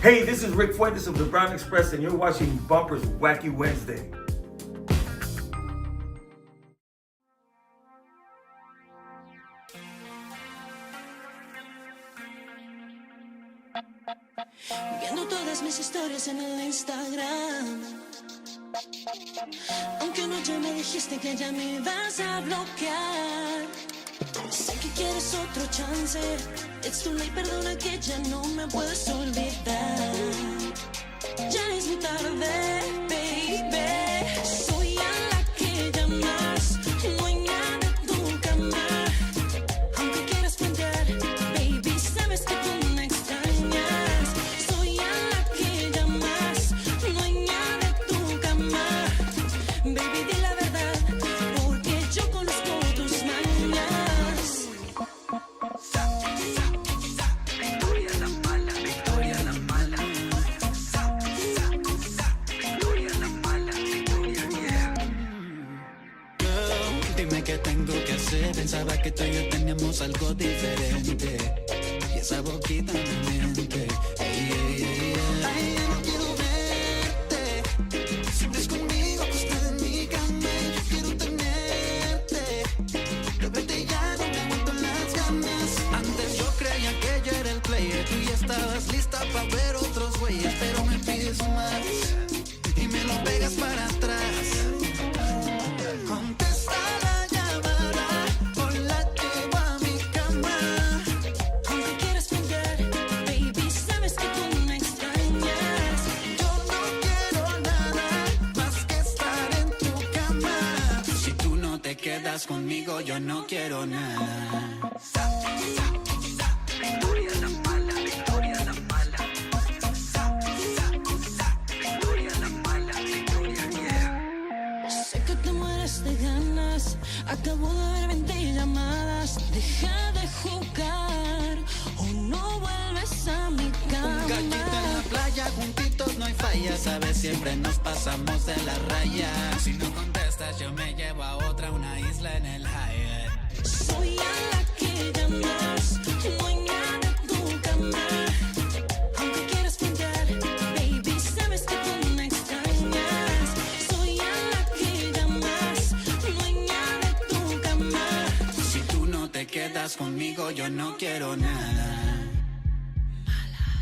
Hey, this is Rick Fuentes of the Brown Express, and you're watching Bumper's Wacky Wednesday. Viendo todas mis historias en el Instagram. Aunque anoche me dijiste que ya me ibas a bloquear. Sé que quieres otro chance. It's too late, perdona que ya no me puedes olvidar. Ya es muy tarde, baby. Soy a la que llamas, dueña de tu cama. Aunque quieras plantear, baby, sabes que tú me extrañas. Soy a la que llamas, dueña de tu cama. Baby, di la verdad, porque yo conozco tus mañas. Victoria la mala, Victoria la mala. Victoria la mala, Victoria, yeah. Girl, dime qué tengo que hacer. Pensaba que tú y yo teníamos algo diferente. Y esa boquita me miente. Ey, ey, ey, ey. Ay, ya no quiero verte. Sientes conmigo acostada en mi cama y yo quiero tenerte. Pero verte ya no me aguanto las ganas. Antes yo creía que yo era el player. Tú ya estabas lista para ver otros güeyes. Pero me pides más y me lo pegas para atrás. Contesta la llamada o la llevo a mi cama. Aunque quieras cambiar, baby, sabes que tú me extrañas. Yo no quiero nada más que estar en tu cama. Si tú no te quedas conmigo, yo no quiero nada. Victoria la mala, Victoria la mala. Victoria la mala, Victoria, yeah. Sé que te mueres de ganas. Acabo de ver 20 llamadas. Deja de jugar o no vuelves a mi cama. Un gallito en la playa, juntitos no hay falla. Sabes, siempre nos pasamos de la raya. Si no contestas, yo me llevo a otra, una isla en el Hyatt. Soy a la que llamas, dueña de tu cama. Aunque quieras cambiar, baby, sabes que tú me extrañas. Soy a la que llamas, dueña de tu cama. Si tú no te quedas conmigo, yo no quiero nada.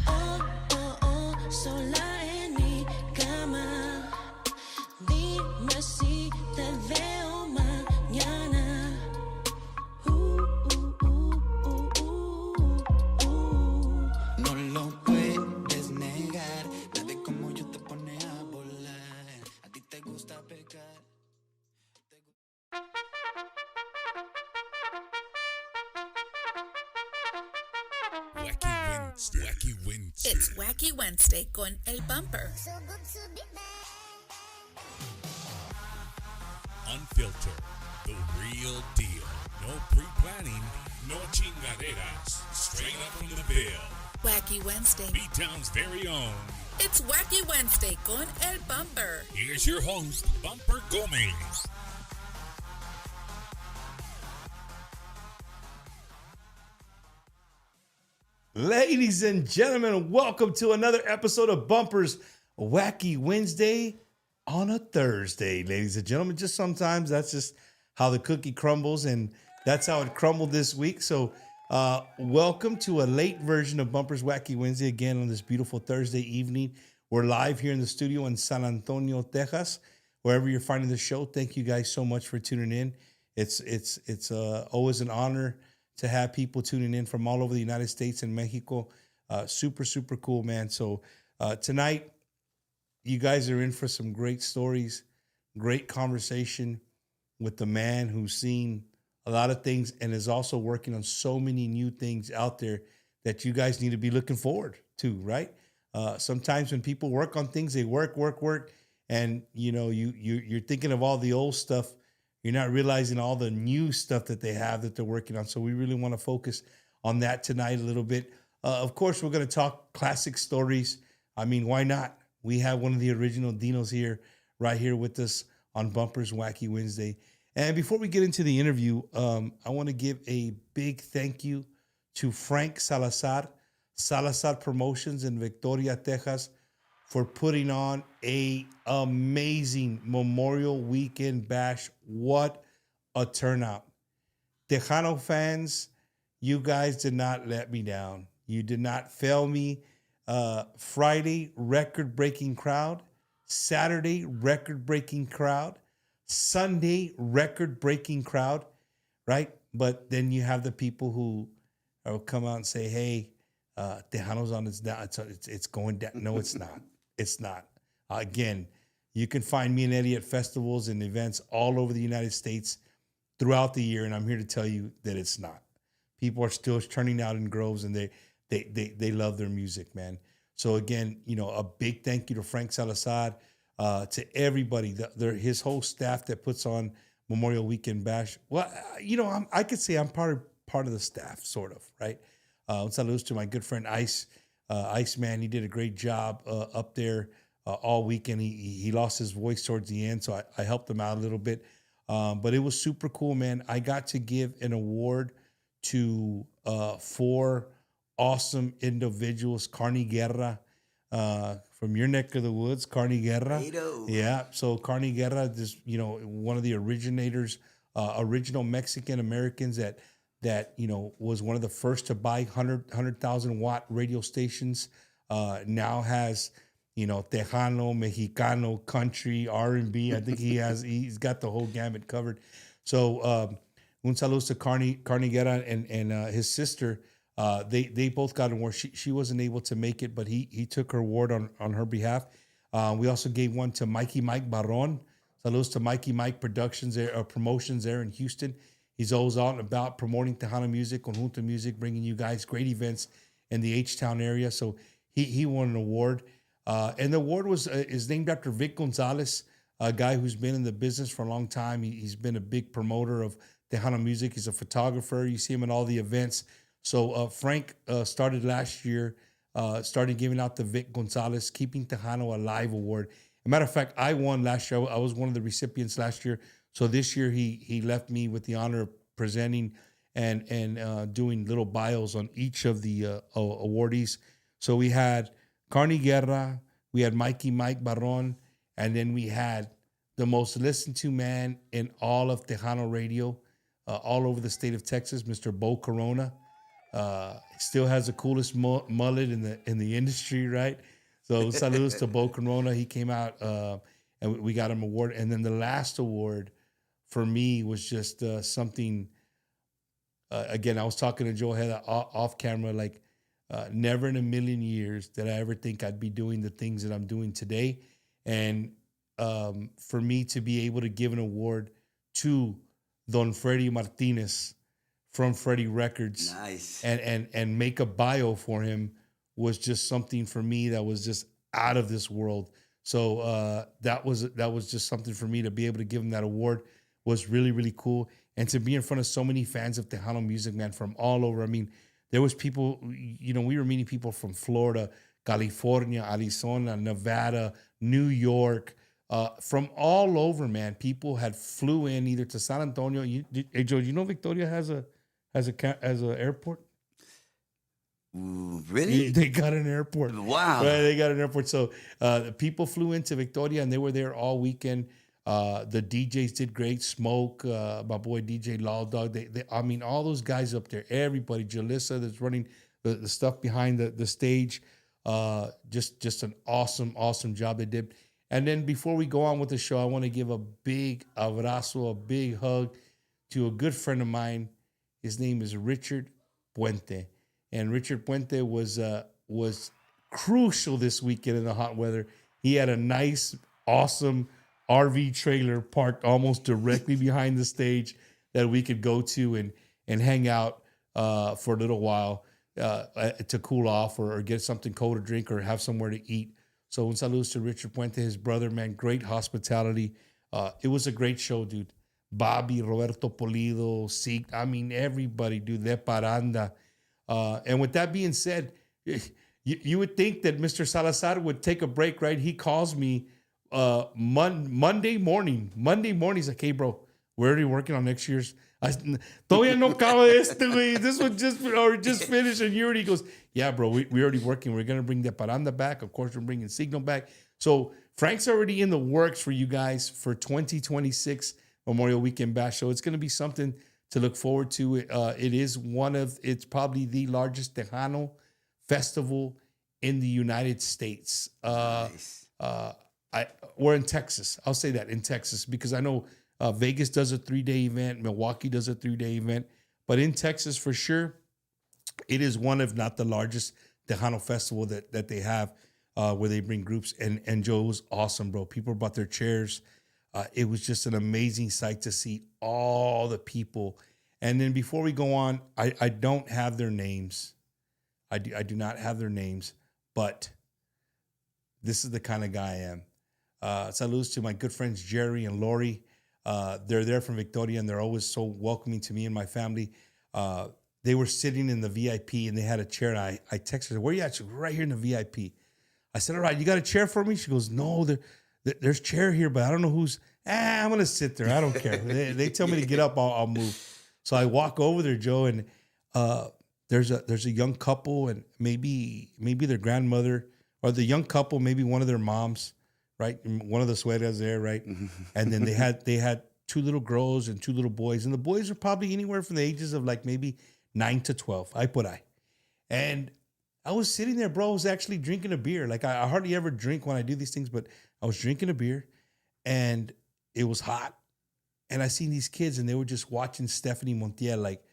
Oh, oh, oh, sola en mi cama. Dime si te veo mañana. No lo puedes negar. Dale como yo te pone a volar. A ti te gusta pecar. Wacky Wednesday. Wacky Wednesday. It's Wacky Wednesday con El Bumper. Unfiltered. The real deal. No pre-planning. No chingaderas. Straight up from the bill. Wacky Wednesday. B-Town's very own. It's Wacky Wednesday con El Bumper. Here's your host, Bumper Gomez. Ladies and gentlemen, welcome to another episode of Bumper's Wacky Wednesday on a Thursday. Ladies and gentlemen, just sometimes that's just how the cookie crumbles, and that's how it crumbled this week. So welcome to a late version of Bumper's Wacky Wednesday again on this beautiful Thursday evening. We're live here in the studio in San Antonio, Texas. Wherever you're finding the show, thank you guys so much for tuning in. It's always an honor to have people tuning in from all over the United States and Mexico. Super, super cool, man. So tonight, you guys are in for some great stories, great conversation with the man who's seen a lot of things and is also working on so many new things out there that you guys need to be looking forward to, right? Sometimes when people work on things, they work, and you know you're thinking of all the old stuff. You're not realizing all the new stuff that they have that they're working on. So we really want to focus on that tonight a little bit. Of course, we're going to talk classic stories. I mean, why not? We have one of the original Dinos here, right here with us on Bumper's Wacky Wednesday. And before we get into the interview, I want to give a big thank you to Frank Salazar. Salazar Promotions in Victoria, Texas, for putting on a amazing Memorial Weekend bash. What a turnout. Tejano fans, you guys did not let me down. You did not fail me. Friday, record-breaking crowd. Saturday, record-breaking crowd. Sunday, record-breaking crowd, right? But then you have the people who will come out and say, hey, Tejano's on its down. It's going down. No, it's not. It's not. Again, you can find me and Eddie at festivals and events all over the United States throughout the year, and I'm here to tell you that it's not. People are still turning out in groves, and they love their music, man. So again, a big thank you to Frank Salazar, to everybody, his whole staff that puts on Memorial Weekend Bash. Well, I could say I'm part of the staff, sort of, right? Saludos to my good friend Iceman. He did a great job up there all weekend. He lost his voice towards the end, so I helped him out a little bit. But it was super cool, man. I got to give an award to 4 awesome individuals. Carney Guerra, from your neck of the woods, Carney Guerra. Yeah, so Carney Guerra is, one of the originators, original Mexican Americans that was one of the first to buy 100,000 watt radio stations. Now has, Tejano, Mexicano, country, R&B. I think he's got the whole gamut covered. So un saludo to Carney Guerra and his sister. They both got an award. She wasn't able to make it, but he took her award on her behalf. We also gave one to Mikey Mike Barron. Saludos to Mikey Mike Productions Promotions there in Houston. He's always out and about promoting Tejano music, Conjunto music, bringing you guys great events in the H-Town area. So he won an award. And the award is named after Vic Gonzalez, a guy who's been in the business for a long time. He's been a big promoter of Tejano music. He's a photographer. You see him at all the events. So Frank started last year, started giving out the Vic Gonzalez Keeping Tejano Alive Award. As a matter of fact, I won last year. I was one of the recipients last year. So this year he left me with the honor of presenting and doing little bios on each of the awardees. So we had Carney Guerra, we had Mikey Mike Barron, and then we had the most listened to man in all of Tejano radio, all over the state of Texas, Mr. Bo Corona. Still has the coolest mullet in the industry, right? So saludos to Bo Corona. He came out and we got him an award. And then the last award for me was just something. Again, I was talking to Joe Ojeda off camera, like never in a million years did I ever think I'd be doing the things that I'm doing today. And for me to be able to give an award to Don Freddy Martinez from Freddie Records, nice, and make a bio for him was just something for me that was just out of this world. So that was just something for me to be able to give him that award was really, really cool. And to be in front of so many fans of Tejano music, man, from all over. I mean, there was people, we were meeting people from Florida, California, Arizona, Nevada, New York, from all over, man. People had flew in either to San Antonio. Hey, Joe, Victoria has a airport? Ooh, really? They got an airport. Wow. Right, they got an airport. So the people flew into Victoria, and they were there all weekend. The DJs did great. Smoke, my boy DJ Law Dog. I mean, all those guys up there, everybody, Jalissa that's running the stuff behind the stage. Just an awesome job they did. And then before we go on with the show, I want to give a big abrazo, a big hug to a good friend of mine. His name is Richard Puente. And Richard Puente was crucial this weekend in the hot weather. He had a nice, awesome RV trailer parked almost directly behind the stage that we could go to and hang out for a little while to cool off or get something cold to drink or have somewhere to eat. So un saludos to Richard Puente, his brother, man. Great hospitality. It was a great show, dude. Bobby, Roberto Polido, Seek. I mean, everybody, dude. De Paranda. And with that being said, you would think that Mr. Salazar would take a break, right? He calls me Monday morning. He's like, hey, bro, we're already working on next year's. Todavía no acaba este, güey. This one just finished. And you already goes, yeah, bro, we already working. We're going to bring the paranda back. Of course, we're bringing Signal back. So Frank's already in the works for you guys for 2026 Memorial Weekend Bash. So it's going to be something to look forward to. It's probably the largest Tejano festival in the United States. Nice. We're in Texas. I'll say that, in Texas, because I know Vegas does a 3-day event. Milwaukee does a 3-day event. But in Texas, for sure, it is one, if not the largest Tejano festival that they have, where they bring groups. And Joe, it was awesome, bro. People brought their chairs. It was just an amazing sight to see all the people. And then before we go on, I don't have their names. I do not have their names, but this is the kind of guy I am. Saludos to my good friends Jerry and Lori. They're there from Victoria, and they're always so welcoming to me and my family. They were sitting in the VIP, and they had a chair. And I texted her, "Where you at?" She goes, "Right here in the VIP." I said, "All right, you got a chair for me?" She goes, "No, there's chair here, but I don't know who's." I'm gonna sit there. I don't care. They tell me to get up, I'll move. So I walk over there, Joe, and there's a young couple, and maybe their grandmother, or the young couple, maybe one of their moms, right? One of the suegras there, right? And then they had 2 little girls and 2 little boys, and the boys are probably anywhere from the ages of like maybe 9 to 12. And I was sitting there, bro. I was actually drinking a beer. Like I hardly ever drink when I do these things, but I was drinking a beer, and it was hot. And I seen these kids, and they were just watching Stephanie Montiel. Like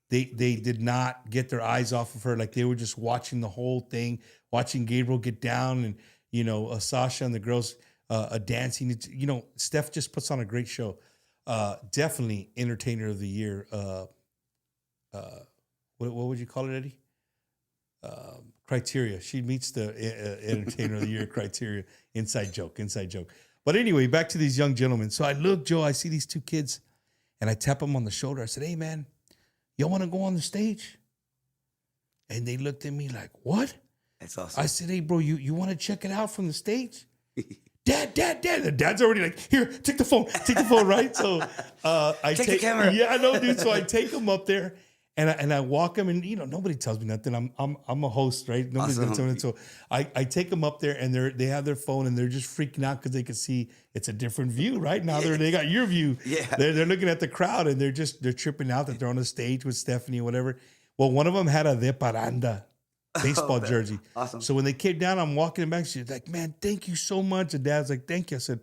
they did not get their eyes off of her. Like they were just watching the whole thing, watching Gabriel get down, and Sasha and the girls dancing. It's, Steph just puts on a great show. Definitely entertainer of the year. What would you call it, Eddie? Criteria. She meets the entertainer of the year criteria. Inside joke. But anyway, back to these young gentlemen. So I look, Joe, I see these 2 kids, and I tap them on the shoulder. I said, "Hey, man, y'all want to go on the stage?" And they looked at me like, "What?" That's awesome. I said, "Hey, bro, you want to check it out from the stage?" Dad. The dad's already like, "Here, take the phone, right?" So I take the camera. Yeah, I know, dude. So I take them up there, and I walk them, and nobody tells me nothing. I'm a host, right? Nobody's gonna tell me. So I take them up there, and they have their phone, and they're just freaking out because they can see it's a different view, right? Now they got your view. Yeah. They're looking at the crowd, and they're tripping out that they're on the stage with Stephanie or whatever. Well, one of them had a De Paranda baseball jersey. Awesome. So when they came down, I'm walking them back. She's like, "Man, thank you so much." And Dad's like, "Thank you." I said,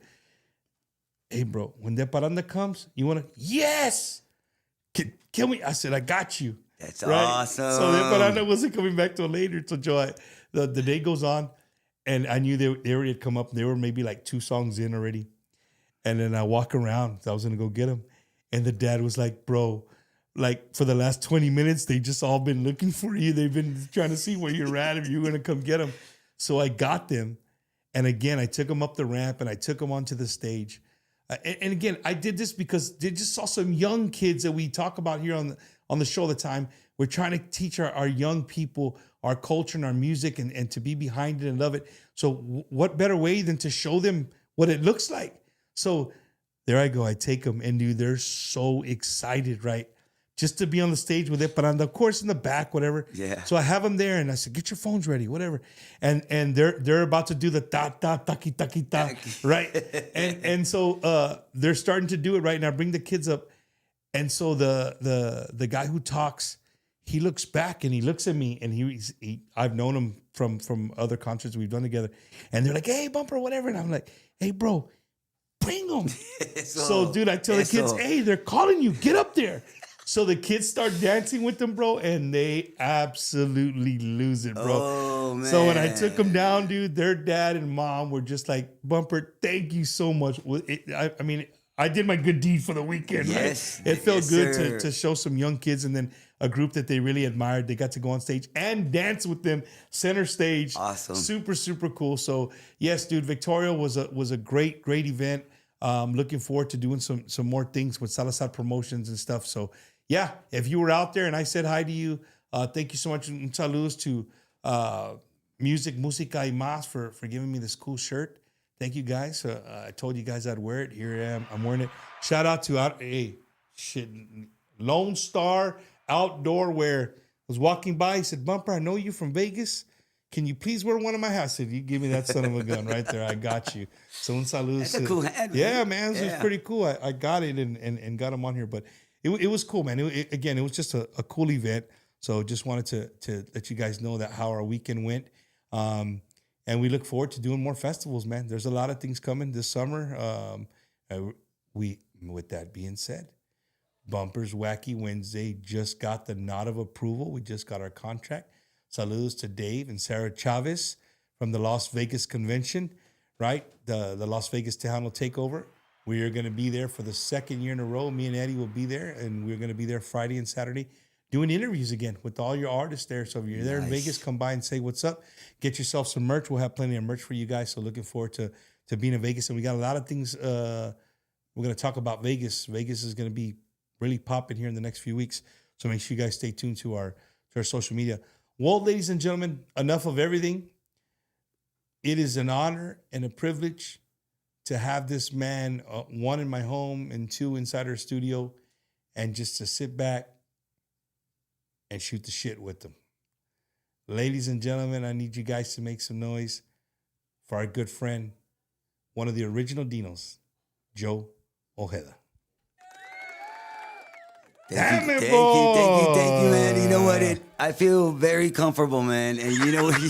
"Hey, bro, when De Paranda comes, you want to?" "Yes. Can we?" I said, "I got you." That's awesome. So De Paranda wasn't coming back till later. So Joe, the day goes on, and I knew they already had come up. They were maybe like 2 songs in already. And then I walk around. So I was going to go get them. And the dad was like, "Bro, like for the last 20 minutes, they just all been looking for you. They've been trying to see where you're at, if you're going to come get them." So I got them. And again, I took them up the ramp, and I took them onto the stage. And again, I did this because they just saw some young kids that we talk about here on the show all the time. We're trying to teach our young people our culture and our music, and to be behind it and love it. So what better way than to show them what it looks like? So there I go. I take them, and dude, they're so excited, right? Just to be on the stage with it, but of course in the back, whatever. Yeah. So I have them there, and I said, "Get your phones ready, whatever." And they're about to do the ta ta taki taki ta, right? and so they're starting to do it right now. Bring the kids up, and so the guy who talks, he looks back and he looks at me, and he I've known him from other concerts we've done together, and they're like, "Hey, Bumper, whatever," and I'm like, "Hey, bro, bring them." So dude, I tell the kids, "Hey, they're calling you. Get up there." So the kids start dancing with them, bro, and they absolutely lose it, bro. Oh, man. So when I took them down, dude, their dad and mom were just like, "Bumper, thank you so much." I mean, I did my good deed for the weekend, yes, right? It felt good sir. to show some young kids, and then a group that they really admired. They got to go on stage and dance with them, center stage. Awesome. Super, super cool. So yes, dude, Victoria was a great event. Looking forward to doing some more things with Salazar Promotions and stuff. So yeah, if you were out there and I said hi to you, thank you so much. And saludos to Música y Más for giving me this cool shirt. Thank you guys. I told you guys I'd wear it. Here I am. I'm wearing it. Shout out to Lone Star Outdoor Wear. I was walking by. He said, Bumper, I know you from Vegas. Can you please wear one of my hats? I said, you give me that son of a gun right there. I got you. So un saludo. That's a cool hat, man. Yeah, man. It was Yeah. pretty cool. I got it and got him on here. But it was cool, man. Again, it was just a cool event. So just wanted to let you guys know that how our weekend went. And we look forward to doing more festivals, man. There's a lot of things coming this summer. With that being said, Bumpers Wacky Wednesday just got the nod of approval. We just got our contract. Saludos to Dave and Sarah Chavez from the Las Vegas convention, right? The Las Vegas Tejano Takeover. We are going to be there for the second year in a row. Me and Eddie will be there, and we're going to be there Friday and Saturday doing interviews again with all your artists there. So if you're there in Vegas, come by and say what's up. Get yourself some merch. We'll have plenty of merch for you guys. So looking forward to being in Vegas. And we got a lot of things we're going to talk about Vegas. Vegas is going to be really popping here in the next few weeks. So make sure you guys stay tuned to our social media. Well, ladies and gentlemen, enough of everything. It is an honor and a privilege to have this man, one in my home and two inside our studio, and just to sit back and shoot the shit with them. Ladies and gentlemen, I need you guys to make some noise for our good friend, one of the original Dinos, Joe Ojeda. Thank Damn you, it, thank you, boy. man. You know what? I feel very comfortable, man. And you know what?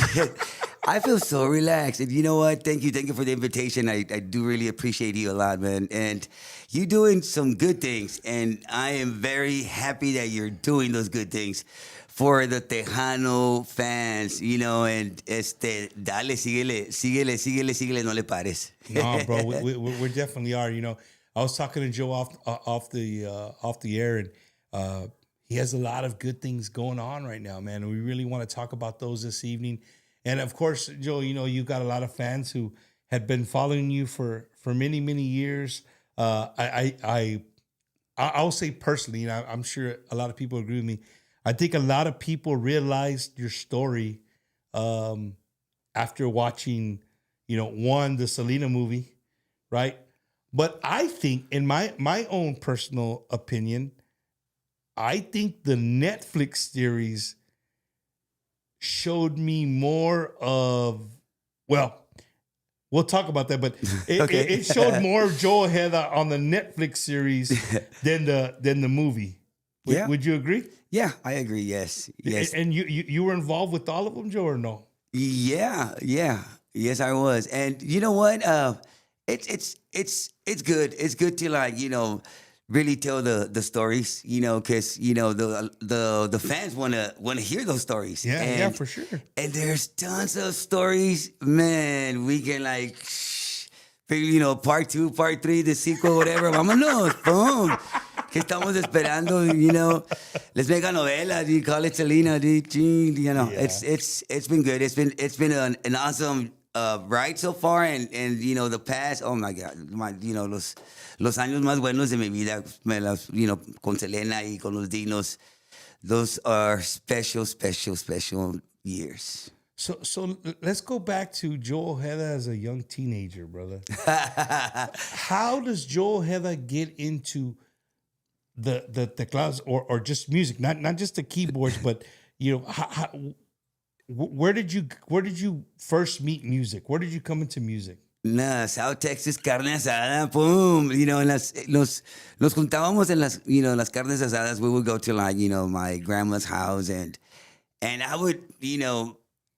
I feel so relaxed. And you know what? Thank you for the invitation. I do really appreciate you a lot, man. And you're doing some good things. And I am very happy that you're doing those good things for the Tejano fans, you know, and dale, síguele, no le pares. No, bro, we definitely are. You know, I was talking to Joe off the air, and he has a lot of good things going on right now, man. And we really want to talk about those this evening. And of course, Joe, you know, you've got a lot of fans who had been following you for many, many years. I'll say personally, and I'm sure a lot of people agree with me. I think a lot of people realized your story after watching, you know, the Selena movie, right? But I think, in my own personal opinion, I think the Netflix series showed me more of, well, we'll talk about that, but it showed more of Joe Ojeda on the Netflix series than the movie. Would you agree? Yeah, I agree. Yes. And you were involved with all of them, Joe, or no? Yeah. Yes, I was. And you know what? It's good. It's good to, like, you know, really tell the stories, you know, because, you know, the fans want to hear those stories. Yeah, for sure. And there's tons of stories, man. We can, like, you know, part 2, part 3, the sequel, whatever. Vámonos, boom. Que estamos esperando, you know. Let's make a novela. You call it Selena, you know. Yeah. It's been good. It's been an awesome ride so far, and you know, the past. Oh my God, you know, los años más buenos de mi vida, you know, con Selena y con los Dinos. Those are special years. So let's go back to Joe Ojeda as a young teenager, brother. How does Joe Ojeda get into the teclados or just music, not just the keyboards, but, you know, where did you first meet music? Where did you come into music? South Texas, carne asada, boom. You know, nos juntábamos en las carnes asadas. We would go to, like, you know, my grandma's house, and I would, you know,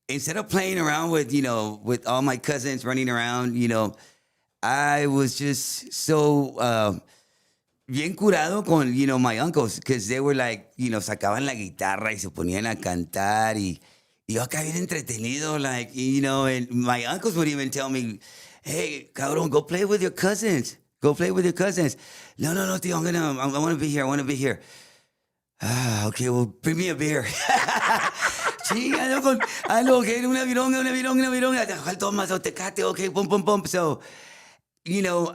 instead of playing around with, you know, with all my cousins running around, you know, I was just so bien curado con, you know, my uncles, because they were like, you know, sacaban la guitarra y se ponían a cantar, y yo acá bien entretenido, like, you know, and my uncles would even tell me, hey, cabrón, go play with your cousins. Go play with your cousins. No, tío, I want to be here. Okay, well, bring me a beer. Sí, okay, una vironga. Faltó más tecate, okay, pum. So, you know,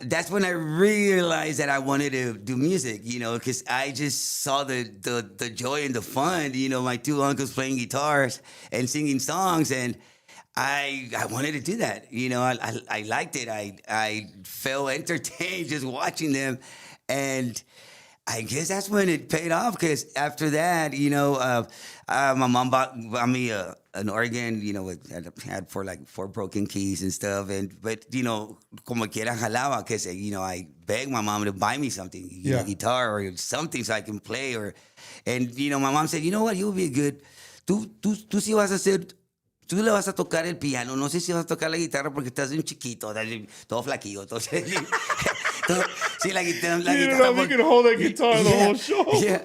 that's when I realized that I wanted to do music, you know, because I just saw the joy and the fun, you know, my two uncles playing guitars and singing songs, and I wanted to do that. You know, I liked it. I felt entertained just watching them, and I guess that's when it paid off because after that, my mom bought me an organ, had for like 4 broken keys and stuff. But como quiera jalaba, because, I begged my mom to buy me something, a guitar or something so I can play. And my mom said, you know what, you will be good. Tú sí vas a hacer. Tú le vas a tocar el piano, no sé si vas a tocar la guitarra porque estás bien chiquito, todo flaquillo. Entonces, sí, la guitarra. You don't know if you can hold that guitar the whole show. Yeah.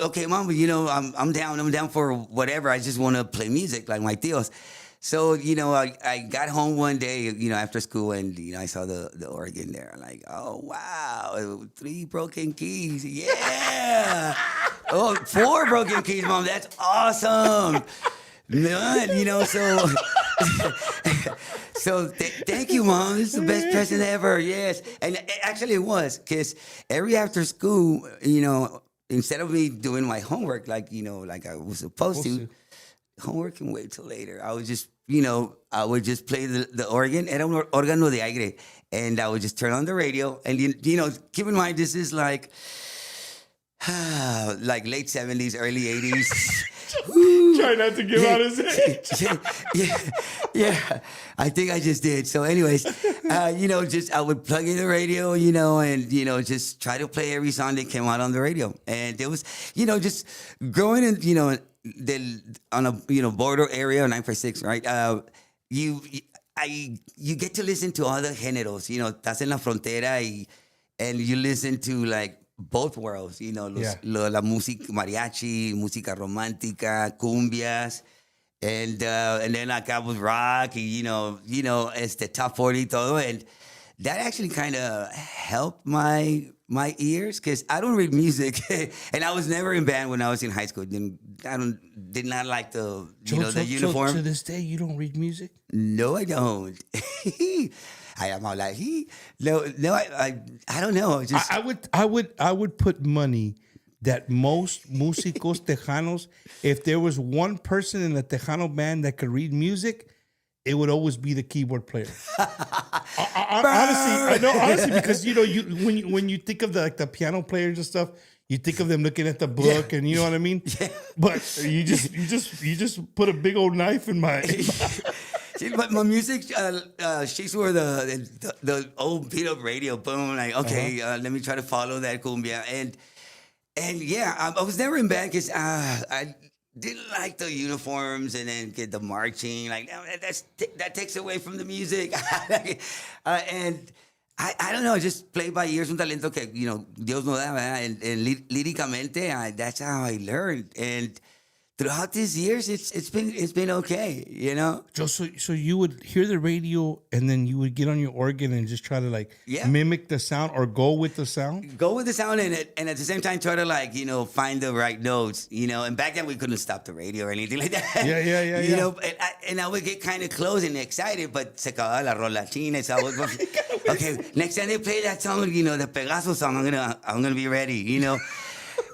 Okay, mom. I'm down. I'm down for whatever. I just want to play music like my tíos. So, I got home one day, after school, and I saw the organ there. I'm like, oh wow, 3 broken keys, yeah. Oh, 4 broken keys, mom. That's awesome. Man, so thank you, Mom. This is the best present ever. Yes. And actually it was, because every after school, instead of me doing my homework like I was supposed to, homework can wait till later. I would just, I would just play the organ. Era un órgano de aire. And I would just turn on the radio. And, keep in mind, this is like late 70s, early 80s. Try not to give out his age. yeah. I think I just did. So, anyways, I would plug in the radio, and just try to play every song that came out on the radio. And it was, just growing in, on a border area, 956, right? You get to listen to all the géneros. Estás en la frontera and you listen to like both worlds, la música mariachi, música romántica, cumbias, and then acá was rock, it's the top 40 todo, and that actually kind of helped my ears because I don't read music, and I was never in band when I was in high school. Did not like the the uniform. So to this day, you don't read music? No, I don't. I am all like no. I don't know. Just I would put money that most músicos tejanos, if there was one person in the Tejano band that could read music, it would always be the keyboard player. Honestly, because when you think of the piano players and stuff, you think of them looking at the book, and you know what I mean. Yeah. But you just put a big old knife in my. But my music, she's were the old beat up radio. Boom, like okay, let me try to follow that cumbia, and yeah, I was never in band because I didn't like the uniforms and then get the marching. Like that takes away from the music, and I don't know. Just play by ear. Es un talento que Dios nos da, ¿verdad? And líricamente, that's how I learned. And throughout these years, it's been okay, So you would hear the radio and then you would get on your organ and just try to mimic the sound or go with the sound? Go with the sound and at the same time try to find the right notes, And back then we couldn't stop the radio or anything like that. Yeah. And I would get kind of close and excited, but se acababa la rola china. So I was okay, next time they play that song, the Pegaso song, I'm gonna be ready,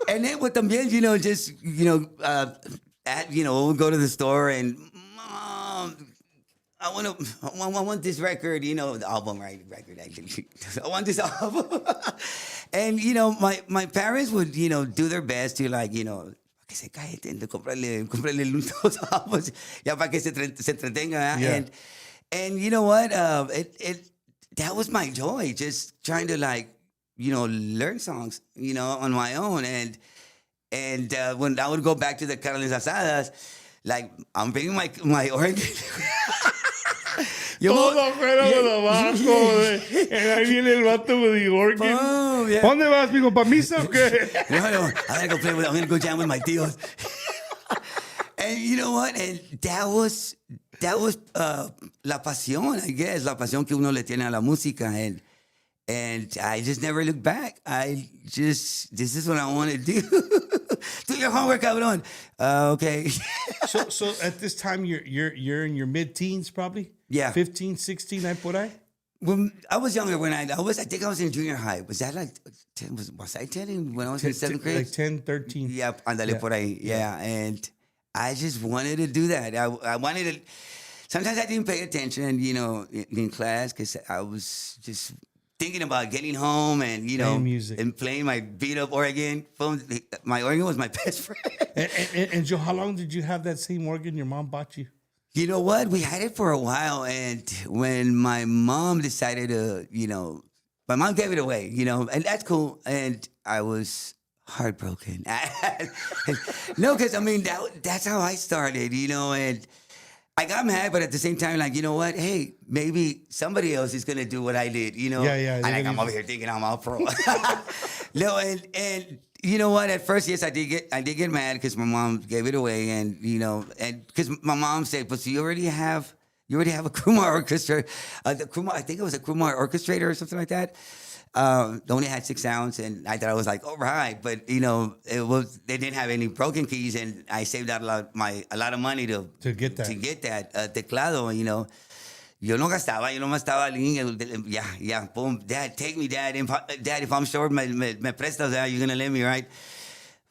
And then with también, just, we'll go to the store and, Mom, I want this record, the album, right? Record, actually. I want this album. And, my parents would, do their best to que se cállate, cómprale los albums, ya para que se entretenga. Yeah. And you know what? That was my joy, just trying to learn songs, on my own. And when I would go back to the carnes asadas, I'm bringing my organ. Todo afuera con abajo, and ahí viene el vato with the organ. Oh, yeah. ¿Dónde vas, mijo? ¿Pa' misa o qué? No, I'm gonna go jam with my tíos. And you know what? And that was la pasión, I guess, la pasión que uno le tiene a la música. And I just never looked back. This is what I want to do. Do your homework, cabrón. Okay. So at this time, you're in your mid-teens, probably? Yeah. 15, 16, ahí por ahí? When I was younger, I think I was in junior high. Was that 10? Was I 10 when I was in 7th grade? Like 10, 13. Yeah, andale por ahí. Yeah. And I just wanted to do that. I wanted to. Sometimes I didn't pay attention, in class because I was just thinking about getting home and, Playing music. and playing my beat up organ. My organ was my best friend. And Joe, how long did you have that same organ your mom bought you? You know what? We had it for a while. And when my mom decided to, my mom gave it away, and that's cool. And I was heartbroken. No, because I mean, that's how I started, and I got mad, but at the same time, like, you know what? Hey, maybe somebody else is gonna do what I did, Yeah. And like, I'm over here thinking I'm all pro. No, and you know what? At first, yes, I did get mad because my mom gave it away, and and because my mom said, "But you already have a Kumar orchestra, I think it was a Kumar orchestrator or something like that." They only had 6 sounds, and I thought I was like, all right, but they didn't have any broken keys, and I saved out a lot of money to get that teclado, Yo no gastaba, yo nomás estaba boom, Dad, take me, Dad, Dad, if I'm short, me prestas, you're gonna let me, right?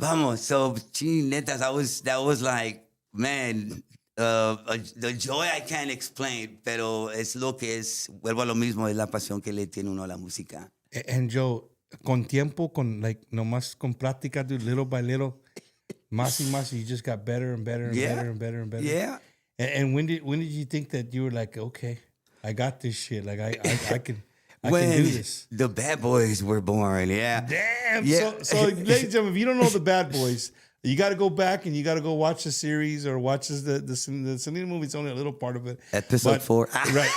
Vamos, so, netas, that was like, man, the joy I can't explain, pero es lo que es, vuelvo a lo mismo, es la pasión que le tiene uno a la música. And Joe, con tiempo, nomás con práctica, dude, little by little, más y más, you just got better and better and better and better and better. Yeah. And when did you think that you were like, okay, I got this shit, like I can do this? The Bad Boys were born, yeah. Damn. Yeah. So ladies and gentlemen, if you don't know the Bad Boys, you got to go back and you got to go watch the series or watch the Selena movie. It's only a little part of it. Episode 4. Right.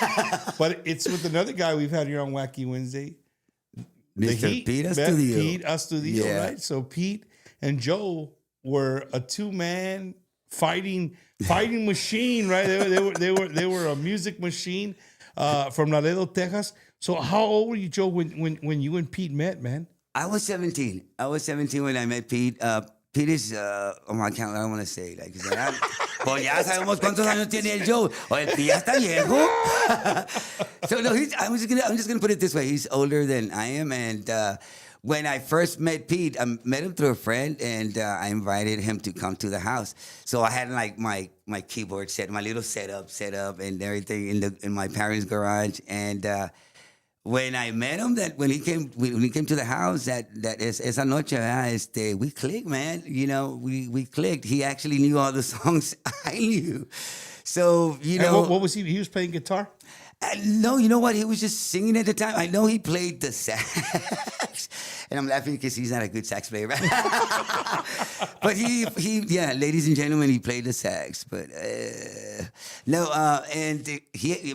But it's with another guy we've had here on Wacky Wednesday. Mr. Pete Astudio. Pete Astudio, Yeah. right? So Pete and Joe were a 2-man fighting machine, right? They were a music machine from Laredo, Texas. So how old were you, Joe, when you and Pete met, man? I was 17. I was 17 when I met Pete. Pete is, I don't want to say, like, pues ya sabemos cuántos años tiene el Joe. O el Pete ya está viejo. So no, I'm just gonna put it this way. He's older than I am, and when I first met Pete, I met him through a friend, and I invited him to come to the house. So I had like my keyboard set, my little setup, and everything in my parents' garage, and. When I met him, when he came to the house, esa noche, we clicked, man. We clicked. He actually knew all the songs I knew. So, And what was he? He was playing guitar? No, you know what? He was just singing at the time. I know he played the sax. And I'm laughing because he's not a good sax player. But he, ladies and gentlemen, he played the sax. But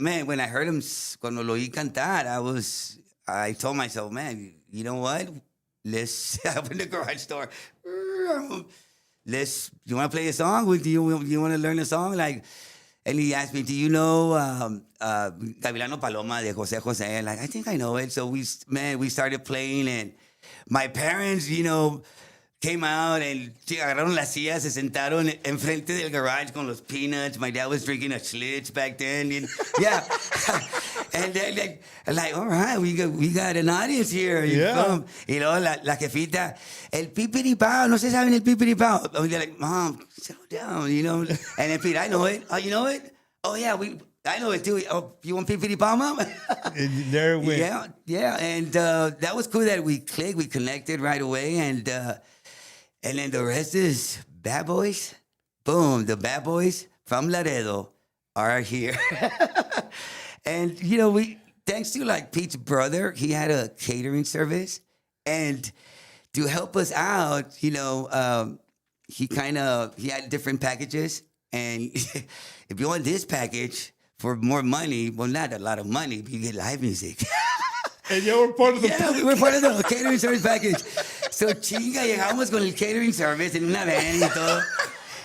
man, when I heard him, cuando lo oí cantar, I told myself, man, you know what? Let's open the garage door. You want to play a song? Do you want to learn a song? And he asked me, do you know Gavilano Paloma de Jose Jose? Like, I think I know it. So we started playing, and my parents, came out and agarraron las sillas, se sentaron enfrente del garage con los peanuts. My dad was drinking a Schlitz back then. And, yeah. And they're like, all right, we got an audience here. Yeah. Y luego la jefita, el pipiripao, no se saben el pipiripao. They're like, Mom, settle down, And then Pete, I know it. Oh, you know it? Oh, yeah, I know it too. Oh, you want pipiripao, Mom? And there it went. Yeah. And that was cool that we clicked, we connected right away. And then the rest is Bad Boys. Boom, the Bad Boys from Laredo are here. And, thanks to Pete's brother, he had a catering service. And to help us out, he had different packages. And if you want this package for more money, well, not a lot of money, but you get live music. And you were part of the we were part of the catering service package. So, llegamos con el catering service en una van y todo.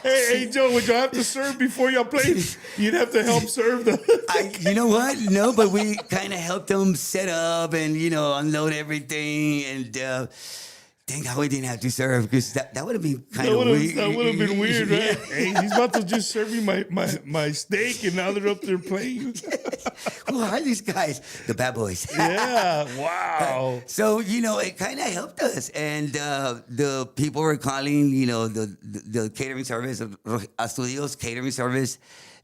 Hey, Joe, would you have to serve before y'all played? You'd have to help serve you know what? No, but we kind of helped them set up and, unload everything. And thank God we didn't have to serve, because that would have been kind of weird. That would have been weird, right? Yeah. Hey, he's about to just serve me my steak, and now they're up there playing. Who are these guys? The Bad Boys. Yeah, wow. So, it kind of helped us. And the people were calling, the catering service, Astudio's catering service,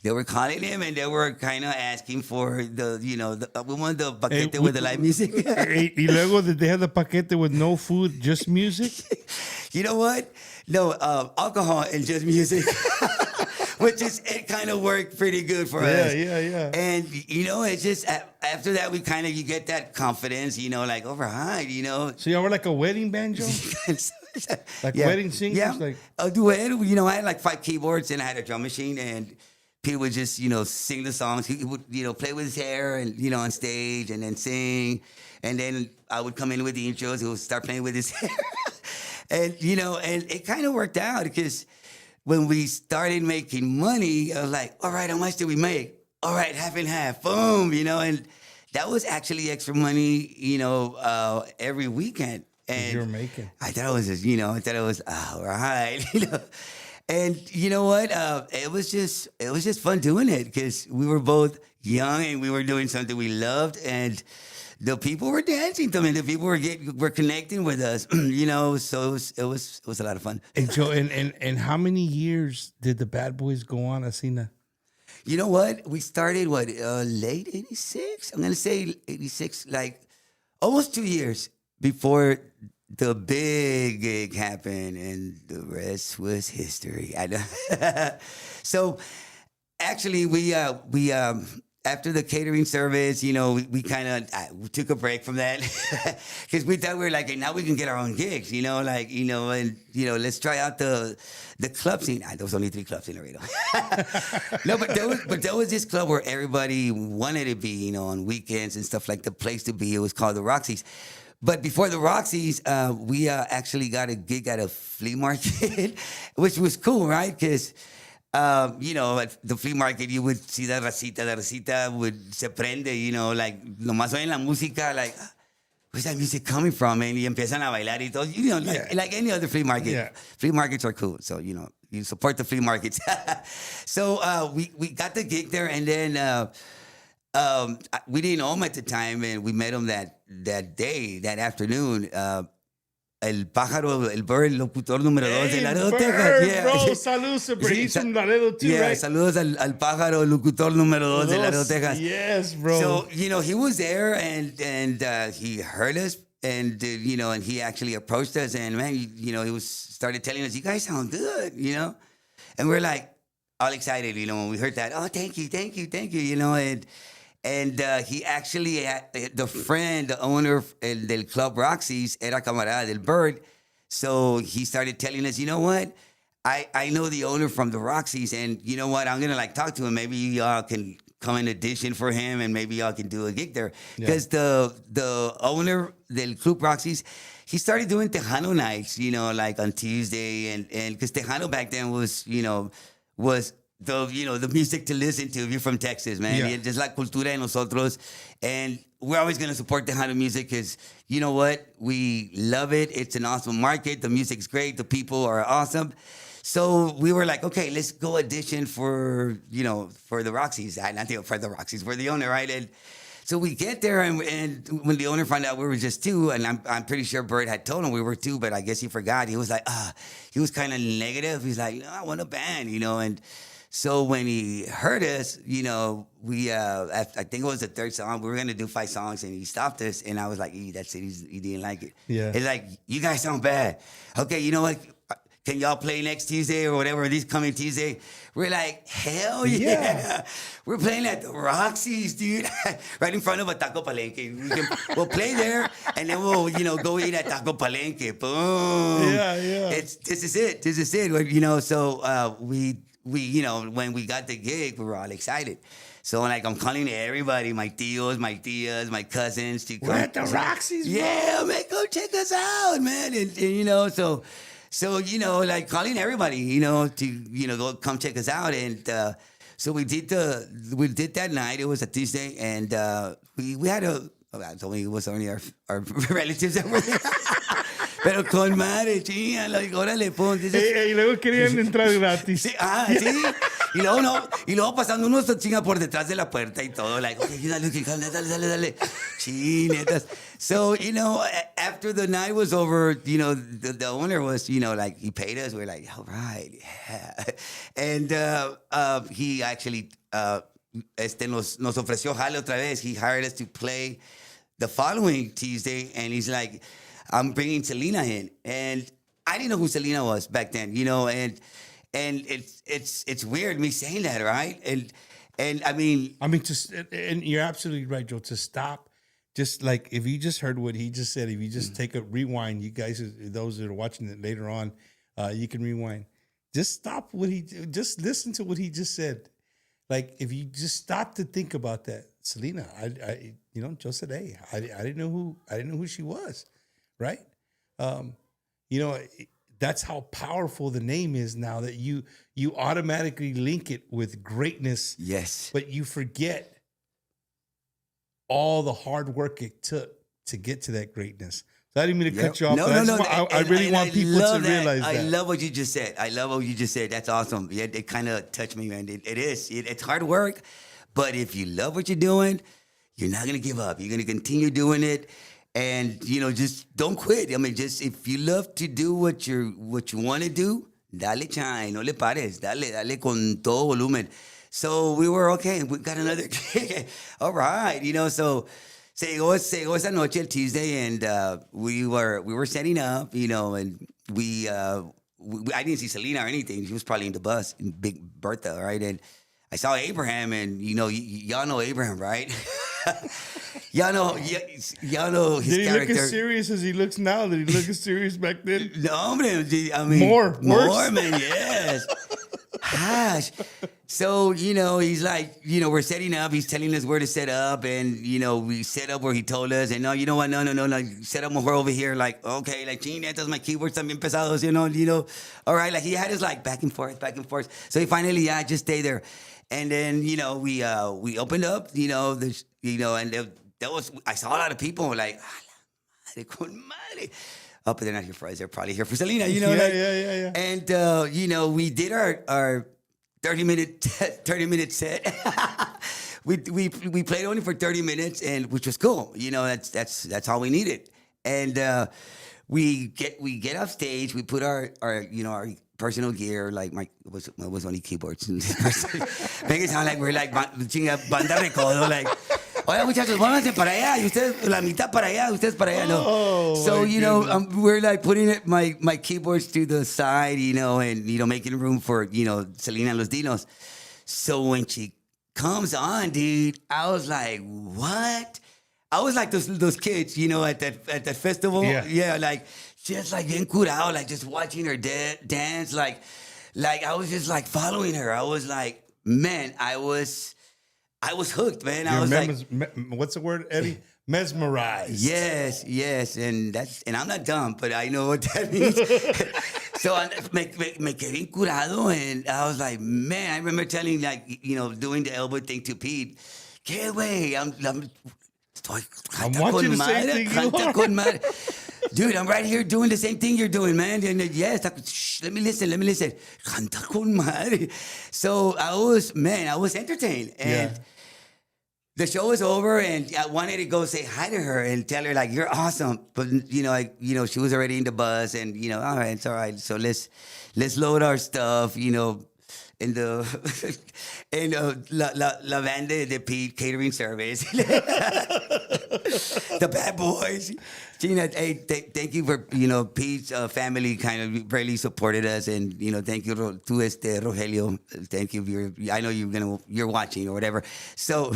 They were calling him and they were kind of asking for we want the paquete with the live music. Y luego did they have the paquete with no food, just music? You know what? No, alcohol and just music. Which it kind of worked pretty good for us. Yeah. And, it's just, after that, you get that confidence, like, all right, So y'all were like a wedding banjo? Like wedding singers? Yeah. Like, A duet, I had like 5 keyboards and I had a drum machine and Pete would just, sing the songs. He would, play with his hair and, on stage and then sing. And then I would come in with the intros. He would start playing with his hair. And, and it kind of worked out because when we started making money, I was like, all right, how much did we make? All right, half and half, boom, and that was actually extra money, every weekend. And you're making. I thought it was just, all right, And you know what? It was just fun doing it because we were both young and we were doing something we loved and the people were dancing to me. The people were connecting with us, So it was a lot of fun. And Joe, and how many years did the Bad Boys go on, Asina? You know what? We started late '86. I'm gonna say '86, like almost 2 years before the big gig happened, and the rest was history. I know. So actually, we after the catering service, we kind of took a break from that because we thought we were like, hey, now we can get our own gigs, and let's try out the club scene. There was only 3 clubs in Laredo. No, but there was this club where everybody wanted to be, on weekends and stuff, like the place to be. It was called the Roxy's. But before the Roxy's, we actually got a gig at a flea market, which was cool, right? Because at the flea market, you would see the racita would se prende, like, nomás oyen la música, like, where's that music coming from? And y empiezan a bailar y todo, like any other flea market. Yeah. Flea markets are cool, so, you support the flea markets. So we got the gig there, and then we didn't know him at the time, and we met him that afternoon. El pájaro, el bird, locutor número 2 de Laredo, Texas. Yeah. Bro, saludos, bro. He's from Laredo too, yeah, right? Saludos al pájaro, locutor número 2 de Laredo, Texas. Yes, bro. So, he was there and he heard us and, and he actually approached us and, man, he started telling us, you guys sound good, And we're like all excited, when we heard that. Oh, thank you. And he actually, the owner del Club Roxy's, era camarada del Bird. So he started telling us, you know what? I know the owner from the Roxy's, and you know what? I'm going to talk to him. Maybe y'all can come in audition for him, and maybe y'all can do a gig there. Because the owner del Club Roxy's, he started doing Tejano nights, like on Tuesday. And because Tejano back then was the music to listen to if you're from Texas, man. Yeah. It's la cultura de nosotros. And we're always going to support Tejano music because, you know what? We love it. It's an awesome market. The music's great. The people are awesome. So we were like, okay, let's go audition for the Roxy's. Not for the Roxy's, for the owner, right? And so we get there, and when the owner found out we were just 2, and I'm pretty sure Bert had told him we were 2, but I guess he forgot. He was like, he was kind of negative. He's like, no, I want a band, and so when he heard us, we, I think it was the 3rd song, we were going to do 5 songs, and he stopped us, and I was like, that's it, he didn't like it. Yeah. He's like, you guys sound bad. Okay, you know what? Can y'all play next Tuesday or whatever, this coming Tuesday? We're like, hell yeah. We're playing at the Roxy's, dude. Right in front of a Taco Palenque. We'll play there, and then we'll, go eat at Taco Palenque. Boom. Yeah. This is it. So we when we got the gig, we were all excited. So, I'm calling everybody, my tios, my tias, my cousins. To We're at the Roxy's, bro. Yeah, man, go check us out, man. And So, calling everybody, to, go come check us out. And so we did that night. It was a Tuesday. And we had it was only our relatives that were there. Pero con madre, chinga, órale, ponte. Y luego querían entrar gratis. Sí. Y luego no, y luego pasando unos chinga por detrás de la puerta y todo, like, okay, dale. Chinetas. So, after the night was over, the owner was, like, he paid us. We're like, all right, yeah. And he actually nos ofreció jale otra vez. He hired us to play the following Tuesday, and he's like, I'm bringing Selena in. And I didn't know who Selena was back then, and it's weird me saying that, right? And I mean, and you're absolutely right, Joe. To stop, just like if you just heard what he just said, if you just take a rewind, you guys, those that are watching it later on, you can rewind. Just stop just listen to what he just said. Like if you just stop to think about that, Selena, Joe said, hey, I didn't know who she was, right? That's how powerful the name is now that you automatically link it with greatness. Yes. But you forget all the hard work it took to get to that greatness. So I didn't mean to cut you off. No. I really want people to realize that. I love what you just said. That's awesome. Yeah, it kind of touched me, man. It is. It's hard work, but if you love what you're doing, you're not going to give up. You're going to continue doing it. And, just don't quit. I mean, just if you love to do what you want to do, dale chai, no le pares, dale con todo volumen. So we were okay. We got another gig. All right, so se llegó esa noche el Tuesday, and we were setting up, and I didn't see Selena or anything. She was probably in the bus in Big Bertha, right? And I saw Abraham, and y'all know Abraham, right? Y'all know his character. Did he look as serious as he looks now? Did he look as serious back then? No, hombre, I mean, more, man, yes. Gosh. So, he's like, we're setting up. He's telling us where to set up. And, we set up where he told us. And no, you know what? No. Set up more over here. Like, okay, like, chinetas, my keyboards también pesados, All right, like, he had us, like, back and forth. So he finally, just stay there. And then, we opened up, and there was, I saw a lot of people like, madre con madre. Oh, but they're not here for us. They're probably here for Selena, Yeah. And, we did our 30-minute set. we played only for 30 minutes, and which was cool. That's all we needed. And we get off stage. We put our personal gear, like was only keyboards. Make it sound like we're like banda recodo, like, oiga muchachos, váyanse para allá, y ustedes la mitad para allá, ustedes para allá, no. Oh, So we're like putting my keyboards to the side, and making room for Selena and Los Dinos. So when she comes on, dude, I was like, what? I was like those kids, at that festival. Yeah. Like just like bien curado, like just watching her dance, like I was just like following her. I was like, man, I was hooked, man. I was like, what's the word, Eddie? Mesmerized. Yes, and I'm not dumb, but I know what that means. So me quedé bien curado, and I was like, man, I remember telling, like, doing the elbow thing to Pete. ¿Qué güey? I'm watching the same thing you are. Dude, I'm right here doing the same thing you're doing, man. And yes, let me listen. Canta con madre. So I was entertained. And the show was over, and I wanted to go say hi to her and tell her, like, you're awesome. But, she was already in the bus, and, all right, it's all right. So let's load our stuff, in the la van de Pete catering service. The bad boys. Gina, hey, thank you for, Pete's family kind of really supported us, and, thank you to Rogelio. Thank you. I know you're watching or whatever. So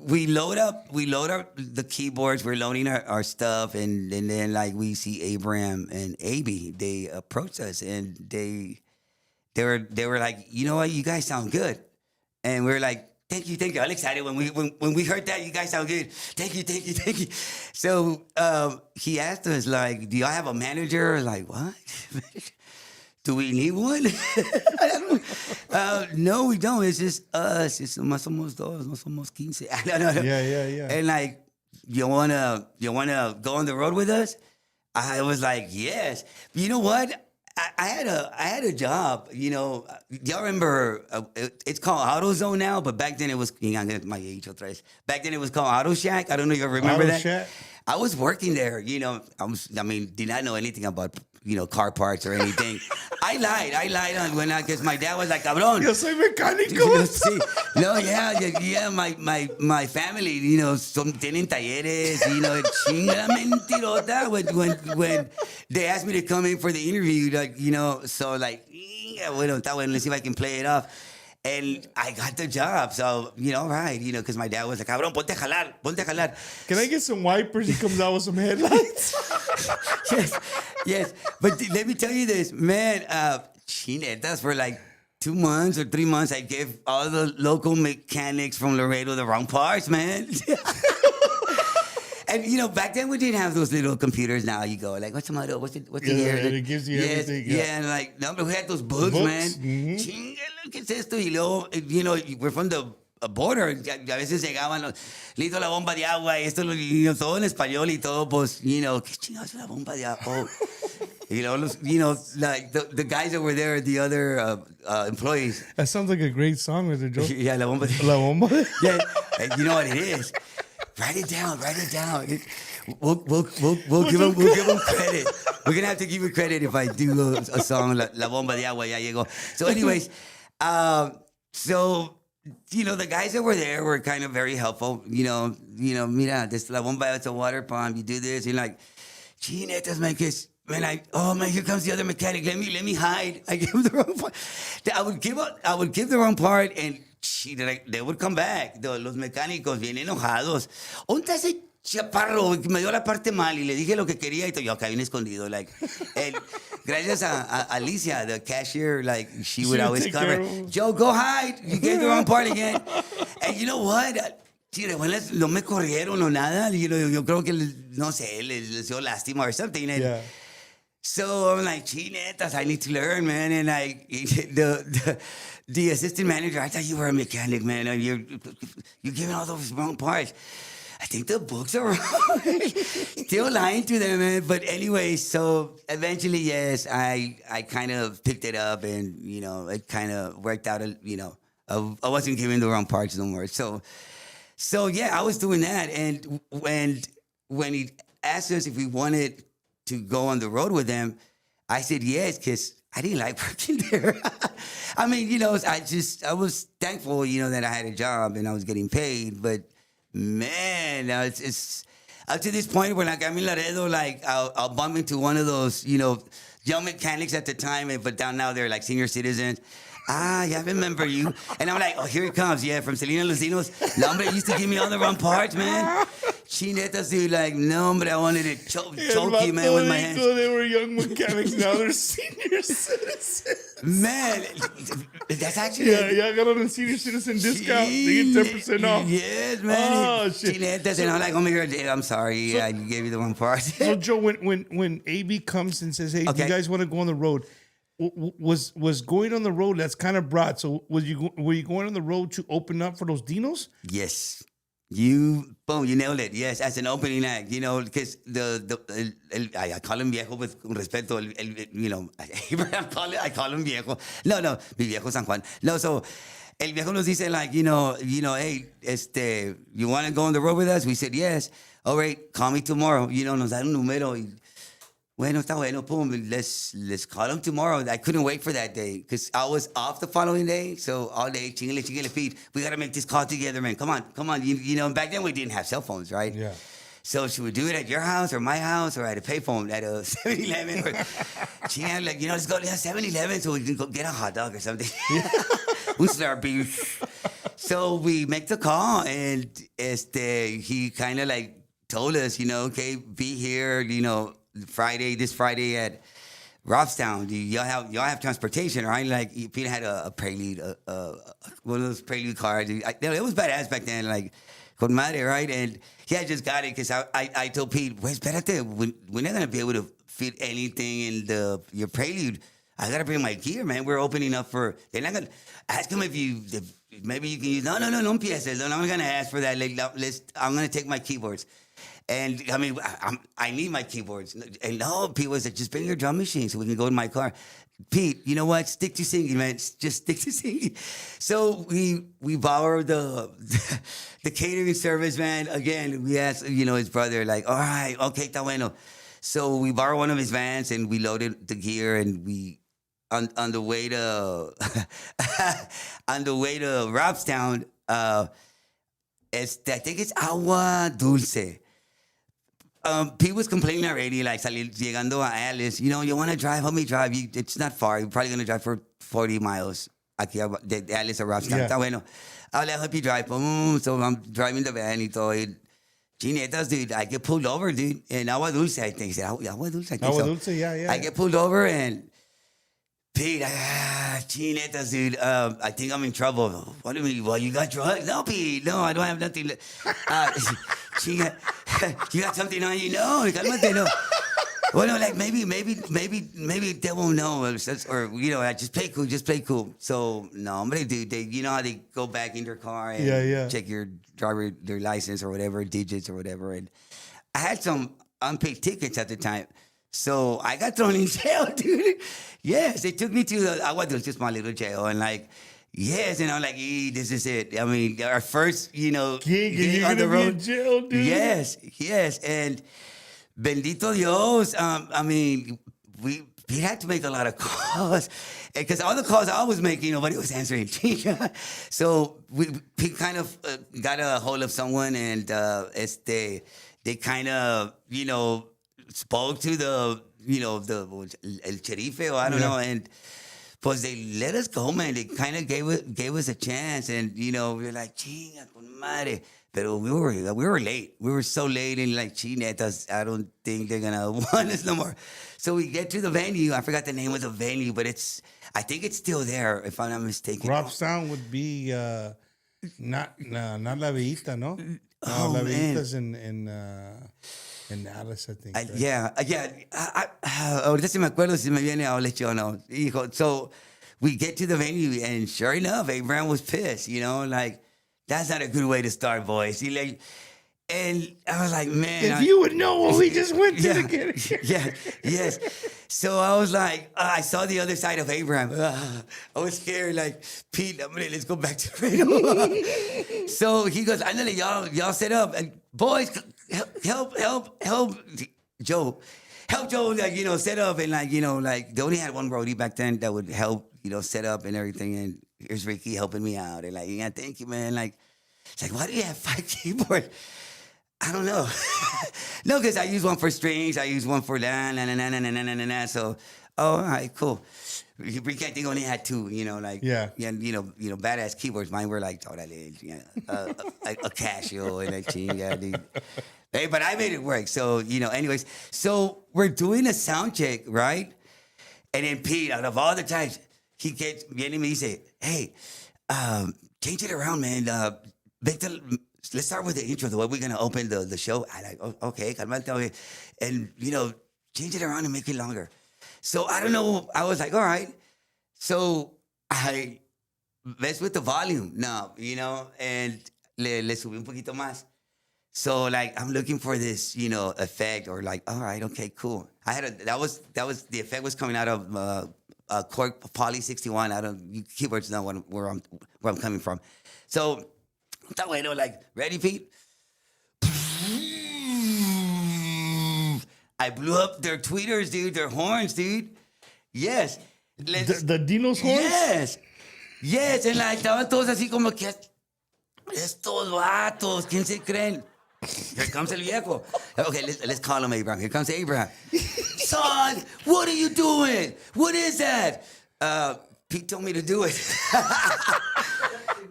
we load up the keyboards. We're loading our stuff, and then like we see Abraham and Abby. They approached us, and they were like, you know what, you guys sound good. And we were like, thank you. All excited when we heard that, you guys sound good. Thank you. So he asked us, like, do y'all have a manager? Like, what? Do we need one? No, we don't. It's just us. It's más somos dos, no somos 15. No. Yeah. And like, you wanna go on the road with us? I was like, yes. But you know what? I had a job, y'all remember, it's called AutoZone now, but back then it was, my age otra vez. Back then it was called Auto Shack. I don't know if you remember Auto that. Shack? I was working there, did not know anything about, car parts or anything. I lied on because my dad was like, cabrón. Yo soy mecánico. Sí. No, yeah, my family, tienen talleres, chinga mentirota when they asked me to come in for the interview, so like, bueno, está bueno, let's see if I can play it off. And I got the job, so, all right, because my dad was like, cabrón, ponte a jalar. Can I get some wipers? He comes out with some headlights. Yes. But let me tell you this, man, chinetas for like 2 months or 3 months, I gave all the local mechanics from Laredo the wrong parts, man. And back then we didn't have those little computers. Now you go like, what's the model? What's the year? And it gives you everything. Yeah, and like, no, but we had those books, man. Mm-hmm. Chingale, ¿qué es esto? Y luego, we're from the border. A veces llegaban, listo la bomba de agua, y esto, todo en español y todo, pues, ¿qué chingados es la bomba de agua? Like the guys that were there, the other employees. That sounds like a great song, Mr. Joe. Yeah, la bomba. La bomba. Yeah, and you know what it is. Write it down. We'll give him credit. We're gonna have to give you credit if I do a song La Bomba de Agua ya llegó. So, anyways, the guys that were there were kind of very helpful. Mira, this La Bomba, it's a water pump. You do this, you're like, gee, netas, man, here comes the other mechanic. Let me hide. I give him the wrong part. I would give the wrong part, and they would come back. Los mecánicos bien enojados. ¿Dónde ese chaparro me dio la parte mal y le dije lo que quería y yo acá bien escondido? Like, and gracias a Alicia, the cashier, like she would always cover. Joe, go hide. You gave the wrong part again. And you know what? Después no me corrieron o nada. Yo creo que, no sé, les dio lástima or something. And Yeah. so I'm like, chinetas, I need to learn, man. And the assistant manager, I thought you were a mechanic, man. You're giving all those wrong parts. I think the books are wrong. Still lying to them, man. But anyway, so eventually, yes, I kind of picked it up, and it kind of worked out. I wasn't giving the wrong parts no more. So yeah, I was doing that, and when he asked us if we wanted to go on the road with them, I said yes, because I didn't like working there. I mean, I was thankful, that I had a job and I was getting paid, but man, it's up to this point where like I'm in Laredo, like I'll bump into one of those, young mechanics at the time, but down now they're like senior citizens. Yeah, I remember you. And I'm like, oh, here it comes. Yeah, from Selena Lucinos. No, hombre, used to give me all the wrong parts, man. Chinetas, dude, like, no, hombre, I wanted to choke you, man, with my hands. So they were young mechanics, now they're senior citizens. Man, that's actually... Yeah, I got on a senior citizen discount. They get 10% off. Yes, man. Oh, shit. Chinetas, and I'm like, oh, my God, I'm sorry. I gave you the wrong part. So, Joe, when AB comes and says, hey, do you guys want to go on the road? Was going on the road, that's kind of broad. So were you going on the road to open up for those dinos? Yes. You nailed it. Yes, as an opening act, because I call him viejo with respeto, I call him viejo. No, mi viejo San Juan. No, so el viejo nos dice like, hey, you want to go on the road with us? We said yes. All right, call me tomorrow. Nos dan un número. Bueno, está bueno, boom, let's call him tomorrow. I couldn't wait for that day because I was off the following day. So all day, chingale, feed. We got to make this call together, man. Come on. Back then we didn't have cell phones, right? Yeah. So should we do it at your house or my house or at a payphone at a 7-Eleven? Like, let's go to 7-Eleven so we can go get a hot dog or something. Un Slurpee. So we make the call and he kind of like told us, okay, be here, this Friday at Robstown. Y'all have transportation, right? Like Peter had a Prelude, one of those Prelude cars. It was badass back then, like con madre, right? And he had just got it because I told Pete, wait, espérate, we're not gonna be able to fit anything in your Prelude. I gotta bring my gear, man. We're opening up for. They're not gonna ask him if maybe you can use. No empieces. No, I'm gonna ask for that. Like, I'm gonna take my keyboards. And I mean, I need my keyboards. And no, Pete was like, just bring your drum machine so we can go in my car. Pete, you know what? Stick to singing, man. Just stick to singing. So we borrowed the catering service, man. Again, we asked, his brother, like, all right, okay, está bueno. So we borrowed one of his vans and we loaded the gear and we on the way to Robstown, I think it's Agua Dulce. Pete was complaining already, like llegando a Alice, you want to drive? Help me drive. It's not far. You're probably going to drive for 40 miles. Aquí de Alice a Robstown. Yeah. Está bueno. I'll help you drive. So I'm driving the van y todo. Chinetas, dude, I get pulled over, dude. In Agua Dulce, I think. Is it Agua Dulce? I think Agua so. Dulce, yeah. I get pulled over and Pete, chinetas, dude. I think I'm in trouble. What do you mean? Well, you got drugs? No, Pete. No, I don't have nothing. You got something on you? No, cálmate, no. Well, no, like maybe they won't know, or just play cool. So no, hombre, dude, you know how they go back in their car and check your their license or whatever, digits or whatever. And I had some unpaid tickets at the time. So I got thrown in jail, dude. Yes, they took me to the Agua Dulce, my little jail, and like, yes, and I'm like, this is it. I mean, our first, gig you're on the gonna be road. in jail, dude. Yes, and bendito Dios. I mean, we had to make a lot of calls because all the calls I was making, nobody was answering. So we kind of got a hold of someone, and they kind of, spoke to the el sherife, or I don't know, and pues they let us go, man. They kind of gave us a chance, and we were like, chinga con madre. Pero we were late. We were so late, and like, chinetas, I don't think they're gonna want us no more. So we get to the venue. I forgot the name of the venue, but I think it's still there, if I'm not mistaken. Robstown would be not La Villita, no? Oh, La man. Villita's in Alice, I think. Right? Yeah. Ahorita si me acuerdo si me viene a leche o no. Hijo. So we get to the venue, and sure enough, Abraham was pissed, like, that's not a good way to start, boys. And I was like, man. If you would know what we just went to yeah, together. Yes. So I was like, I saw the other side of Abraham. I was scared, like, Pete, let's go back to Reno. So he goes, ándale, y'all set up. And boys, help Joe. Help Joe, like, set up. And like, they only had one roadie back then that would help, set up and everything. And here's Ricky helping me out. And like, yeah, thank you, man. Like, it's like, why do you have 5 keyboards? I don't know. No, because I use one for strings. I use one for na. So, all right, cool. Ricky, I think only had 2, badass keyboards. Mine were like, a Casio and a chinga, dude. Hey, but I made it work. So, anyways. So we're doing a sound check, right? And then Pete, out of all the times, he gets, viene y me dice, hey, change it around, man. Let's start with the intro, the way we're going to open the show. I like, okay, calmate. And, change it around and make it longer. So I don't know. I was like, all right. So I messed with the volume now, and le subí un poquito más. So like, I'm looking for this, effect, or like, all right, okay, cool. That was the effect was coming out of Korg Poly 61. Keyboards know where I'm coming from. So, that way, like, ready, Pete? I blew up their tweeters, dude, their horns, dude. Yes. The Dino's horns? Yes, and like, estaban todos así como que, estos vatos, ¿quién se creen? Here comes el viejo. Okay, let's call him Abraham. Here comes Abraham. Son, what are you doing? What is that? Pete told me to do it.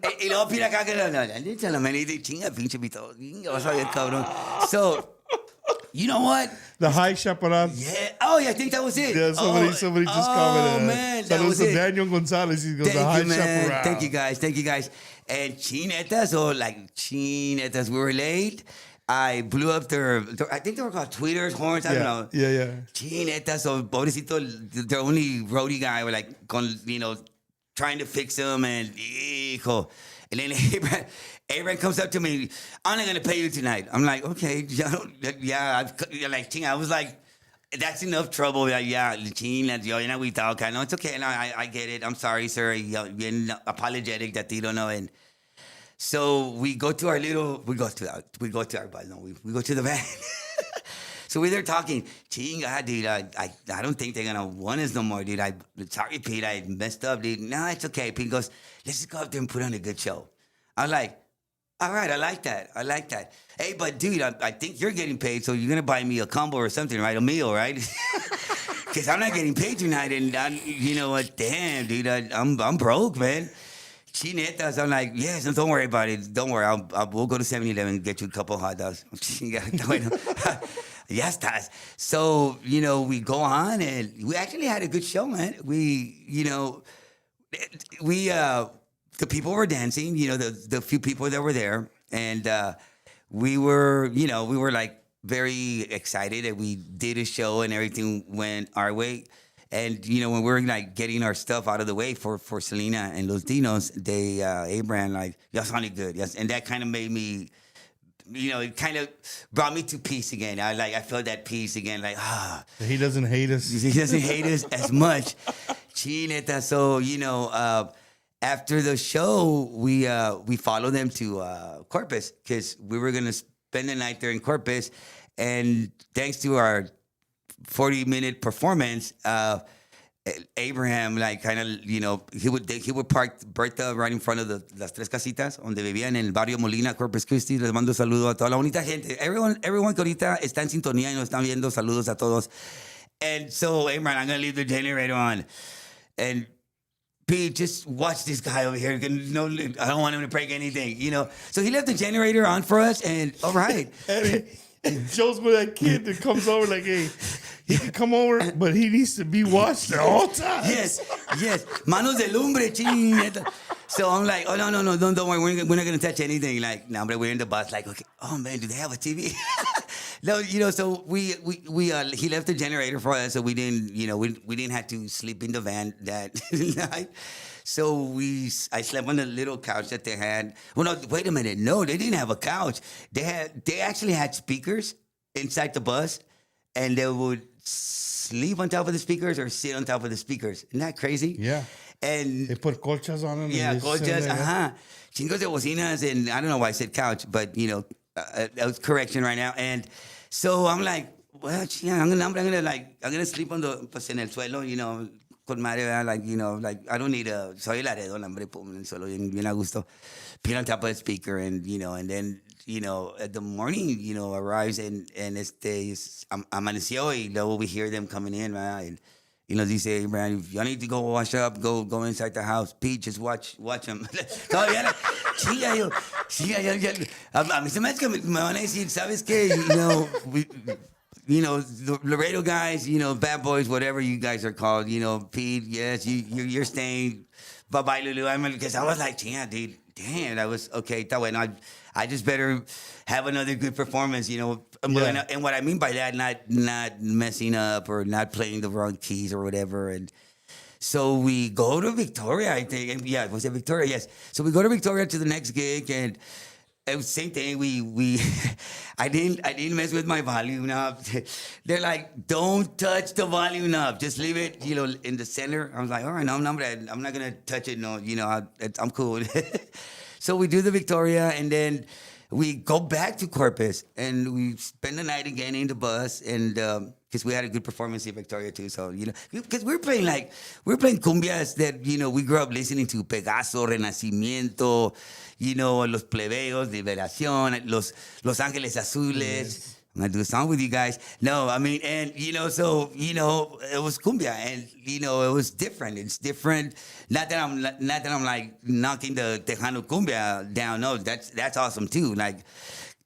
Y luego Pete acá que no, tell him anything. Chinga, pinche Pito. Vas a ver, cabrón. So, you know what? The high chaparral. Yeah. Oh, yeah, I think that was it. Yeah, somebody just commented. Oh, man, that Saludos was to it. Daniel Gonzalez. He goes, the high Thank you, man. chaparral. Thank you, guys. And chinetas, we were late. I blew up their I think they were called tweeters, horns, I don't know. Yeah. Chinetas, so pobrecito, their only roadie guy were like, trying trying to fix them, and hijo. And then Abraham comes up to me, I'm not gonna pay you tonight. I'm like, okay, I was like, that's enough trouble. Yeah, yo, no, it's okay. No, I get it. I'm sorry, sir. Being apologetic that you don't know. And so we go to our bus. No, we go to the van. So we're there talking. Chinga, dude. I don't think they're gonna want us no more, dude. Sorry, Pete. I messed up, dude. No, it's okay. Pete goes, let's just go up there and put on a good show. I was like, all right, I like that. Hey, but dude, I think you're getting paid, so you're gonna buy me a combo or something, right? A meal, right? Because I'm not getting paid tonight, and you know what? Damn, dude, I'm broke, man. Chinetas, I'm like, yes, don't worry about it. Don't worry, we'll go to 7-Eleven and get you a couple of hot dogs. Ya estás. So, we go on, and we actually had a good show, man. The people were dancing, the few people that were there. And we were like very excited that we did a show and everything went our way. And, when we're like getting our stuff out of the way for Selena and Los Dinos, Abraham, like, y'all sounded good. Yes. And that kind of made me, it kind of brought me to peace again. I felt that peace again. Like, He doesn't hate us. He doesn't hate us as much. Chineta. So, after the show, we followed them to Corpus because we were going to spend the night there in Corpus. And thanks to our 40-minute performance, Abraham, like, kind of, he would park Bertha right in front of las tres casitas donde vivían en el barrio Molina, Corpus Christi. Les mando saludo a toda la bonita gente. Everyone que ahorita está en sintonía y nos están viendo, saludos a todos. And so, Abraham, I'm going to leave the generator on. And Pete, just watch this guy over here. No, I don't want him to break anything, So he left the generator on for us, and all right. And Joe's with that kid that comes over like, hey, he can come over, but he needs to be watched at all times. Yes. Manos de lumbre, ching. So I'm like, oh, no, don't worry. We're not going to touch anything. Like, no, but we're in the bus. Like, okay, oh, man, do they have a TV? No, so he left the generator for us, so we didn't, we didn't have to sleep in the van that night. So I slept on the little couch that they had. Well, no, wait a minute. No, they didn't have a couch. They actually had speakers inside the bus, and they would sleep on top of the speakers or sit on top of the speakers. Isn't that crazy? Yeah. And they put colchas on them. Yeah, colchas. Chingos de bocinas, and I don't know why I said couch, but that was correction right now. And so I'm like, well, I'm gonna sleep on the en el suelo, con madre, like I don't need soy el Laredo, hombre, pum, en el suelo, bien a gusto, put on top of the speaker, and and then at the morning, arrives and amaneció, y luego we hear them coming in, man, and dice, man, if y'all need to go wash up, go inside the house. Pete, just watch them. Todavía, a mí se me hace que me van a decir, ¿sabes qué? The Laredo guys, bad boys, whatever you guys are called, Pete, yes, you're staying. Bye-bye, Lulu. Because I was like, yeah, dude, damn, that was, okay, está bueno. I just better have another good performance, Yeah. And what I mean by that, not messing up or not playing the wrong keys or whatever. And so we go to Victoria, I think. And yeah, was it Victoria? Yes. So we go to Victoria to the next gig, and it was the same thing. I didn't mess with my volume knob. They're like, don't touch the volume knob. Just leave it, in the center. I was like, all right, no, I'm not gonna touch it. No, I'm cool. So we do the Victoria, and then we go back to Corpus, and we spend the night again in the bus, and because we had a good performance in Victoria too. So because we're playing cumbias that we grew up listening to, Pegaso, Renacimiento, Los Plebeyos, Liberación, Los Ángeles Azules. Yes. I'm gonna do a song with you guys. No, I mean, and so it was cumbia, and it was different. It's different. Not that I'm like knocking the Tejano cumbia down. No, that's awesome too. Like,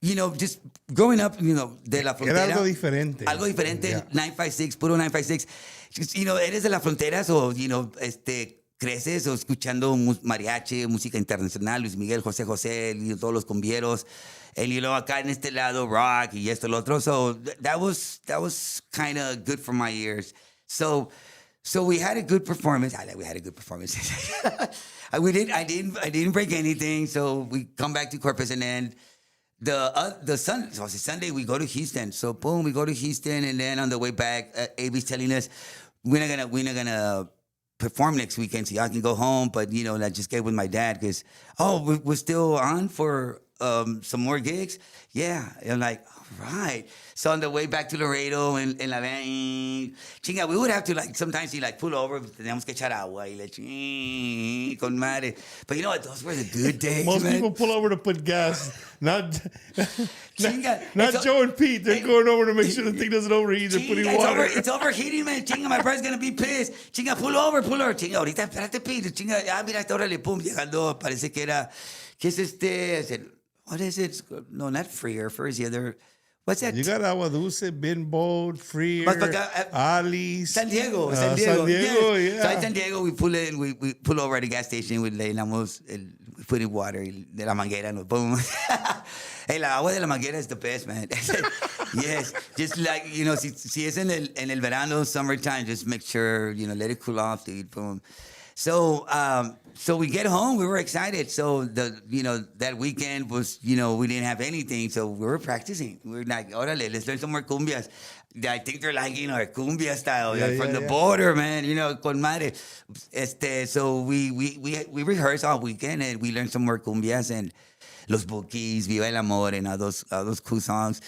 just growing up, de la frontera. Era algo diferente. Algo diferente. Yeah. 956, puro 956. Just, eres de la frontera, so creces o escuchando mariachi, música internacional, Luis Miguel, José José, todos los cumbieros. Y luego acá en este lado, rock y esto, lo otro. So that was kind of good for my ears. So So we had a good performance. We had a good performance. I didn't break anything. So we come back to Corpus, and then Sunday we go to Houston. So boom, we go to Houston, and then on the way back, AB's telling us we're not gonna perform next weekend, so y'all can go home. But I just get with my dad because we're still on for some more gigs. Yeah, and I'm like, all right. So on the way back to Laredo and la van, chinga, we would have to sometimes he pull over, teníamos que echar agua y le con madre. But you know what? Those were the good days. Most man. people pull over to put gas, not Chinga, Joe and Pete. They're going over to make sure the thing doesn't overheat. They're putting water. It's overheating, man. Chinga, my brother's gonna be pissed. Chinga, pull over. Chinga, ahorita espérate, Pete. Chinga, mira, órale, pum, llegando, parece que era, ¿qué es este? I said, what is it? No, not Freer. Freer is the other. What's that? You got Agua Dulce, Binbo, Freer, Más para acá, Ali's. San Diego. San Diego, yes. yeah. So in San Diego, we pull in, we pull over at a gas station, we put in water de la manguera, no, boom. Hey, la agua de la manguera is the best, man. Yes, just si es en el verano, summertime, just make sure, let it cool off, dude, boom. So we get home, we were excited. So that weekend was, we didn't have anything. So we were practicing. We were like, órale, let's learn some more cumbias. I think they're liking our cumbia style from the border, man, con madre. So we rehearsed all weekend and we learned some more cumbias and Los Bukis, Viva el Amor, and all those cool songs.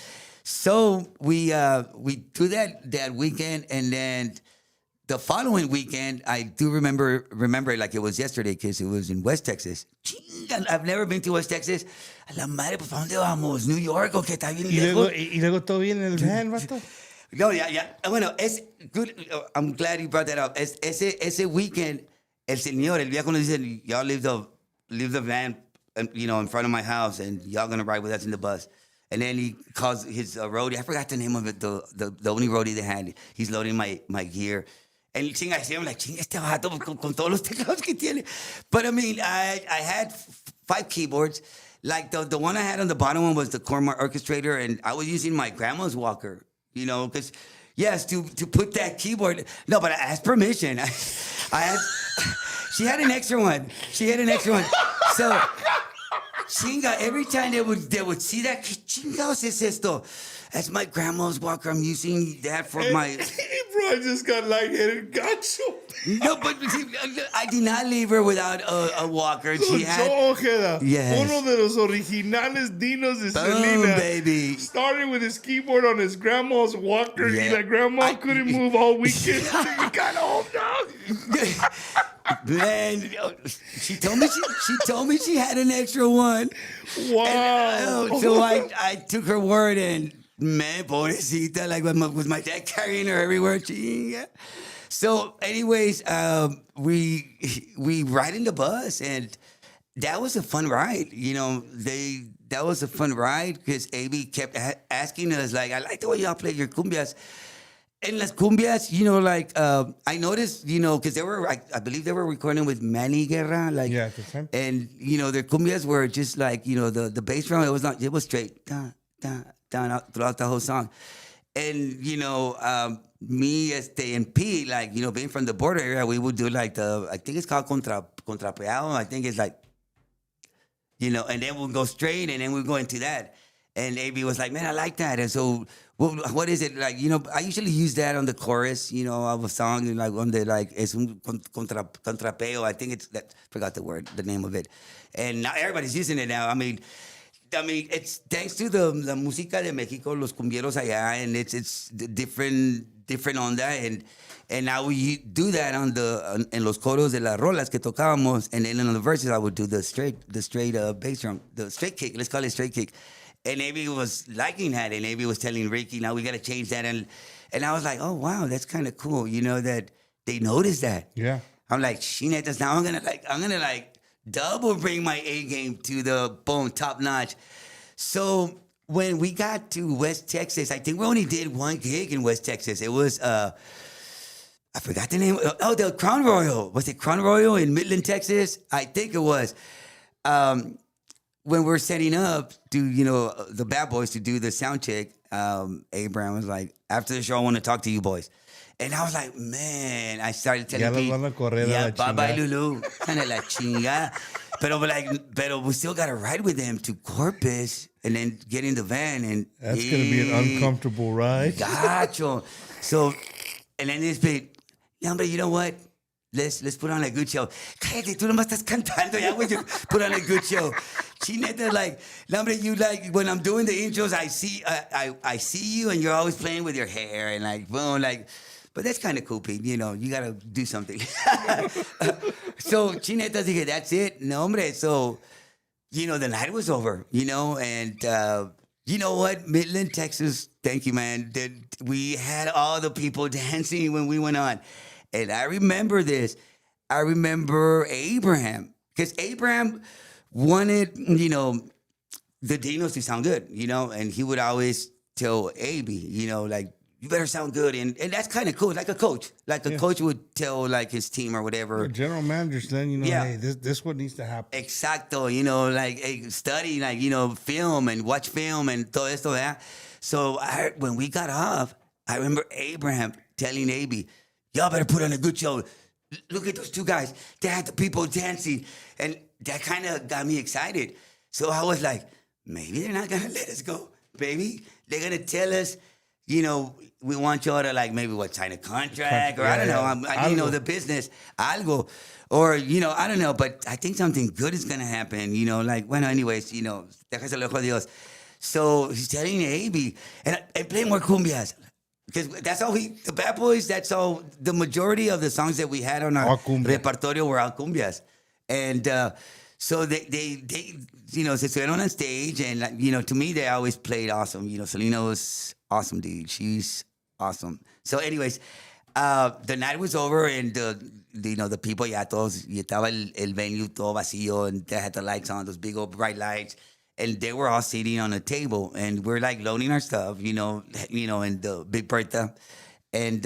So we do that weekend, and then the following weekend, I do remember it like it was yesterday because it was in West Texas. Chinga, I've never been to West Texas. A la madre, pues, ¿para dónde vamos? ¿New York o qué está bien lejos? Y luego todo bien en el van, vato. No, yeah. Bueno, es good. I'm glad you brought that up. Ese weekend, el viejo nos dice, y'all leave the van, in front of my house, and y'all gonna ride with us in the bus. And then he calls his roadie. I forgot the name of it. The only roadie they had. He's loading my gear. And chinga, I'm like, chinga, este vato con todos los teclados que tiene. But I mean, I had 5 keyboards. Like the one I had on the bottom one was the Cormor Orchestrator, and I was using my grandma's walker, because yes, to put that keyboard. No, but I asked permission. She had an extra one. So chinga, every time they would see that, chingados es esto? That's my grandma's walker. I'm using that for my. Bro, I just got lightheaded. Got you. No, but see, I did not leave her without a walker. She had. Joe Ojeda, yes. uno de los originales dinos de Boom, Selena. baby. Started with his keyboard on his grandma's walker. Yeah. And like grandma couldn't move all weekend. You got home, dog. Man, she told me she had an extra one. Wow. And, so I took her word, and man, pobrecita, like with my dad carrying her everywhere. So, anyways, we ride in the bus, and that was a fun ride. That was a fun ride because AB kept asking us, like, I like the way y'all play your cumbias. And las cumbias, I noticed, because they were, I believe they were recording with Manny Guerra, Yeah, the same. and their cumbias were just like, the bass drum, it was straight, down throughout the whole song. And, me, and Pete, being from the border area, we would do I think it's called contrapeado. I think it's like, and then we'll go straight, and then we'll go into that. And AB was like, man, I like that. And so, what is it? I usually use that on the chorus, of a song, on the, es un contrapeo. I think it's that, forgot the name of it. And now everybody's using it now. I mean, it's thanks to the música de México, los cumbieros allá, and it's different onda. And now we do that en los coros de las rolas que tocábamos. And then on the verses, I would do the straight bass drum, the straight kick. Let's call it straight kick. And Avi was liking that, and Avi was telling Ricky, now we got to change that. And I was like, oh, wow, that's kind of cool, that they noticed that. Yeah. I'm like, Shinetas, now I'm gonna double bring my A game to the top notch. So when we got to West Texas, I think we only did one gig in West Texas. It was I forgot the name. Oh, the Crown Royal. Was it Crown Royal in Midland, Texas? I think it was. When we're setting up to, the bad boys to do the sound check, Abraham was like, after the show, I want to talk to you boys. And I was like, man, I started telling Ya los people, van a correr a la bye-bye, chingada. Lulu. Kind of la chinga. But we still got to ride with them to Corpus and then get in the van. And That's going to be an uncomfortable ride. Gacho. So, and then this big, yeah, but you know what? Let's put on a good show. Cállate, tú nomás estás cantando ya, güey. Put on a good show. Chineta, like, hombre, you like, when I'm doing the intros, I see you and you're always playing with your hair and like, boom, like, but that's kind of cool, Pete. You know, you got to do something. So, Chineta, dije, that's it. No, hombre. So, you know, the night was over, you know, and you know what? Midland, Texas, thank you, man. We had all the people dancing when we went on. And I remember this. I remember Abraham, because Abraham wanted, you know, the Dinos to sound good, you know, and he would always tell AB, you know, like, you better sound good. And that's kind of cool, like a coach. Like a coach would tell, like, his team or whatever. The general managers then, you know, Yeah. hey, this what needs to happen. Exacto, you know, like study, like, you know, film and watch film and todo esto, that. So when we got off, I remember Abraham telling AB, y'all better put on a good show. Look at those two guys. They had the people dancing. And that kind of got me excited. So I was like, maybe they're not going to let us go, baby. They're going to tell us, you know, we want y'all to, like, maybe sign a contract, or I don't know, you know, the business, algo, or, you know, I don't know, but I think something good is going to happen, you know, like, bueno, anyways, you know, déjaselo a Dios. So he's telling AB, and play more cumbias, because that's all the Bad Boys, that's all, the majority of the songs that we had on our repertorio were all cumbias. And so they you know, se subieron on stage, and, like, you know, to me, they always played awesome. You know, Selena was awesome, dude. She's awesome. So, anyways, the night was over, and you know, the people, ya todos, y estaba el venue todo vacío, and they had the lights on, those big old bright lights, and they were all sitting on a table, and we're like loading our stuff, you know, in the big Bertha, and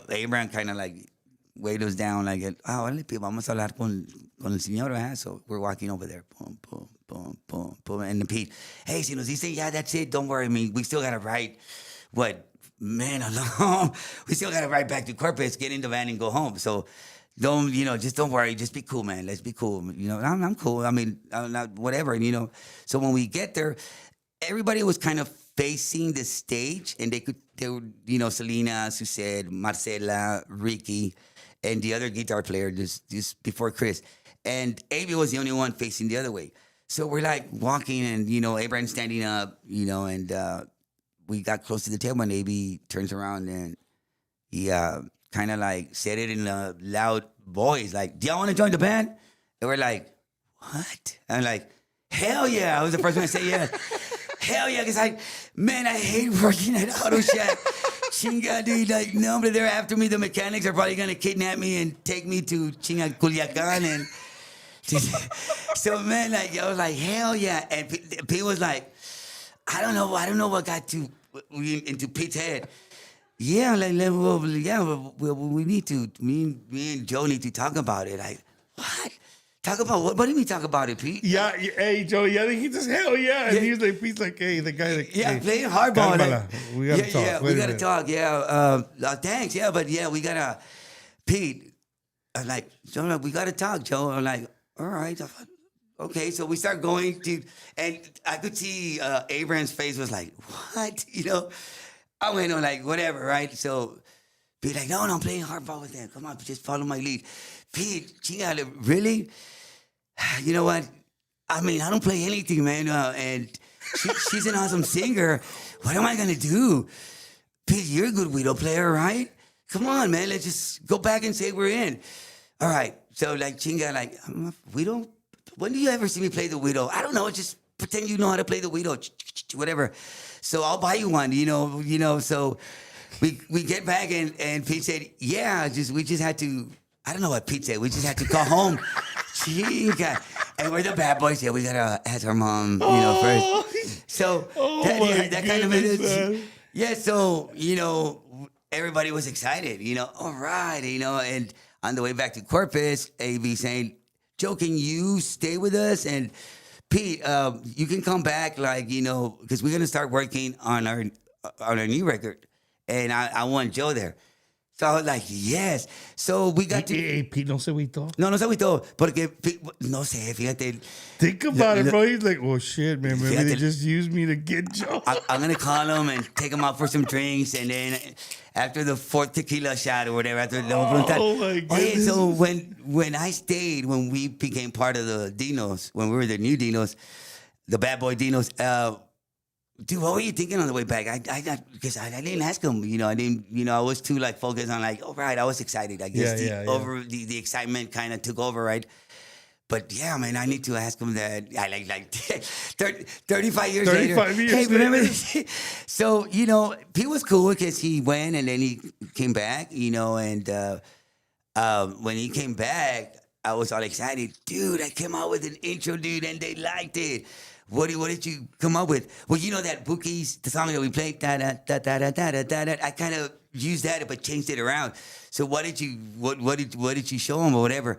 Abraham kind of like weighed us down, like, órale, vamos a hablar con el señor, ¿verdad? So we're walking over there, boom, boom, boom, boom, boom, and the Pete, hey, si nos dice, yeah, that's it, don't worry, I mean, we still got to write, man alone, we still got to ride back to Corpus, get in the van and go home. So don't, you know, just don't worry, just be cool, man. Let's be cool. You know, I'm cool. I mean, I'm not, whatever, you know. So when we get there, everybody was kind of facing the stage, and they were, you know, Selena, Suzette, Marcela, Ricky, and the other guitar player just before Chris. And Avi was the only one facing the other way. So we're like walking, and, you know, Abraham standing up, you know, and we got close to the table, and AB turns around, and he kind of like said it in a loud voice, like, do y'all want to join the band? And we're like, what? I'm like, hell yeah. I was the first one to say yes. Hell yeah, because I hate working at Auto Shack. Chinga, dude, like, no, but they're after me. The mechanics are probably going to kidnap me and take me to Chinga Culiacan. And so, man, like, I was like, hell yeah. And Pete was like, I don't know what got into Pete's head. Yeah, like, we need to, me and Joe need to talk about it. Like, what? Talk about what? What do you mean talk about it, Pete? Yeah, hey, Joe, yeah, he just, hell yeah. And he's like, hey, the guy that, yeah, hey, playing hardball. We got to talk. Yeah, we got to talk. Yeah, thanks. Yeah, but yeah, we got to, Pete, I'm like, Joe, we got to talk, Joe. I'm like, all right. Okay, so we start going to, and I could see Abraham's face was like, what? You know? I went on like, whatever, right? So Pete like, no, I'm playing hardball with them. Come on, just follow my lead. Pete, chinga, really? You know what? I mean, I don't play anything, man. And she's an awesome singer. What am I going to do? Pete, you're a good Guido player, right? Come on, man. Let's just go back and say we're in. All right. So, like, chinga, like, Guido? When do you ever see me play the Guido? I don't know. Just pretend you know how to play the Guido. Whatever. So I'll buy you one, you know. So we get back, and Pete said, yeah, we just had to, I don't know what Pete said. We just had to call home. Chinga. And we're the Bad Boys. Yeah, we got to ask our mom, you know, first. So that kind of it. Yeah, so, you know, everybody was excited, you know. All right, you know. And on the way back to Corpus, AB saying, Joe, can you stay with us? And Pete, you can come back, like, because we're gonna start working on our new record, and I want Joe there. So I was like, yes. So we got to. Hey, Pete, no se agüitó. No, no se agüitó, porque no sé, fíjate. Think about it, Look- bro. He's like, oh shit, man. Maybe they Fíjate. just used me to get Joe. I'm gonna call him and take him out for some drinks, and then after the fourth tequila shot or whatever, after the Oh, my goodness. so when we became part of the Dinos, when we were the new Dinos, the bad boy Dinos, dude, what were you thinking on the way back? Because I didn't ask him. I didn't. I was too like focused on like, oh right, I was excited. I guess Yeah. over the excitement kind of took over, right? But yeah, man, I need to ask him that. I like 35 years 35 later. years Hey, remember later. this? So he was cool because he went and then he came back. And when he came back, I was all excited, dude. I came out with an intro, dude, and they liked it. What did you come up with? Well, that Bookie's, the song that we played, da da da da da da da da. I kind of used that, but changed it around. So what did you show him or whatever?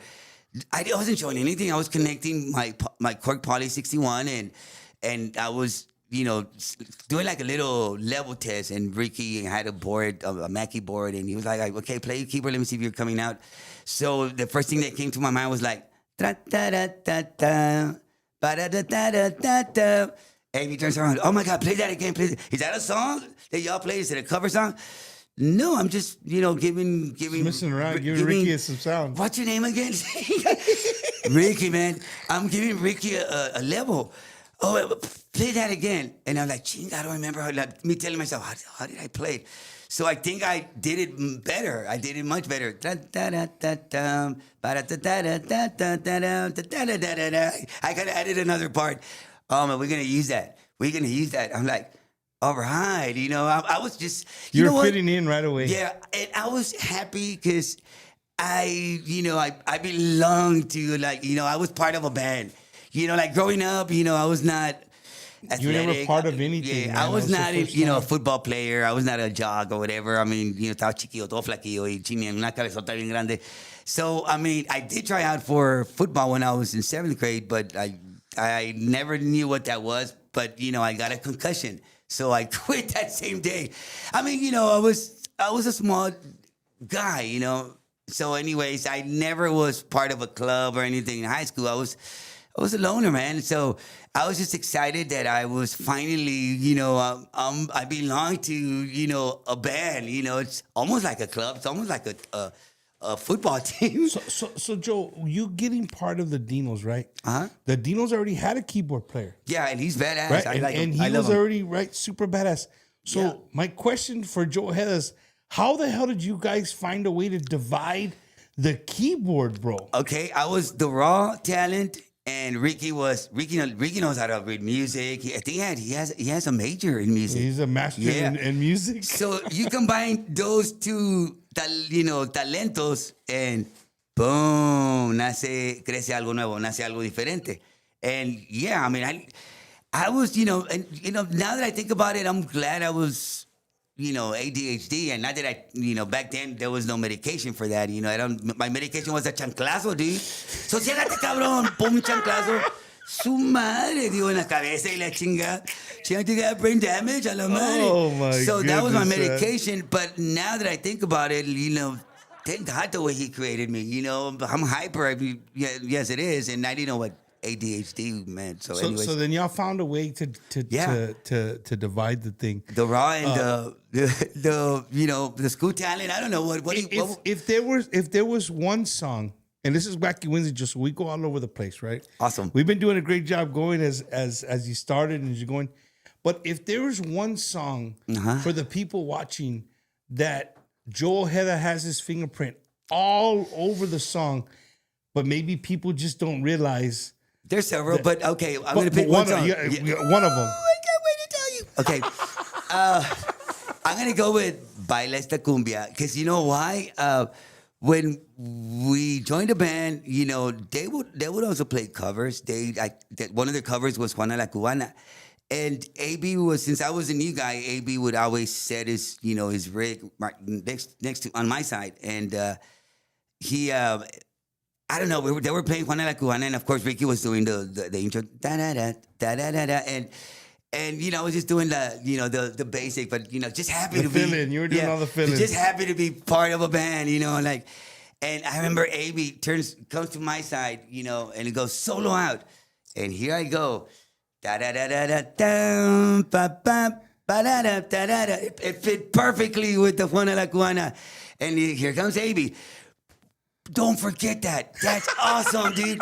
I wasn't showing anything. I was connecting my Korg Poly 61, and I was doing like a little level test. And Ricky had a board, a Mackie board, and he was like, "Okay, play your keyboard. Let me see if you're coming out." So the first thing that came to my mind was like, da da da da da. Ba-da-da-da-da-da. And he turns around. Oh my God, play that again. Is that a song that y'all play? Is it a cover song? No, I'm just, giving Messing around, giving Ricky some sound. What's your name again? Ricky, man. I'm giving Ricky a level. Oh, play that again. And I'm like, gee, I don't remember how. Like, me telling myself, how did I play it? So I think I did it better. I did it much better. I kind of added another part. And we're gonna use that. I'm like, all right. I was just. You're fitting in right away. Yeah, and I was happy because I belong to I was part of a band. Like growing up, I was not. You were never athletic. part of anything. Yeah, man. I was That not, the first a time. football player. I was not a jog or whatever. I mean, estaba chiquillo, todo flaquillo y chini, una cabezota bien grande. So, I mean, I did try out for football when I was in 7th grade, but I never knew what that was. But, I got a concussion. So I quit that same day. I mean, I was a small guy, So anyways, I never was part of a club or anything in high school. I was a loner, man. So I was just excited that I was finally, I belong to, a band. It's almost like a club. It's almost like a football team. So Joe, you getting part of the Dinos, right? Uh-huh. The Dinos already had a keyboard player, Yeah, and he's badass. right? I And, like him. and he I love was him. already super badass. So Yeah. my question for Joe Ojeda is, how the hell did you guys find a way to divide the keyboard, bro? Okay, I was the raw talent, and Ricky knows how to read music. I think he has a major in music. He's a master Yeah. in music. So you combine those two, talentos, and boom, crece algo nuevo, nace algo diferente. And yeah, I mean, I was, and now that I think about it, I'm glad I was, ADHD, and not that I, back then there was no medication for that. My medication was a chanclazo, dude. Sosiégate, cabrón, pum, chanclazo. Su madre, digo, en la cabeza y la chinga. She had to get brain damage a la madre. Oh, my So that was my goodness, man. medication. But now that I think about it, thank God the way he created me. I'm hyper. Yes, it is. And I didn't know what ADHD meant. So anyways, So then y'all found a way to Yeah. to divide the thing. the raw and the school talent. I don't know If there was one song, and this is Wacky Wednesday, just so we go all over the place, right? Awesome. We've been doing a great job going as you started and as you're going. But if there was one song for the people watching that Joe Ojeda has his fingerprint all over the song, but maybe people just don't realize. There's several, but okay, I'm gonna pick one one song. one of them. I can't wait to tell you. Okay, I'm gonna go with Baila Esta Cumbia because you know why? When we joined the band, they would also play covers. One of their covers was Juana la Cubana, and AB was, since I was a new guy, AB would always set his rig next to on my side, and he I don't know. They were playing Juana la Cubana, and of course Ricky was doing the intro, da da da da da da da, and I was just doing the basic, but just happy to fill be. in. You were doing all the fill-ins. Just happy to be part of a band, like. And I remember AB comes to my side, and it goes solo out, and here I go, da da da da da da, ba ba ba da da da da da. It fit perfectly with the Juana la Cubana, and here comes AB. Don't forget that. That's awesome, dude.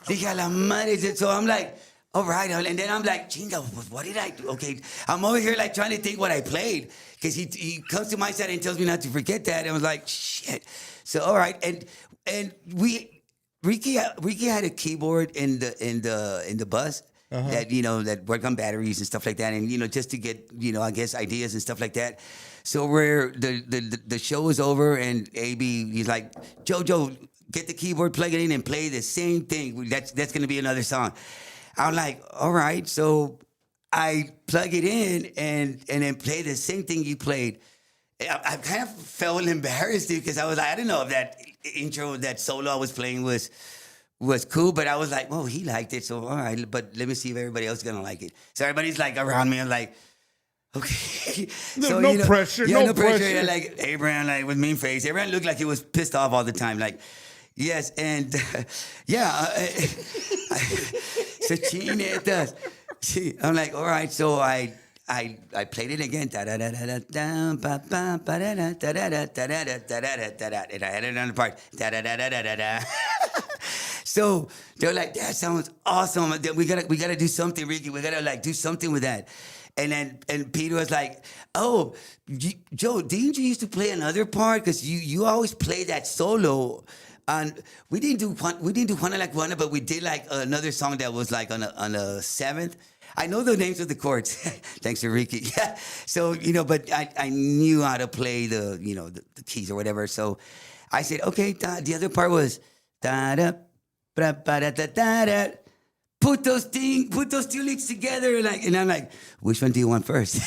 Dije a la madre. So I'm like, all right. And then I'm like, chinga, what did I do? Okay. I'm over here like trying to think what I played. Because he comes to my side and tells me not to forget that. And I was like, shit. So, all right. And Ricky had a keyboard in the bus. That that work on batteries and stuff like that, and just to get I guess ideas and stuff like that. So where the show was over, and AB he's like, Joe, get the keyboard, plug it in, and play the same thing. That's gonna be another song. I'm like, all right. So I plug it in and then play the same thing you played. I kind of felt embarrassed because I was like, I didn't know if that intro, that solo I was playing was cool, but I was like, well, he liked it, so all right, but let me see if everybody else is gonna like it. So everybody's like around me, I'm like, okay. So, no pressure, no pressure. And like Abraham, like with mean face. Abraham looked like he was pissed off all the time, like, yes, and so chinetas. I'm like, all right, so I played it again. And I had it on the part. So they're like, that sounds awesome. We gotta do something, Ricky. We gotta do something with that. And Peter was like, oh, Joe, didn't you used to play another part? Because you always play that solo. And we didn't do Juana la Cubana, but we did another song that was on a seventh. I know the names of the chords, thanks to Ricky. Yeah. So but I knew how to play the the keys or whatever. So I said, okay. The other part was da da da da da da. Put those two licks together, and I'm like, which one do you want first?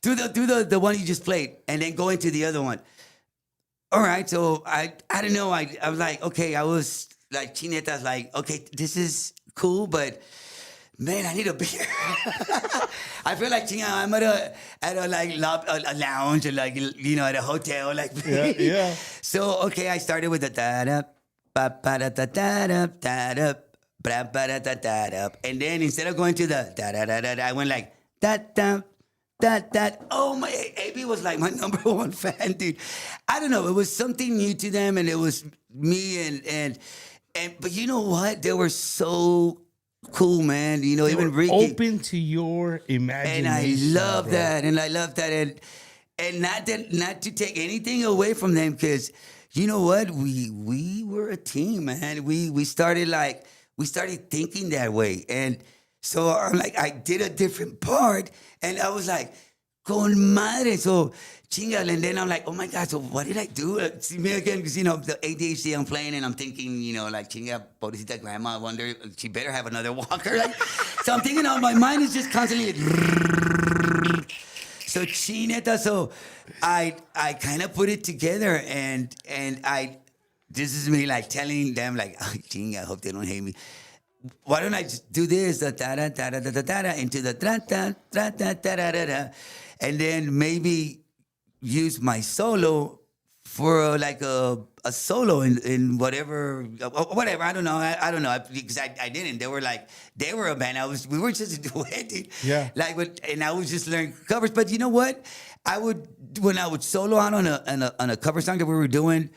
do the one you just played, and then go into the other one. All right, so I don't know. I was like, okay, I was like, Chineta's like, okay, this is cool, but man, I need a beer. I feel like I'm at a lounge or at a hotel, yeah. So okay, I started with the da da ba ba da da da da da da ba ba da da da da, and then instead of going to the da da da da, I went like da da. That oh my AB was like my number one fan, dude. I don't know, it was something new to them, and it was me and but you know what? They were so cool, man. Even Ricky open to your imagination. And I love that, and not to take anything away from them, because you know what? We were a team, man. We started thinking that way, and so I'm like, I did a different part, and I was like, con madre. So, chinga, and then I'm like, oh my God, so what did I do? See me again, because, the ADHD I'm playing, and I'm thinking, chinga, pobrecita grandma, I wonder, she better have another walker. So I'm thinking, my mind is just constantly so chineta, so I kind of put it together, and this is me telling them oh, chinga, I hope they don't hate me. Why don't I just do this, da da da da da da da da, into the da da da da da da da da, and then maybe use my solo for a solo in whatever. I don't know because I didn't. They were a band. We were just a duet, dude. Yeah. And I was just learning covers. But you know what? When I would solo out on a cover song that we were doing,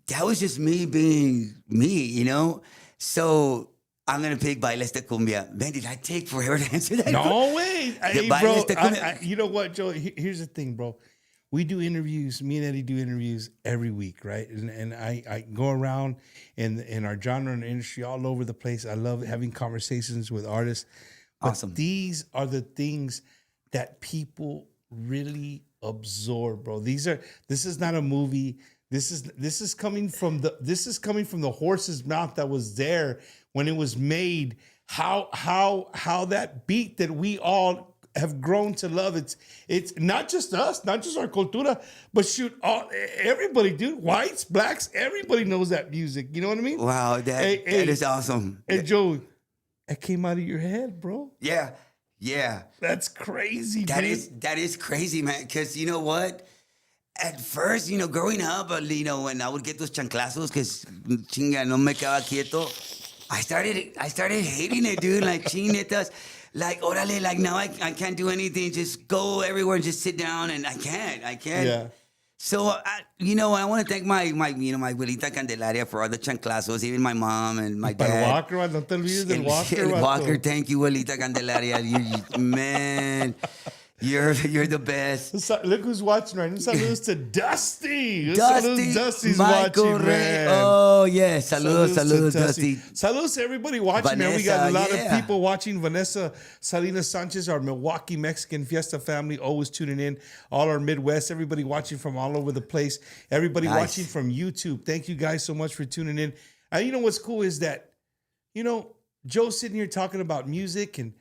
that was just me being me, So I'm gonna pick Bailes de Cumbia. Man, did I take forever to answer that? No way. Hey, bro, Bailes de Cumbia. you know what, Joe? Here's the thing, bro. We do interviews. Me and Eddie do interviews every week, right? And I go around in our genre and industry all over the place. I love having conversations with artists. But Awesome. These are the things that people really absorb, bro. This is not a movie. This is coming from the horse's mouth that was there when it was made. How that beat that we all have grown to love. It's not just us, not just our cultura, but shoot, everybody, dude. Whites, blacks, everybody knows that music. You know what I mean? Wow, that is awesome. Hey, Joe, that came out of your head, bro. Yeah. That's crazy, dude. That is crazy, man. Because you know what? At first, growing up, when I would get those chanclazos, because chinga, no me quedaba quieto, I started hating it, dude. Like, chingetas. Like, orale, like, now I can't do anything. Just go everywhere and just sit down. And I can't. Yeah. So, I want to thank my abuelita Candelaria for all the chanclazos, even my mom and my Para el dad. Walker, man. No te olvides del Walker, El vato. Walker, thank you, abuelita Candelaria. Man, you're the best. Look who's watching right now. Saludos to Dusty. Dusty's Michael watching, Ray. man. Oh, yes. Saludos, to Dusty. Saludos to everybody watching, man. We got a lot Vanessa, of people watching. Vanessa Selena Sanchez, our Milwaukee Mexican Fiesta family, always tuning in. All our Midwest, everybody watching from all over the place. Everybody Nice. watching from YouTube. Thank you guys so much for tuning in. And you know what's cool is that, Joe's sitting here talking about music and,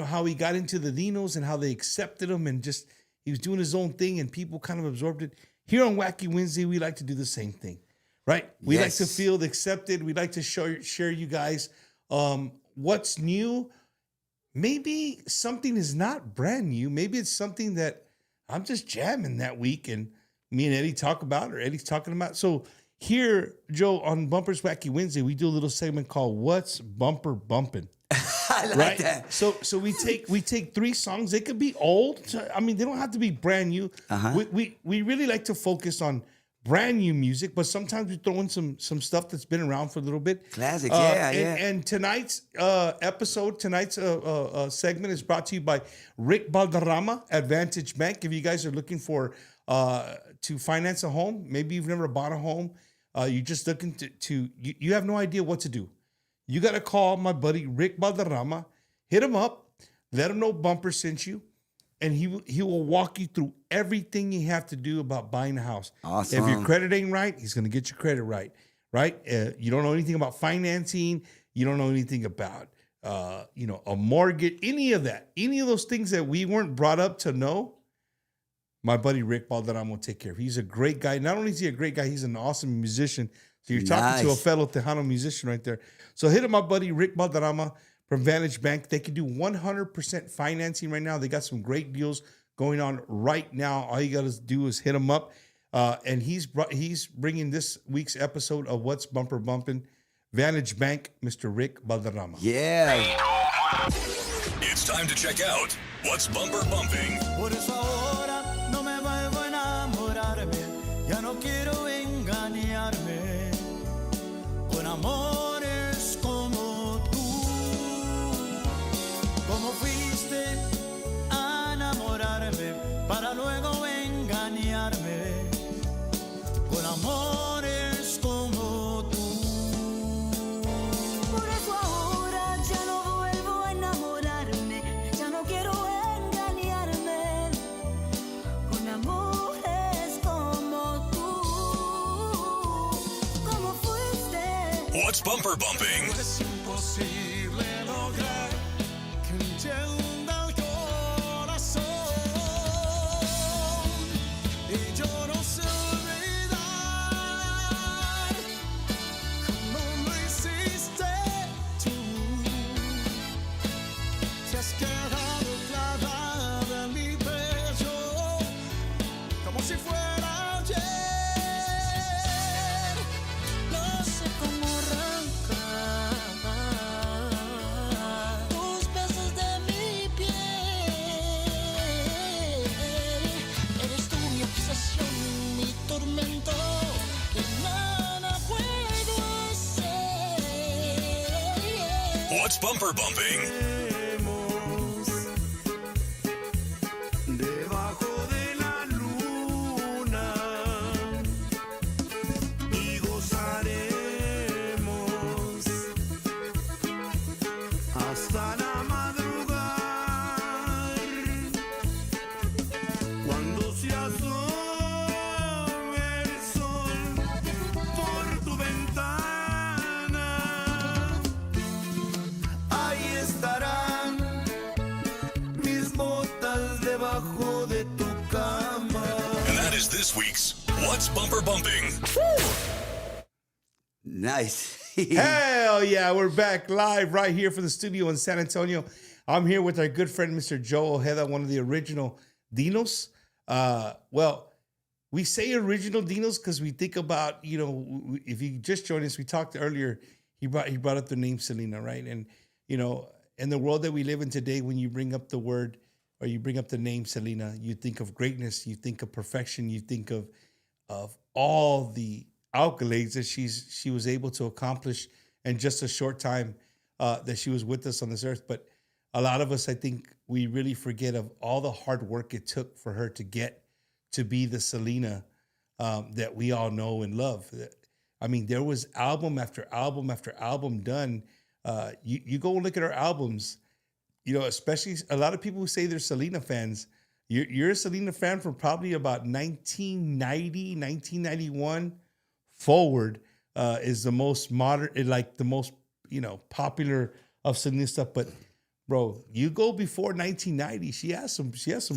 how he got into the Dinos and how they accepted him and just, he was doing his own thing and people kind of absorbed it. Here on Wacky Wednesday, we like to do the same thing, right? We like to feel accepted. We like to share you guys what's new. Maybe something is not brand new. Maybe it's something that I'm just jamming that week and me and Eddie talk about or Eddie's talking about. So here, Joe, on Bumpers Wacky Wednesday, we do a little segment called What's Bumper Bumpin'? I like Right. that. So we take 3 songs. They could be old. I mean, they don't have to be brand new. We really like to focus on brand new music, but sometimes we throw in some stuff that's been around for a little bit. Classics, yeah. And tonight's segment is brought to you by Rick Balderrama, Advantage Bank. If you guys are looking for to finance a home, maybe you've never bought a home, you're just looking you have no idea what to do. You got to call my buddy Rick Balderrama, hit him up, let him know Bumper sent you, and he will walk you through everything you have to do about buying a house. Awesome. If your credit ain't right, he's going to get your credit right, right? You don't know anything about financing. You don't know anything about, a mortgage, any of that. Any of those things that we weren't brought up to know, my buddy Rick Balderrama will take care of. He's a great guy. Not only is he a great guy, he's an awesome musician. So you're talking to a fellow Tejano musician right there. So hit up my buddy Rick Balderrama from Vantage Bank. They can do 100% financing right now. They got some great deals going on right now. All you got to do is hit him up. And he's bringing this week's episode of What's Bumper Bumpin'. Vantage Bank, Mr. Rick Balderrama. Yeah. It's time to check out What's Bumper Bumping. Por eso ahora no me vuelvo a enamorarme, ya no quiero engañarme con amores como tú. Como fuiste a enamorarme para luego engañarme con amores como tú. Por eso ahora ya no vuelvo a enamorarme, ya no quiero engañarme con amores como tú. Como fuiste. What's Bumper Bumping? Es imposible lograr que entienda el corazón y yo no sé olvidar como lo hiciste tú. Te has quedado clavada en mi pecho como si fuera ayer. No sé cómo arrancar tus besos de mi piel. Eres tú mi obsesión, mi tormento, que nada puedo hacer. What's Bumper Bumping? Debajo de la luna y gozaremos hasta la madrugada cuando se asome el sol por tu ventana. Ahí estarán mis botas this week's What's Bumper Bumping? Nice. Hell yeah, we're back live right here from the studio in San Antonio. I'm here with our good friend, Mr. Joe Ojeda, one of the original Dinos. Well, we say original Dinos because we think about, if you just joined us, we talked earlier, he brought up the name Selena, right? And, in the world that we live in today, when you bring up the word or you bring up the name Selena, you think of greatness, you think of perfection, you think of all the accolades that she was able to accomplish in just a short time that she was with us on this earth. But a lot of us, I think, we really forget of all the hard work it took for her to get to be the Selena that we all know and love. I mean, there was album after album after album done. You go look at her albums, especially a lot of people who say they're Selena fans. You're a Selena fan from probably about 1990, 1991 forward is the most modern, like the most, popular of Selena stuff. But bro, you go before 1990, she has some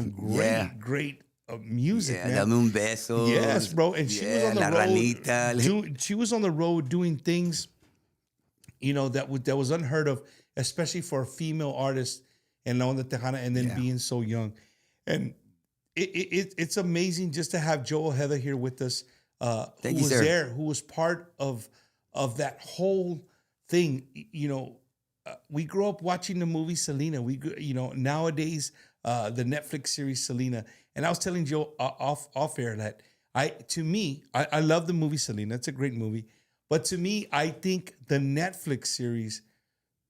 great music, Yeah, man. Dame un beso. Yes, bro. And she was on the La road. Ranita. She was on the road doing things, that was unheard of, especially for a female artist and La Onda Tejana, and then being so young. And it's amazing just to have Joe Ojeda here with us, Thank who you, was sir. there, who was part of that whole thing. We grew up watching the movie Selena. Nowadays, the Netflix series Selena. And I was telling Joe off air that I love the movie Selena. It's a great movie. But to me, I think the Netflix series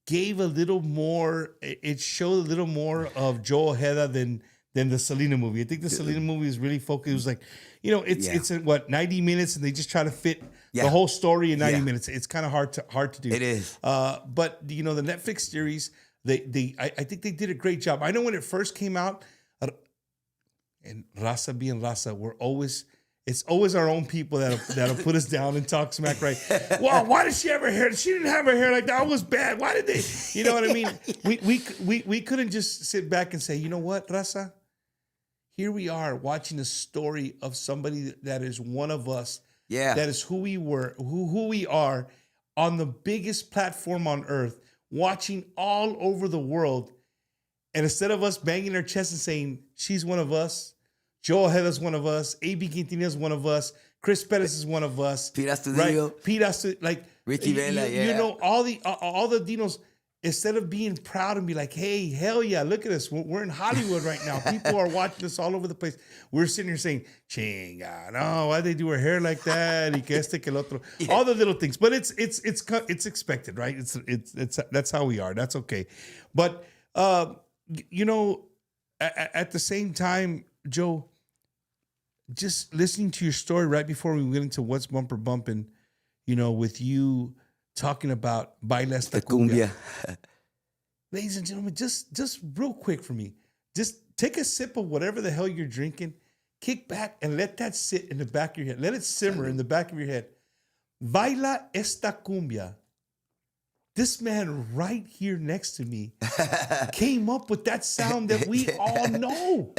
gave a little more, it showed a little more of Joe Ojeda than the Selena movie. I think the Selena movie is really focused. It was like, it's in 90 minutes, and they just try to fit the whole story in 90 minutes. It's kind of hard to do. It is. But the Netflix series, I think they did a great job. I know when it first came out, and Raza being Raza, it's always our own people that'll put us down and talk smack, right? Well, why did she have her hair? She didn't have her hair like that. It was bad. Why did they? You know what I mean? We couldn't just sit back and say, you know what, Raza? Here we are watching a story of somebody that is one of us. Yeah. That is who we were, who we are on the biggest platform on earth, watching all over the world. And instead of us banging our chest and saying, she's one of us, Joe Ojeda's one of us, A.B. Quintana's one of us, Chris Pettis is one of us. Pete Astudillo. Right? Pete Astudillo, like Ricky Vela, all the Dinos, instead of being proud and be like, hey, hell yeah, look at us. We're in Hollywood right now. People are watching us all over the place. We're sitting here saying, chinga, no, why'd they do her hair like that? Y que este, que el otro. All the little things. But it's expected, right? It's that's how we are. That's okay. But at the same time, Joe, just listening to your story right before we went into What's Bumper Bumping, with you talking about Baila Esta Cumbia. Ladies and gentlemen, just real quick for me, just take a sip of whatever the hell you're drinking, kick back and let that sit in the back of your head. Let it simmer in the back of your head. Baila Esta Cumbia. This man right here next to me came up with that sound that we all know.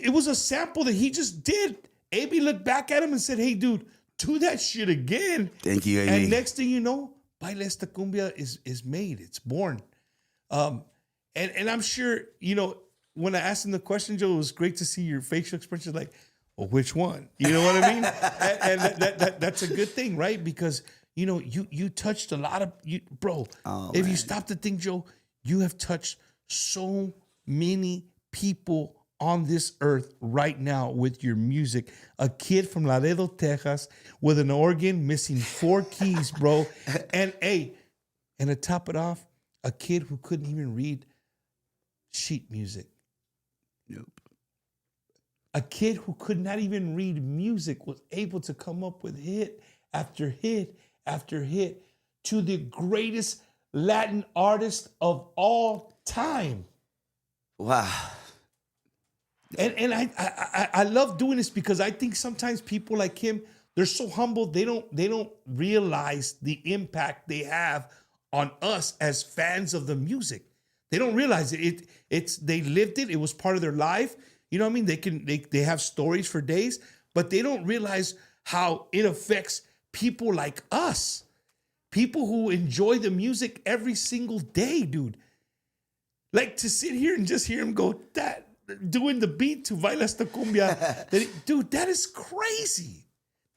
It was a sample that he just did. AB looked back at him and said, hey, dude, do that shit again. Thank you, AB. And next thing you know, Baila Esta Cumbia is made. It's born. And I'm sure, when I asked him the question, Joe, it was great to see your facial expression like, well, which one? You know what I mean? and that's a good thing, right? Because, you touched a lot of, bro, if you stop to think, Joe, you have touched so many people on this earth right now with your music. A kid from Laredo, Texas, with an organ missing 4 keys, bro. And to top it off, a kid who couldn't even read sheet music. Nope. A kid who could not even read music was able to come up with hit after hit after hit to the greatest Latin artist of all time. Wow. And I love doing this because I think sometimes people like him, they're so humble, they don't realize the impact they have on us as fans of the music. They don't realize it. They lived it. It was part of their life. You know what I mean? They have stories for days, but they don't realize how it affects people like us. People who enjoy the music every single day, dude. Like to sit here and just hear him go that doing the beat to Baila esta cumbia. Dude, that is crazy.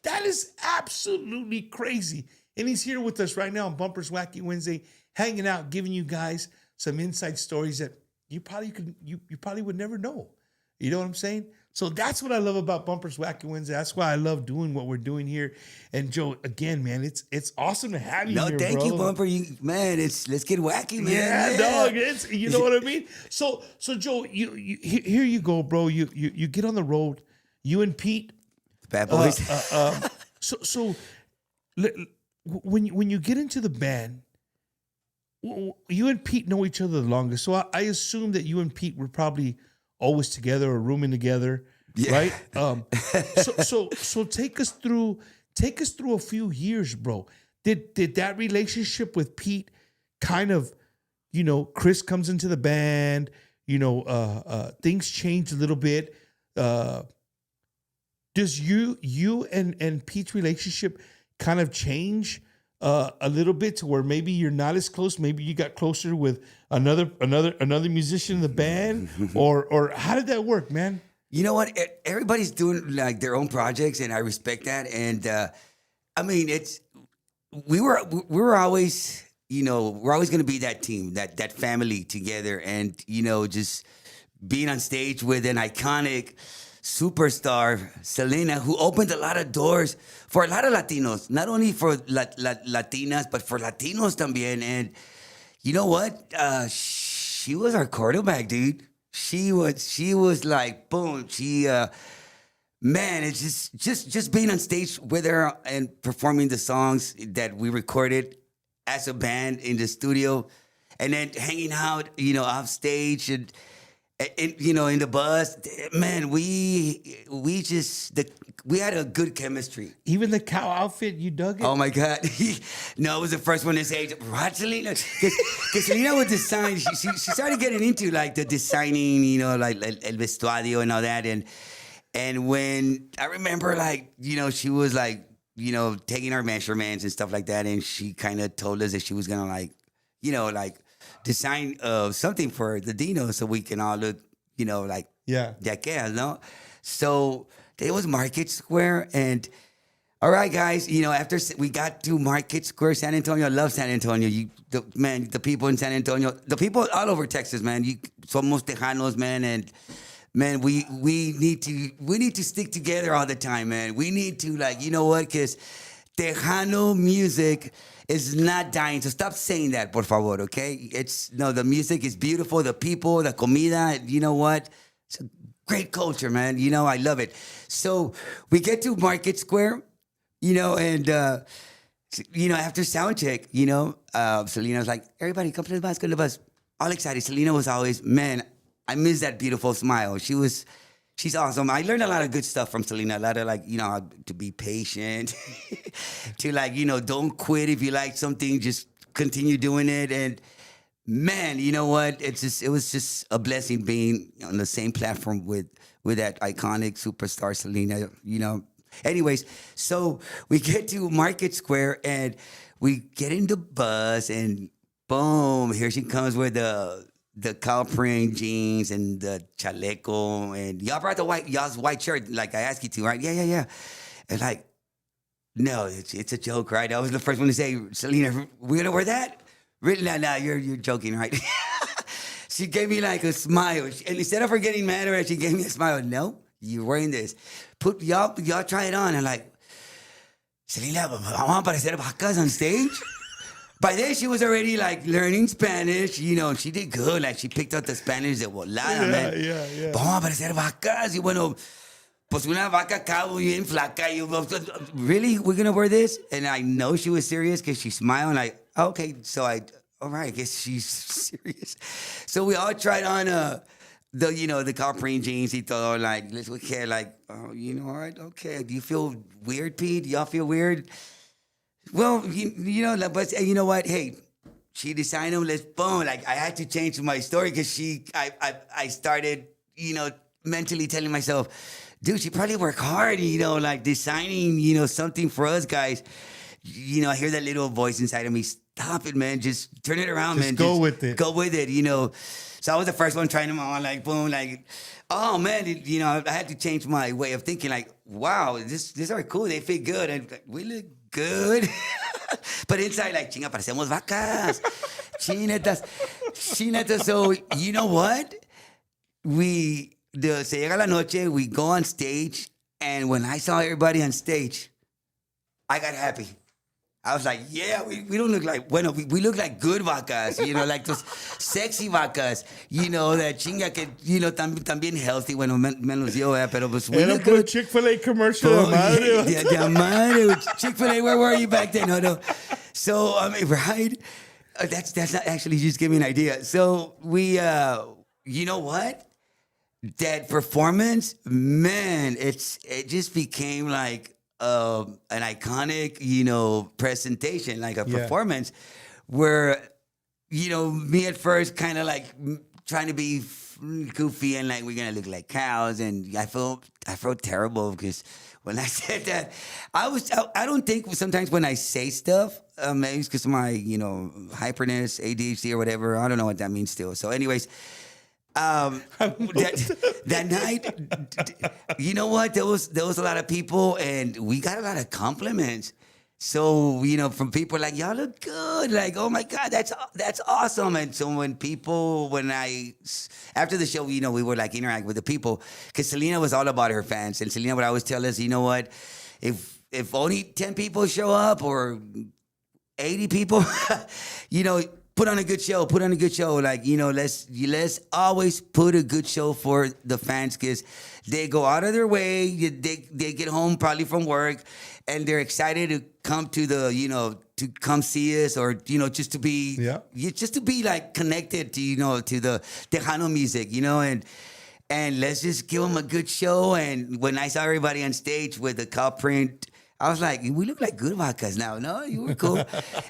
That is absolutely crazy. And he's here with us right now on Bumpers Wacky Wednesday, hanging out, giving you guys some inside stories that you probably would never know. You know what I'm saying? So that's what I love about Bumpers Wacky Wednesday. That's why I love doing what we're doing here. And Joe, again, man, it's awesome to have you No, here, thank bro. you, Bumper. Let's get wacky, man. Yeah, dog. It's, you know what I mean. So Joe, here you go, bro. You get on the road. You and Pete. Bad boys. So when you get into the band, you and Pete know each other the longest. So I assume that you and Pete were probably always together or rooming together, right? So take us through a few years, bro. Did that relationship with Pete kind of, Chris comes into the band, things change a little bit. Does you and Pete's relationship kind of change a little bit to where maybe you're not as close? Maybe you got closer with another musician in the band, or how did that work, man? You know what? Everybody's doing like their own projects, and I respect that. And I mean, we were always, we're always going to be that team, that family together, and just being on stage with an iconic superstar, Selena, who opened a lot of doors for a lot of Latinos, not only for Latinas, but for Latinos también. And you know what? She was our quarterback, dude. She was like, boom. Man, it's just being on stage with her and performing the songs that we recorded as a band in the studio, and then hanging out, off stage and in the bus. Man, we had a good chemistry. Even the cow outfit, you dug it? Oh my God. No, it was the first one to say, right, Selena? Because Selena would design, she started getting into like the designing, like el vestuario and all that. And when I remember, like, she was like, taking our measurements and stuff like that. And she kind of told us that she was going to like design something for the Dino so we can all look, like, yeah, no? So it was Market Square. And all right, guys, after we got to Market Square, San Antonio, I love San Antonio. The people in San Antonio, the people all over Texas, man, somos Tejanos, man. And man, we need to stick together all the time, man. We need to, like, you know what? Because Tejano music is not dying. So stop saying that, por favor, okay? The music is beautiful. The people, the comida, you know what? It's a great culture, man. I love it. So we get to Market Square, and, after sound check, Selena was like, everybody come to the bus. All excited. Selena was always, man, I miss that beautiful smile. She's awesome. I learned a lot of good stuff from Selena. A lot of, like, to be patient, to, like, don't quit if you like something, just continue doing it. And man, you know what? It was just a blessing being on the same platform with that iconic superstar Selena. Anyways, so we get to Market Square and we get in the bus and boom, here she comes with the cow print jeans and the chaleco, and y'all brought y'all's white shirt, like I asked you to, right? Yeah. And like, no, it's a joke, right? I was the first one to say, Selena, we're gonna wear that? Really? No, you're joking, right? She gave me like a smile, and instead of her getting mad at her, she gave me a smile. No, you're wearing this. Y'all try it on, and like, Selena, vamos a aparecer vacas on stage. By then, she was already, like, learning Spanish, and she did good. Like, she picked up the Spanish de volada, man. Yeah. Vamos a aparecer vacas. Y bueno, pues una vaca acá bien flaca. Really? We're going to wear this? And I know she was serious because she smiled. And okay. So all right, I guess she's serious. So we all tried on the cow print jeans. He thought, like, let's look here, like, all right, okay. Do you feel weird, Pete? Do y'all feel weird? Well, but you know what? Hey, she designed them. Let's boom. Like, I had to change my story because I started, mentally telling myself, dude, she probably worked hard, like designing, something for us guys. I hear that little voice inside of me. Stop it, man. Just turn it around, Just man. go with it. Go with it, So I was the first one trying them on, like, boom, like, oh, man, I had to change my way of thinking, like, wow, these are cool. They fit good. And we look good. But inside, like, chinga, parecemos vacas. Chinetas. So, you know what? Se llega la noche, we go on stage, and when I saw everybody on stage, I got happy. I was like, yeah, we don't look like, bueno, we look like good vacas, like those sexy vacas, that chinga que, también healthy, bueno, menos yo, pero pues we Era look por good. Chick-fil-A commercial. de madre. Yeah, madre. Chick-fil-A, where were you back then? No. So, right? That's not actually just give me an idea. So we, you know what? That performance, man, it just became like an iconic, presentation, like a performance where, me at first kind of like trying to be goofy and like we're gonna look like cows, and I felt terrible because when I said that, I don't think sometimes when I say stuff, maybe it's because of my hyperness, ADHD or whatever. I don't know what that means still. So, anyways. That night, you know what? There was a lot of people, and we got a lot of compliments. So from people like, y'all look good, like, oh my God, that's awesome. And so after the show, we were like interact with the people, because Selena was all about her fans, and Selena would always tell us, you know what, if only 10 people show up or 80 people, put on a good show. Like, let's always put a good show for the fans, because they go out of their way. They get home probably from work, and they're excited to come to to come see us, or, just to be, just to be like connected to, to the Tejano music, and let's just give them a good show. And when I saw everybody on stage with the cow print, I was like, we look like good vacas now. No, you were cool.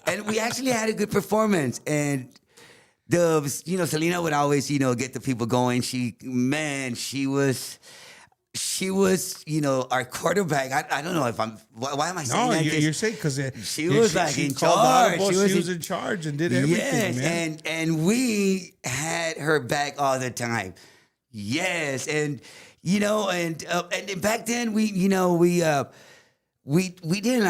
And we actually had a good performance. And Selena would always, get the people going. She was, our quarterback. I don't know if why am I saying that? You're saying because she was like in charge. She was in charge and did everything, yes, man. And we had her back all the time. Yes, and and back then we didn't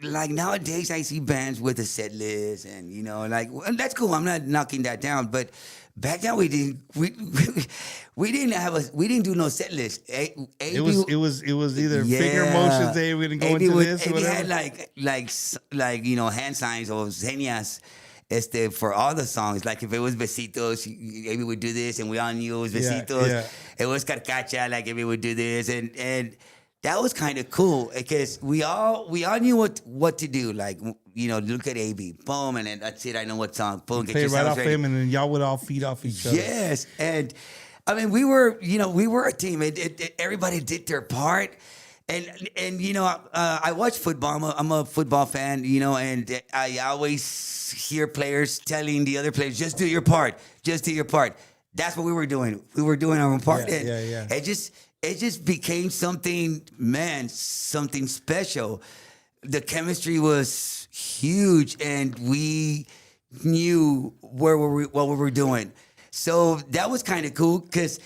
like nowadays I see bands with a set list, and and that's cool. I'm not knocking that down, but back then we didn't do no set list. It was either finger motions. They were gonna go into this or whatever. Had like hand signs or señas. For all the songs, like if it was besitos, Amy would do this, and we all knew it was besitos. Yeah. It was carcacha, like Amy would do this, and that was kind of cool, because we all knew what to do. Like, look at AB, boom, and then that's it. I know what song. Boom, get Play your right songs off ready. him, and then y'all would all feed off each other. Yes, and I mean we were a team. Everybody did their part. And I watch football. I'm a football fan, and I always hear players telling the other players, just do your part. Just do your part. That's what we were doing. We were doing our part. Yeah. It just became something special. The chemistry was huge, and we knew what we were doing. So that was kind of cool, because,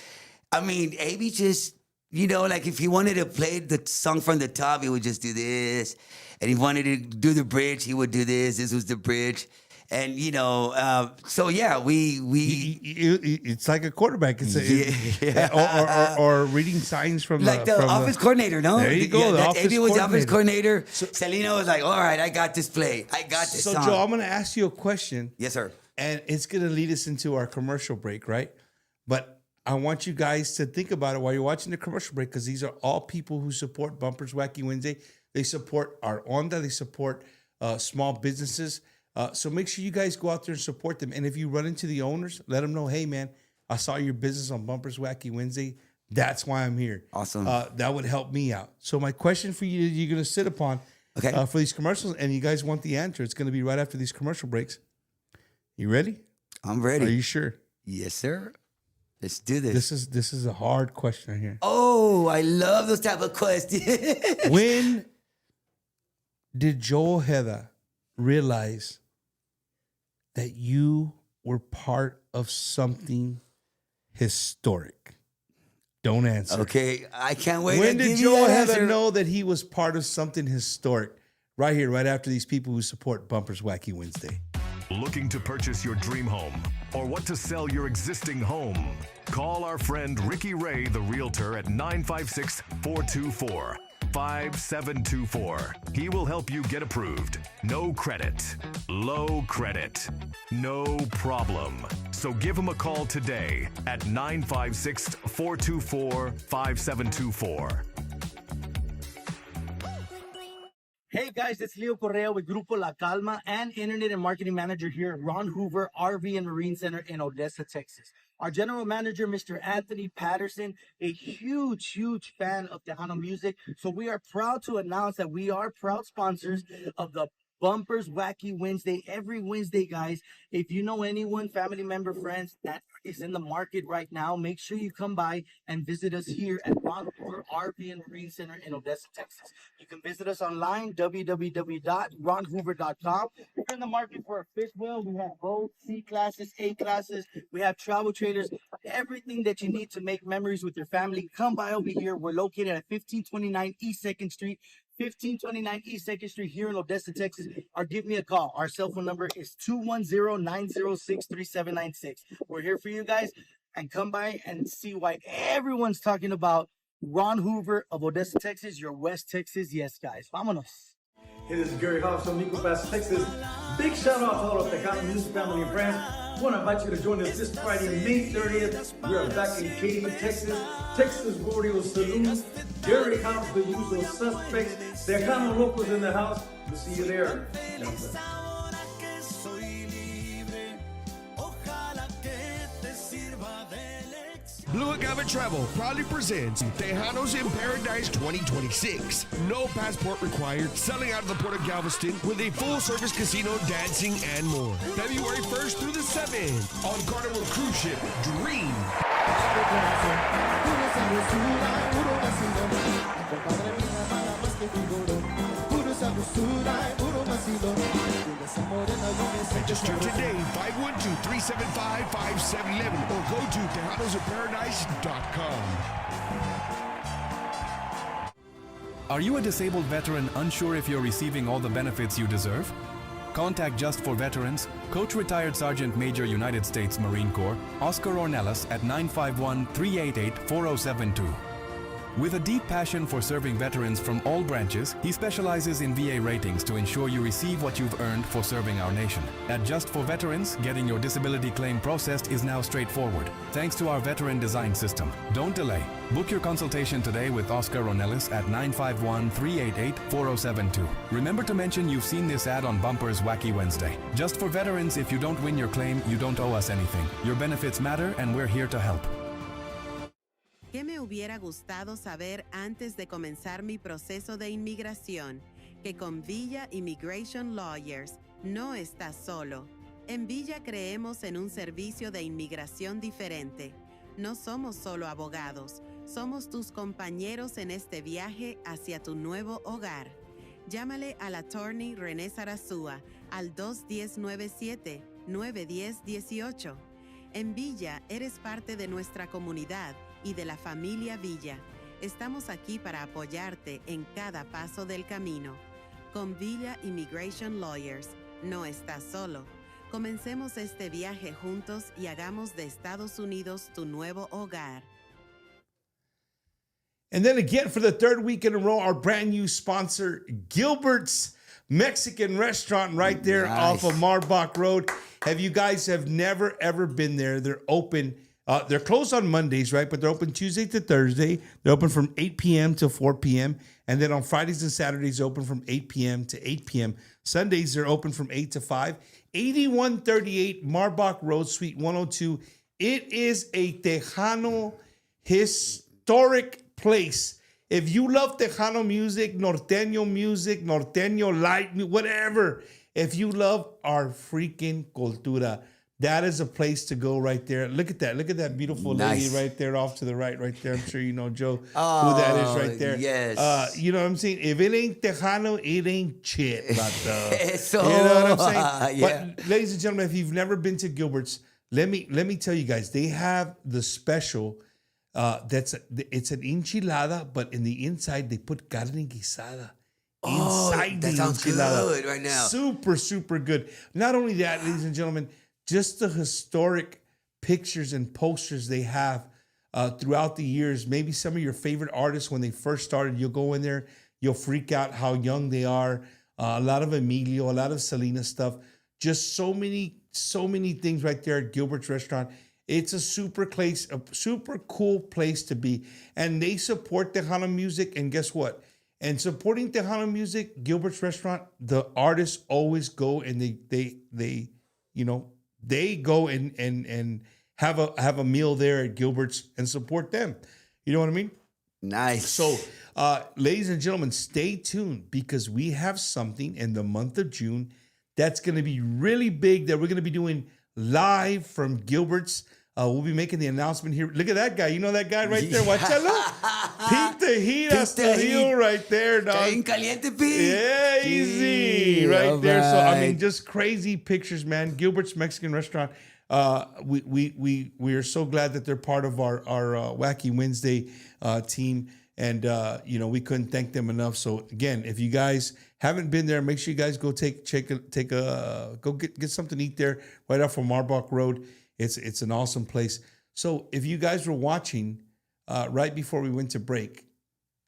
I mean, AB just... like if he wanted to play the song from the top, he would just do this. And if he wanted to do the bridge, he would do this. This was the bridge. And, so yeah, it's like a quarterback. It's or reading signs from like the office coordinator, no? There you go. The AB was the office coordinator. So, Selena was like, all right, I got this play. I got this song. So, Joe, I'm going to ask you a question. Yes, sir. And it's going to lead us into our commercial break, right? But I want you guys to think about it while you're watching the commercial break, because these are all people who support Bumpers Wacky Wednesday. They support our Onda. They support small businesses. So make sure you guys go out there and support them. And if you run into the owners, let them know, hey, man, I saw your business on Bumpers Wacky Wednesday. That's why I'm here. Awesome. That would help me out. So my question for you, you're going to sit upon for these commercials, and you guys want the answer. It's going to be right after these commercial breaks. You ready? I'm ready. Are you sure? Yes, sir. Let's do this. This is a hard question right here. Oh, I love those type of questions. When did Joe Ojeda realize that you were part of something historic? Don't answer. Okay, I can't wait. When to did give you Joe that Ojeda answer. know that he was part of something historic? Right here, right after these people who support Bumpers Wacky Wednesday. Looking to purchase your dream home or what to sell your existing home? Call our friend Ricky Ray, the realtor, at 956-424-5724. He will help you get approved. No credit, low credit, no problem. So give him a call today at 956-424-5724. Hey guys, it's Leo Correa with Grupo La Calma and Internet and Marketing Manager here at Ron Hoover RV and Marine Center in Odessa, Texas. Our General Manager, Mr. Anthony Patterson, a huge fan of Tejano music. So we are proud to announce that we are proud sponsors of the Bumpers Wacky Wednesday every Wednesday, guys. If you know anyone, family member, friends that is in the market right now, make sure you come by and visit us here at Ron Hoover RV and Marine Center in Odessa, Texas. You can visit us online, www.ronhoover.com. If you're in the market for a fifth wheel, we have both C classes, A classes. We have travel trailers, everything that you need to make memories with your family. Come by over here. We're located at 1529 East 2nd Street. 1529 East 2nd Street here in Odessa, Texas, or give me a call. Our cell phone number is 210-906-3796. We're here for you guys, and come by and see why everyone's talking about Ron Hoover of Odessa, Texas, your West Texas. Yes, guys. Vámonos. Hey, this is Gary Hobbs from Nico Bass, Texas. Big shout out to all of the Tejano music family and friends. I want to invite you to join us this Friday, May 30th. We are back in Katy, Texas. Texas Rodeo Saloon. Gary Hobbs, the usual suspects. Tejano locals in the house. We'll see you there. God bless. Blue Agave Travel proudly presents Tejanos in Paradise 2026. No passport required, selling out of the Port of Galveston with a full-service casino, dancing, and more. February 1st through the 7th on Carnival Cruise Ship Dream. Register today, 512-375-5711, or go to TejanosInParadise.com. Are you a disabled veteran unsure if you're receiving all the benefits you deserve? Contact Just for Veterans, Coach Retired Sergeant Major United States Marine Corps, Oscar Ornelas at 951-388-4072. With a deep passion for serving veterans from all branches, he specializes in VA ratings to ensure you receive what you've earned for serving our nation. At Just for Veterans, getting your disability claim processed is now straightforward, thanks to our veteran design system. Don't delay. Book your consultation today with Oscar Ornelas at 951-388-4072. Remember to mention you've seen this ad on Bumpers Wacky Wednesday. Just for Veterans, if you don't win your claim, you don't owe us anything. Your benefits matter, and we're here to help. ¿Qué me hubiera gustado saber antes de comenzar mi proceso de inmigración? Que con Villa Immigration Lawyers no estás solo. En Villa creemos en un servicio de inmigración diferente. No somos solo abogados, somos tus compañeros en este viaje hacia tu nuevo hogar. Llámale al attorney René Sarasúa al 210-97-910-18. En Villa eres parte de nuestra comunidad y de la familia Villa. Estamos aquí para apoyarte en cada paso del camino. Con Villa Immigration Lawyers, no estás solo. Comencemos este viaje juntos y hagamos de Estados Unidos tu nuevo hogar. And then again, for the third week in a row, our brand new sponsor, Gilbert's Mexican Restaurant right there off of Marbach Road. Have you guys never, ever been there? They're open. They're closed on Mondays, right? But they're open Tuesday to Thursday. They're open from 8 p.m. to 4 p.m. And then on Fridays and Saturdays, open from 8 p.m. to 8 p.m. Sundays, they're open from 8 to 5. 8138 Marbach Road, Suite 102. It is a Tejano historic place. If you love Tejano music, norteño light, whatever, if you love our freaking cultura, that is a place to go right there. Look at that. Look at that beautiful lady Nice. right there off to the right there. I'm sure you know, Joe, who that is right there. Yes. You know what I'm saying? If it ain't Tejano, it ain't shit. Eso. You know what I'm saying? Yeah. But ladies and gentlemen, if you've never been to Gilbert's, let me tell you guys, they have the special it's an enchilada, but in the inside they put carne guisada. Inside that the sounds enchilada. good right now. Super, super good. Not only that, ladies and gentlemen, just the historic pictures and posters they have throughout the years. Maybe some of your favorite artists when they first started, you'll go in there, you'll freak out how young they are. A lot of Emilio, a lot of Selena stuff. Just so many things right there at Gilbert's Restaurant. It's a super cool place to be. And they support Tejano music. And guess what? And supporting Tejano music, Gilbert's Restaurant, the artists always go and they go and have a meal there at Gilbert's and support them. You know what I mean? Nice. So, ladies and gentlemen, stay tuned because we have something in the month of June that's going to be really big that we're going to be doing live from Gilbert's. We'll be making the announcement here. Look at that guy. You know that guy right there? Watch out, look. Pete the Heat hasta heel right there, dog. Está bien caliente, Pete. Yeah, easy. Right there. So, I mean, just crazy pictures, man. Gilbert's Mexican Restaurant. We are so glad that they're part of our Wacky Wednesday team. And, we couldn't thank them enough. So, again, if you guys haven't been there, make sure you guys go go get something to eat there right off of Marbach Road. It's an awesome place. So if you guys were watching right before we went to break,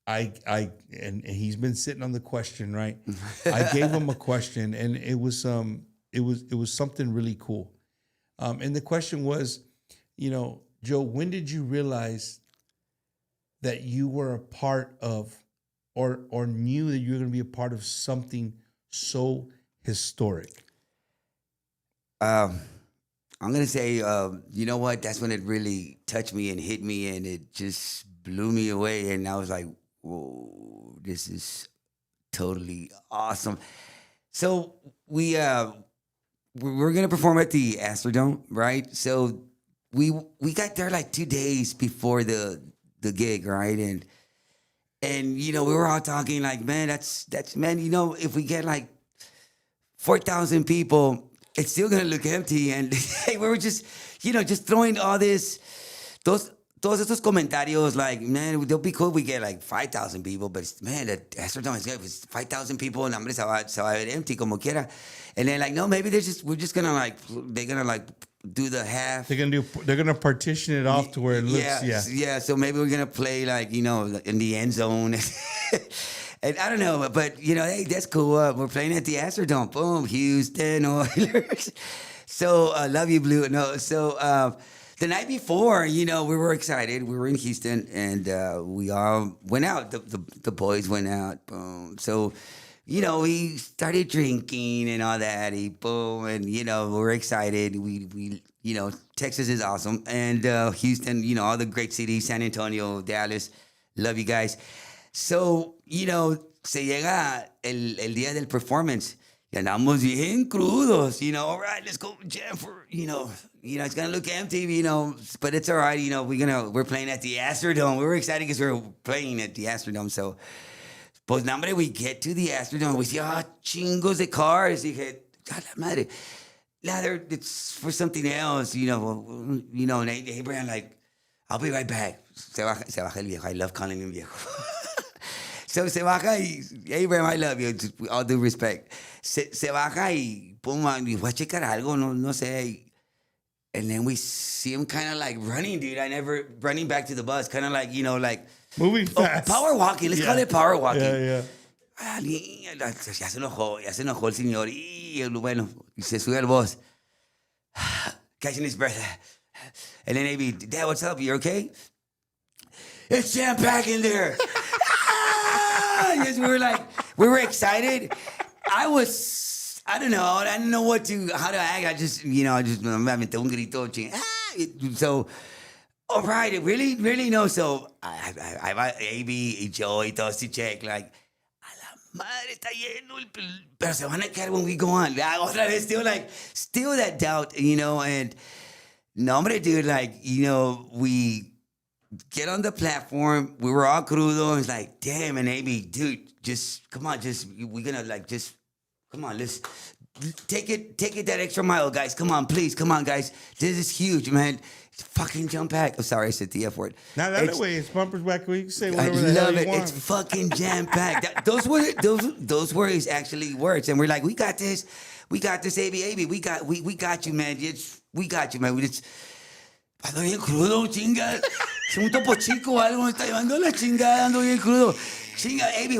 and he's been sitting on the question, right? I gave him a question, and it was something really cool. And the question was, Joe, when did you realize that you were a part of, or knew that you were going to be a part of something so historic? I'm going to say, you know what? That's when it really touched me and hit me, and it just blew me away. And I was like, whoa, this is totally awesome. So we're going to perform at the Astrodome, right? So we got there like 2 days before the gig, right? And we were all talking like, man, that's man, if we get like 4,000 people, it's still gonna look empty. And we were just throwing all todos estos comentarios like, man, it'll be cool if we get like 5,000 people, but man, the Astrodome is good. If it's 5,000 people, and se va a ver empty como quiera. And then like, no, maybe we're just gonna they're gonna do the half. They're gonna partition it off to where it looks. Yeah. So maybe we're gonna play in the end zone. And I don't know, but hey, that's cool. We're playing at the Astrodome. Boom, Houston Oilers. So love you, Blue. No, so the night before, we were excited. We were in Houston, and we all went out. The boys went out. Boom. So we started drinking and all that. Boom, and we were excited. We Texas is awesome, and Houston, all the great cities, San Antonio, Dallas. Love you guys. So, se llega el día del performance y andamos bien crudos, all right, let's go jam for, it's going to look empty, but it's all right, we're playing at the Astrodome. We were excited because we were playing at the Astrodome. So, pues, hombre, we get to the Astrodome. We see, chingos de cars. Y dije, a la madre. It's for something else, and Abraham, like, I'll be right back. Se baja el viejo. I love calling him viejo. So se baja y, Abraham, I love you, with all due respect. Se baja y, pum, y voy a checar algo, no sé. And then we see him kind of like running, dude. Running back to the bus, kind of like, moving fast. Power walking, let's call it power walking. Yeah. Ya se enojó el señor. Y bueno, se sube al bus. Catching his breath. And then maybe, Dad, what's up? You okay? It's jam-packed in there. Yes, we were excited. I don't know. I didn't know how to act. I just me aventé un grito. So, all right, really no. So, I AB y Joe y todos y check, like, a la madre, está lleno. Pero se van a caer when we go on. Otra vez, still that doubt, and no, hombre, dude, we get on the platform. We were all crudo. And it's like, damn, and AB, dude, just, come on, we're gonna, come on, let's take it that extra mile, guys. Come on, please, come on, guys. This is huge, man. Fucking jump pack. Oh, sorry, I said the F word. Now that way, it's Bumpers Wacky. You can say I whatever the hell love you it. want. It's fucking jam packed. Those were his actually words, and we're like, we got this, AB, we got you, man. We got you, man. We just, ando bien crudo, chinga. Es un topo chico o algo, me está llevando la chingada, ando bien crudo. Chinga, AB,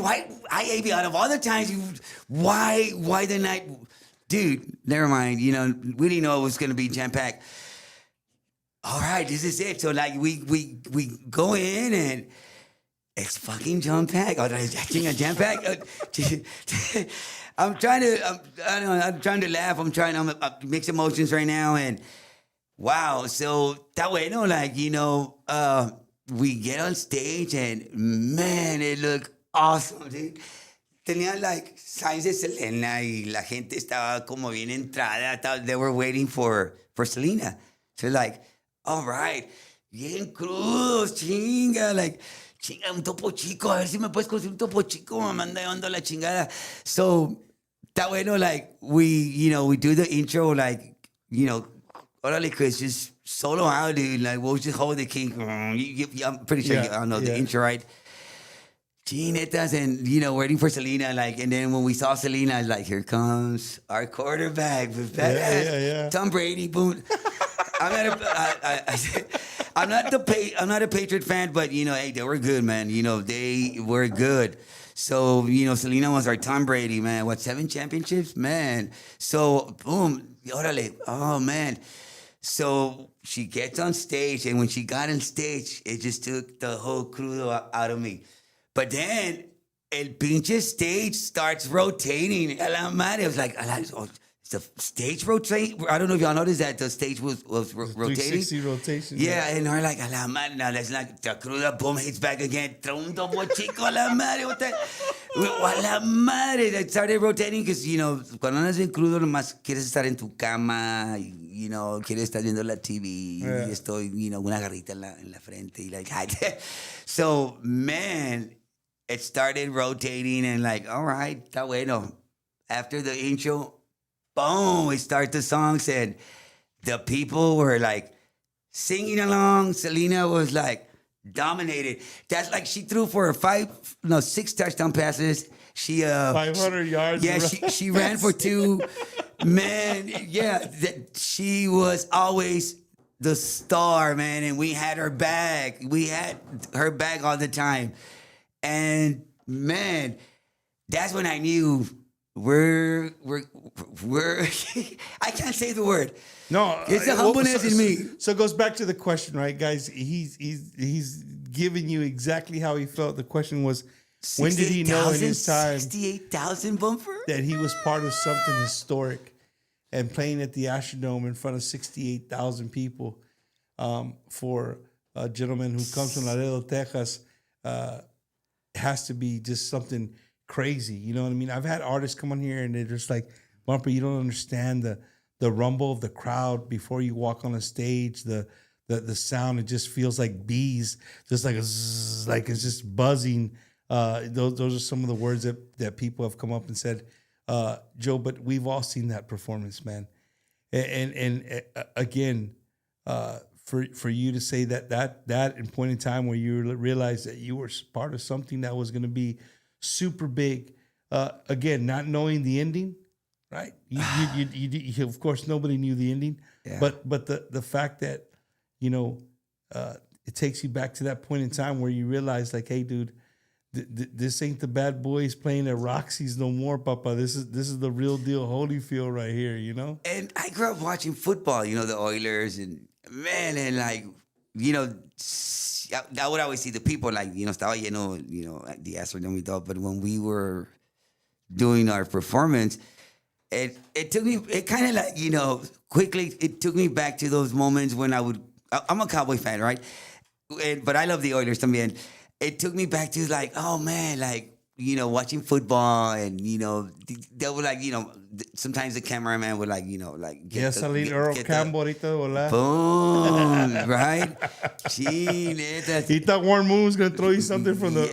AB, out of all the times, why the night, dude? Never mind. We didn't know it was gonna be jam packed. All right, this is it. So we go in and it's fucking jam pack. Oh, jam pack. I'm trying to laugh. I'm mixed emotions right now, and wow. So that way, we get on stage and man, it looked awesome, dude. Tenían signs de Selena y la gente estaba como bien entrada. They were waiting for Selena. So all right, bien crudos, chinga, chinga, un topo chico, a ver si me puedes conseguir un topo chico, me manda llevando la chingada. So, that way, we do the intro, orale, Chris, just solo out, dude, we'll just hold the key. I'm pretty sure you all know the intro, right? Chinetas, and, waiting for Selena, and then when we saw Selena, here comes our quarterback, Tom Brady, boom. I'm not a Patriot fan, but hey, they were good, man. They were good. So Selena was our Tom Brady, man. What, 7 championships, man? So boom, orale, oh man. So she gets on stage, and when she got on stage, it just took the whole crudo out of me. But then el pinche stage starts rotating. A la madre, I was like, the stage rotate. I don't know if y'all noticed that the stage was rotating. 360 rotation. Yeah, and we're like, a la madre, now that's like the cruda, boom, hits back again. Trae topo chico, a la madre. A la madre. It started rotating because, cuando andas bien crudo, nomás quieres estar en tu cama, quieres estar viendo la TV, y estoy, una garrita en la frente, y so, man, it started rotating, and all right, está bueno. After the intro, boom, we start the songs, and the people were singing along. Selena was dominated. That's she threw for 6 touchdown passes. She 500 yards. Yeah, she ran for 2. Man, yeah, she was always the star, man, and we had her back. We had her back all the time, and man, that's when I knew. We're I can't say the word. No, it's the humbleness in me. So it goes back to the question, right, guys? He's giving you exactly how he felt. The question was, when did he know in his time 68,000 bumper that he was part of something historic and playing at the Astrodome in front of 68,000 people for a gentleman who comes from Laredo, Texas, has to be just something crazy. You know what I mean? I've had artists come on here and they're just like, Bumper, you don't understand the rumble of the crowd before you walk on a stage, the sound, it just feels like bees, just like a zzz, like it's just buzzing. Those are some of the words that people have come up and said, Joe, but we've all seen that performance, man. And again, for you to say that in point in time where you realized that you were part of something that was going to be super big, again, not knowing the ending, right? You of course, nobody knew the ending, but the fact that, it takes you back to that point in time where you realize, like, hey, dude, this ain't the bad boys playing at Roxy's no more, Papa. This is the real deal Holyfield right here, And I grew up watching football, the Oilers, and man, and I would always see the people estaba lleno, the Astrodome y todo. But when we were doing our performance, it took me, it kind of quickly, it took me back to those moments when I'm a Cowboy fan, right? But I love the Oilers también. It took me back to oh man, watching football, and they would like, sometimes the cameraman would like, Ya salir Earl Campbell ahorita de volar. Boom, right? Gee, neta. He thought Warren Moon was gonna throw you something from the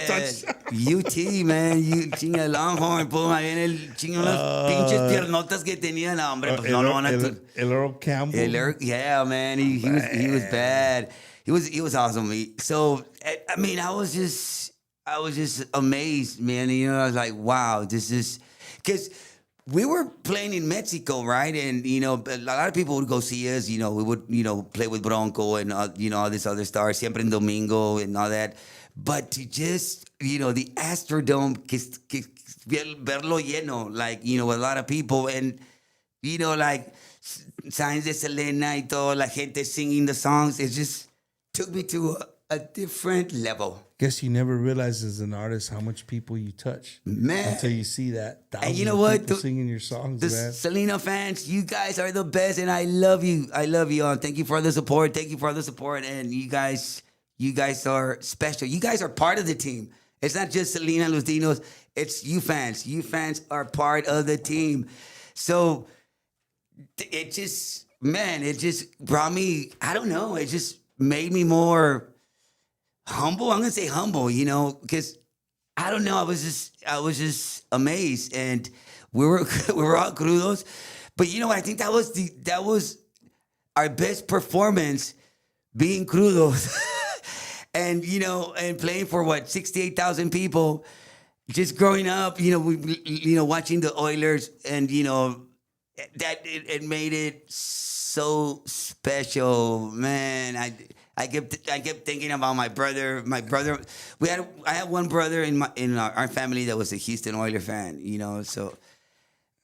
touch. UT, man, chinga Longhorn, boom, ahí en el chinga unas pinches piernotas que tenía, no, hombre, pues no lo van a. El Earl Campbell. Yeah, man, he was bad. He was awesome. So I mean, I was just amazed, man. I was like, wow, this is because we were playing in Mexico, right? And a lot of people would go see us. We would play with Bronco and all this other stars, Siempre en Domingo and all that. But to just the Astrodome, que verlo lleno, like with a lot of people, and like signs de Selena y todo, la gente singing the songs, it just took me to a different level. Guess you never realize as an artist how much people you touch, man, until you see that. And you know what? People singing your songs, man. Selena fans, you guys are the best, and I love you. I love you all. Thank you for the support. And you guys are special. You guys are part of the team. It's not just Selena Los Dinos. It's you fans. You fans are part of the team. So it just brought me, I don't know, it just made me more humble. I'm gonna say humble, because I don't know. I was just amazed, and we were all crudos. But I think that was our best performance, being crudos, and and playing for 68,000 people. Just growing up, watching the Oilers, and that it made it so special, man. I kept thinking about my brother. I had one brother in our family that was a Houston Oilers fan. So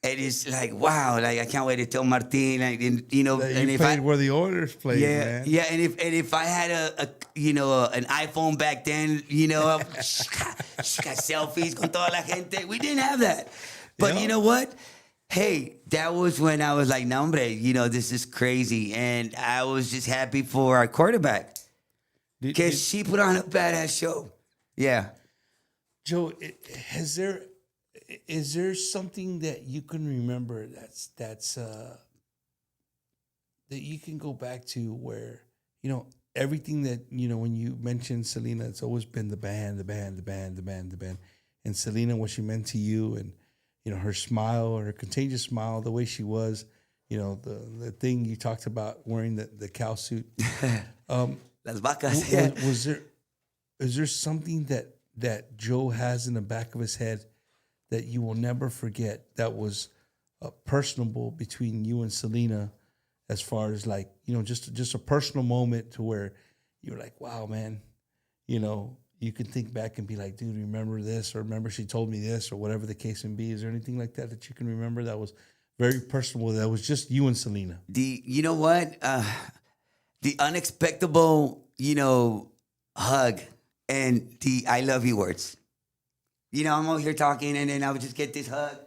it is like, wow, like I can't wait to tell Martin, like, and if played where the Oilers played, man. Yeah, and if I had an iPhone back then, got selfies con toda la gente. We didn't have that, but you know what? Hey, that was when I was like, no, hombre, this is crazy. And I was just happy for our quarterback because she put on a badass show. Yeah. Joe, is there something that you can remember that you can go back to where, everything that, when you mentioned Selena, it's always been the band. And Selena, what she meant to you, and her smile, her contagious smile, the way she was, the thing you talked about, wearing the cow suit. Las vacas. Is there something that Joe has in the back of his head that you will never forget that was personable between you and Selena, as far as like, just a personal moment to where you're like, wow, man, you can think back and be like, dude, remember this, or remember she told me this, or whatever the case may be. Is there anything like that you can remember that was very personal, that was just you and Selena? You know what? The unexpected, hug and the I love you words. I'm over here talking, and then I would just get this hug,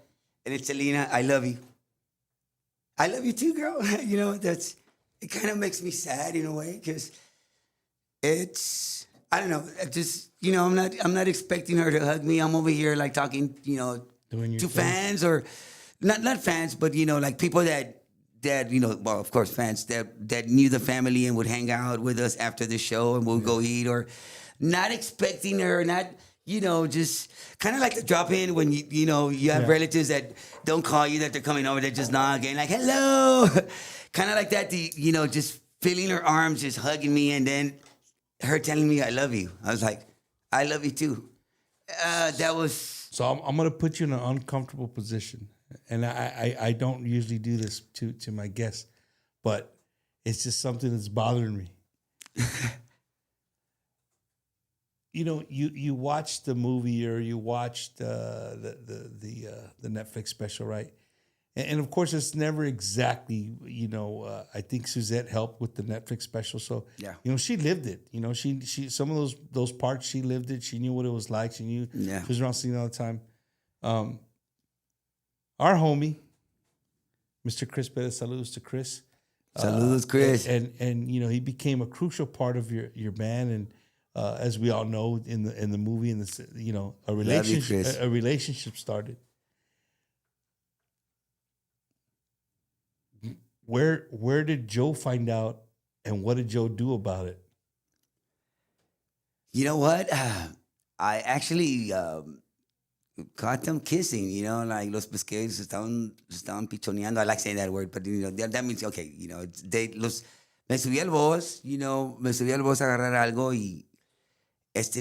and it's Selena, I love you. I love you too, girl. It kind of makes me sad in a way, because I don't know. Just I'm not expecting her to hug me. I'm over here like talking, to fans, or not fans, but like people that well, of course, fans that knew the family and would hang out with us after the show, and we'll go eat, or not expecting her, not just kind of like the drop in when you have relatives that don't call you, that they're coming over, they're just knocking like hello, kind of like that. Just feeling her arms, just hugging me, and then her telling me I love you. I was like, I love you too. That was. So I'm going to put you in an uncomfortable position, and I don't usually do this to my guests, but it's just something that's bothering me. You watched the movie, or you watched the Netflix special, right? And of course, it's never exactly, I think Suzette helped with the Netflix special. So, yeah. She lived it. She some of those parts, she lived it. She knew what it was like. She knew she was around Selena all the time. Our homie, Mr. Chris Perez, saludos to Chris. Saludos, Chris. And he became a crucial part of your band. And as we all know in the movie, in the a Chris. relationship started. Where did Joe find out, and what did Joe do about it? You know what? I actually caught them kissing, like los pesqueros estaban pichoneando. I like saying that word, but that means, okay, me subí al bus, me subí al bus a agarrar algo y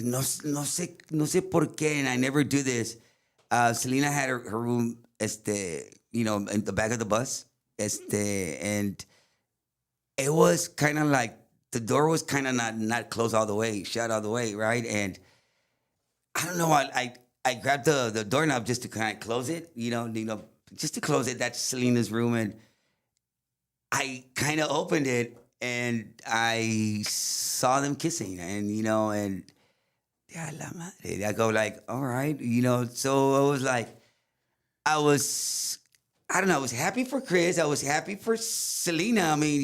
no sé por qué, and I never do this. Selena had her room, in the back of the bus, and it was kind of like the door was kind of not closed all the way, shut all the way, right? And I don't know, I grabbed the doorknob just to kind of close it, just to close it. That's Selena's room, and I kind of opened it, and I saw them kissing, and and yeah, la madre. I go like, all right, So I was like, I was happy for Chris. I was happy for Selena. I mean,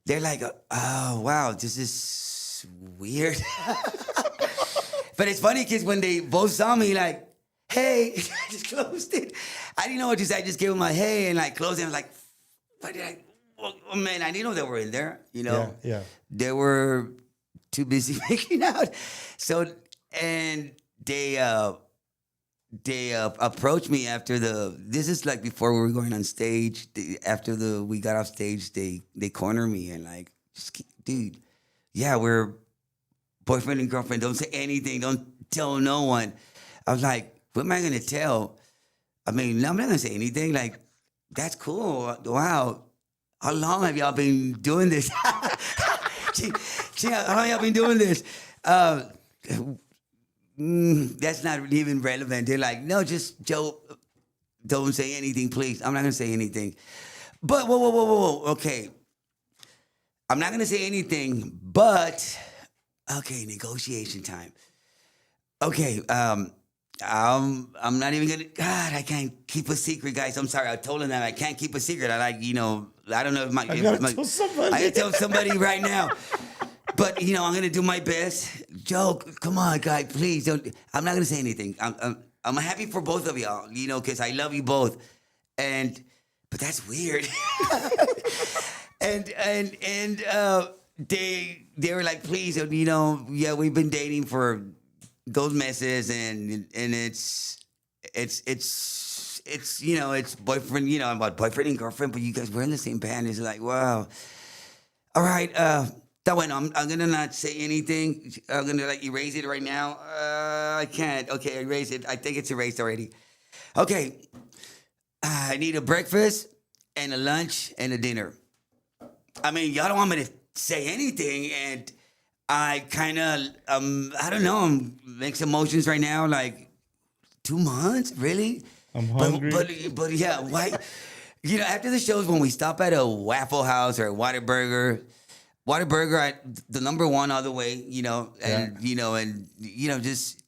they're like, oh wow, this is weird. But it's funny because when they both saw me, like, hey, I just closed it. I didn't know what to say. I just gave them my hey and like closed it. I was like, what did I? Well, man, I didn't know they were in there. Yeah. They were too busy making out. So, and they approached me after this is like before we were going on stage. After we got off stage, they cornered me and like, dude, yeah, we're boyfriend and girlfriend. Don't say anything. Don't tell no one. I was like, what am I going to tell? I mean, I'm not going to say anything. Like, that's cool. Wow. How long have y'all been doing this? How long have y'all been doing this? That's not even relevant. They're like, no, just Joe, don't say anything, please. I'm not going to say anything. But, whoa. Okay. I'm not going to say anything, but... Okay, negotiation time. Okay, I'm not even gonna. God, I can't keep a secret, guys. I'm sorry. I told him that I can't keep a secret. I don't know if I gotta tell somebody. I gotta tell somebody right now. But I'm gonna do my best. Joe, come on, guy, please don't. I'm not gonna say anything. I'm happy for both of y'all, because I love you both. But that's weird. They were like, please, yeah, we've been dating for those messes, and it's boyfriend, about boyfriend and girlfriend, but you guys were in the same band. It's like, wow. All right, that went. I'm gonna not say anything. I'm gonna like erase it right now. I can't. Okay, erase it. I think it's erased already. Okay, I need a breakfast and a lunch and a dinner. I mean, y'all don't want me to say anything, and I kind of, I don't know, mixed emotions right now. Like, 2 months, really? I'm hungry. But yeah, why? After the shows, when we stop at a Waffle House or a Whataburger, the number one all the way, and just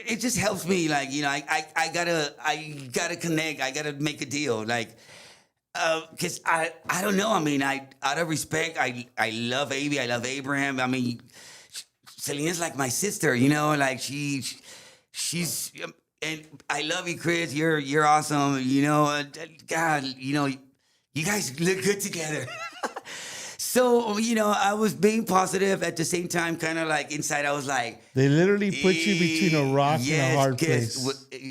it just helps me. Like, I gotta connect. I gotta make a deal. Like. Because I don't know. I mean, out of respect, I love Abby. I love Abraham. I mean, Selena's like my sister, like she's, and I love you, Chris. You're awesome. God, you guys look good together. So, I was being positive at the same time, kind of like inside, I was like... They literally put you between a rock and a hard place.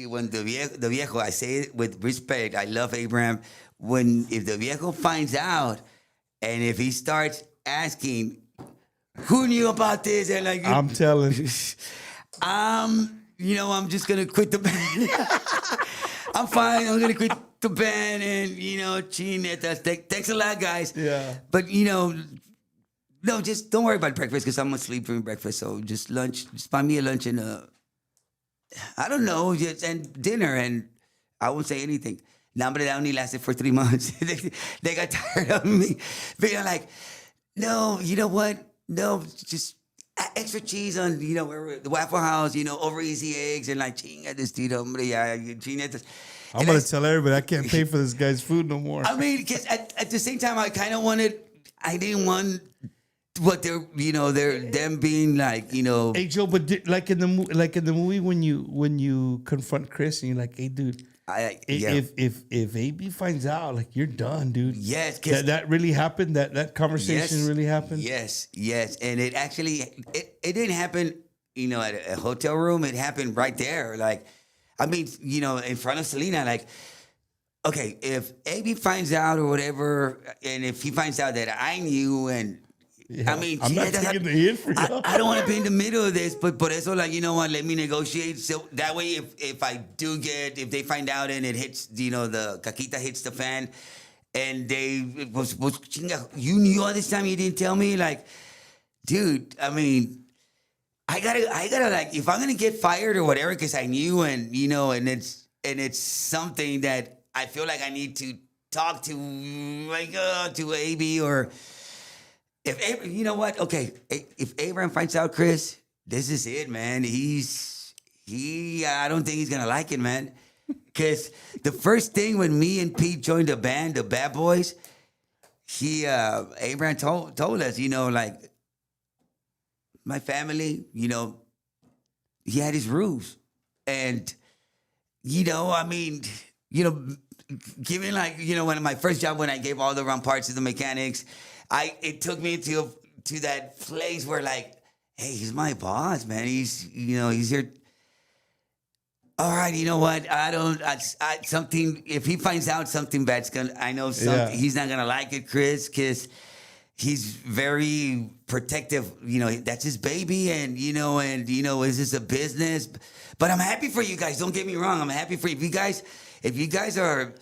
When the viejo, I say it with respect, I love Abraham. If the viejo finds out, and if he starts asking, who knew about this? And like... I'm telling. I'm just going to quit the band. I'm fine. I'm going to quit the band and, chinetas. Thanks a lot, guys. Yeah. But, no, just don't worry about breakfast because I'm going to sleep during breakfast. So just lunch, just buy me a lunch and I don't know, and dinner, and I won't say anything. Number that only lasted for 3 months. They got tired of me. Being like, no, you know what? No, just extra cheese on, the Waffle House, over easy eggs, and like, chinga this tito, hombre, yeah, chinga. I'm going to tell everybody I can't pay for this guy's food no more. I mean, because at the same time, I didn't want what they're, they're them being like, Hey Joe, but like in the movie when you confront Chris and you're like, hey dude, if AB finds out, like you're done, dude. Yes, that really happened. That conversation really happened. Yes, and it actually it didn't happen, at a hotel room. It happened right there. Like, I mean, in front of Selena. Like, okay, if AB finds out or whatever, and if he finds out that I knew, and I mean, I'm not taking the hit for you. I don't want to be in the middle of this, but por eso, like, you know what? Let me negotiate. So that way, if they find out and it hits, the caquita hits the fan, and they was chinga, you knew all this time, you didn't tell me, like, dude. I mean, I gotta like, if I'm gonna get fired or whatever, because I knew, and and it's something that I feel like I need to talk to, like, to AB or. If you know what? Okay, if Abraham finds out, Chris, this is it, man. I don't think he's gonna like it, man. Because the first thing when me and Pete joined the band, the Bad Boys, Abraham told us, like, my family, he had his rules, and I mean, given like, when my first job when I gave all the wrong parts to the mechanics. It took me to that place where, like, hey, he's my boss, man. He's here. All right, you know what? Something. If he finds out something bad's I know something. He's not gonna like it, Chris, because he's very protective. That's his baby, and is this a business? But I'm happy for you guys. Don't get me wrong. I'm happy for you. If you guys are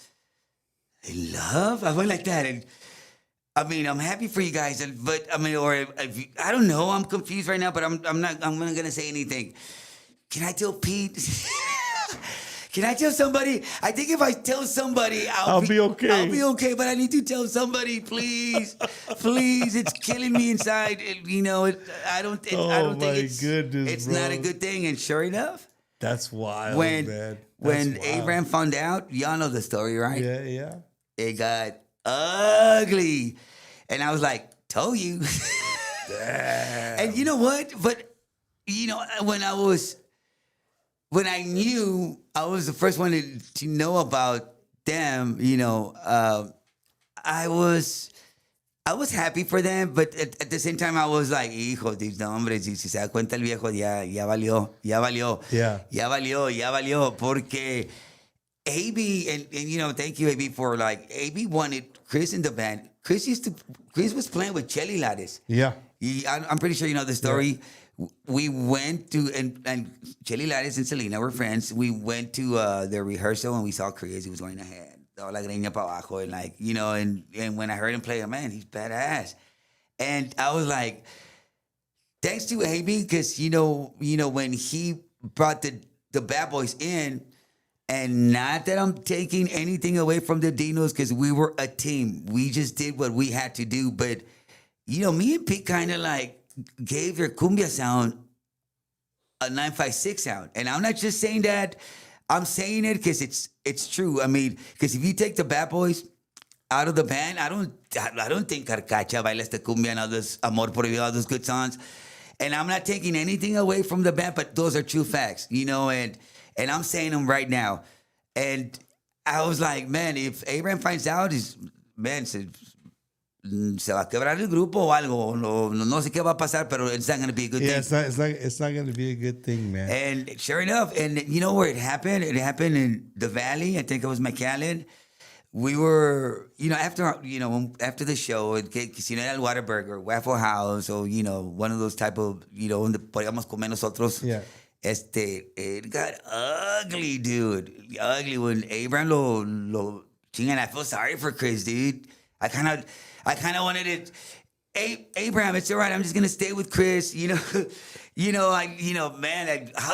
in love, I went like that, and. I mean, I'm happy for you guys, but I mean, I don't know. I'm confused right now, but I'm not gonna say anything. Can I tell Pete? Can I tell somebody? I think if I tell somebody, I'll be okay. I'll be okay, but I need to tell somebody, please, please. It's killing me inside. I don't think it's not a good thing. And sure enough, that's wild, man. When Abraham found out, y'all know the story, right? Yeah. It got ugly. And I was like, told you. Damn. And you know what? But, when I knew, I was the first one to know about them, I was happy for them, but at the same time, I was like, hijo de hombre, si se da cuenta el viejo, ya valió. Yeah. Ya valió, porque AB, and thank you, AB, for like, AB wanted Chris in the band. Chris was playing with Chelly Lattes. Yeah. I'm pretty sure you know the story. Yeah. We went to, and Chelly Lattes and Selena were friends. We went to their rehearsal and we saw Chris. He was wearing a hat, toda la greña para abajo, and like, and when I heard him play, man, he's badass. And I was like, thanks to AB, because when he brought the Bad Boys in. And not that I'm taking anything away from the Dinos, because we were a team. We just did what we had to do. But, me and Pete kind of like gave their cumbia sound a 956 sound. And I'm not just saying that. I'm saying it because it's true. I mean, because if you take the Bad Boys out of the band, I don't think Carcacha, Bailas de Cumbia, and all those Amor Prohibido, all those good songs. And I'm not taking anything away from the band, but those are true facts, and I'm saying them right now. And I was like, man, if Abraham finds out, se va a quebrar el grupo o algo. No sé qué va a pasar, pero it's not going to be a good thing. Yeah, it's not going to be a good thing, man. And sure enough, and you know where it happened? It happened in the Valley. I think it was McAllen. We were, after the show, Casino era el Whataburger, Waffle House, or, one of those type of, donde podíamos comer nosotros. Yeah. It got ugly, dude. Ugly when Abraham lo chingan. I feel sorry for Chris, dude. I kind of wanted it. Abraham, it's all right. I'm just gonna stay with Chris. Man, how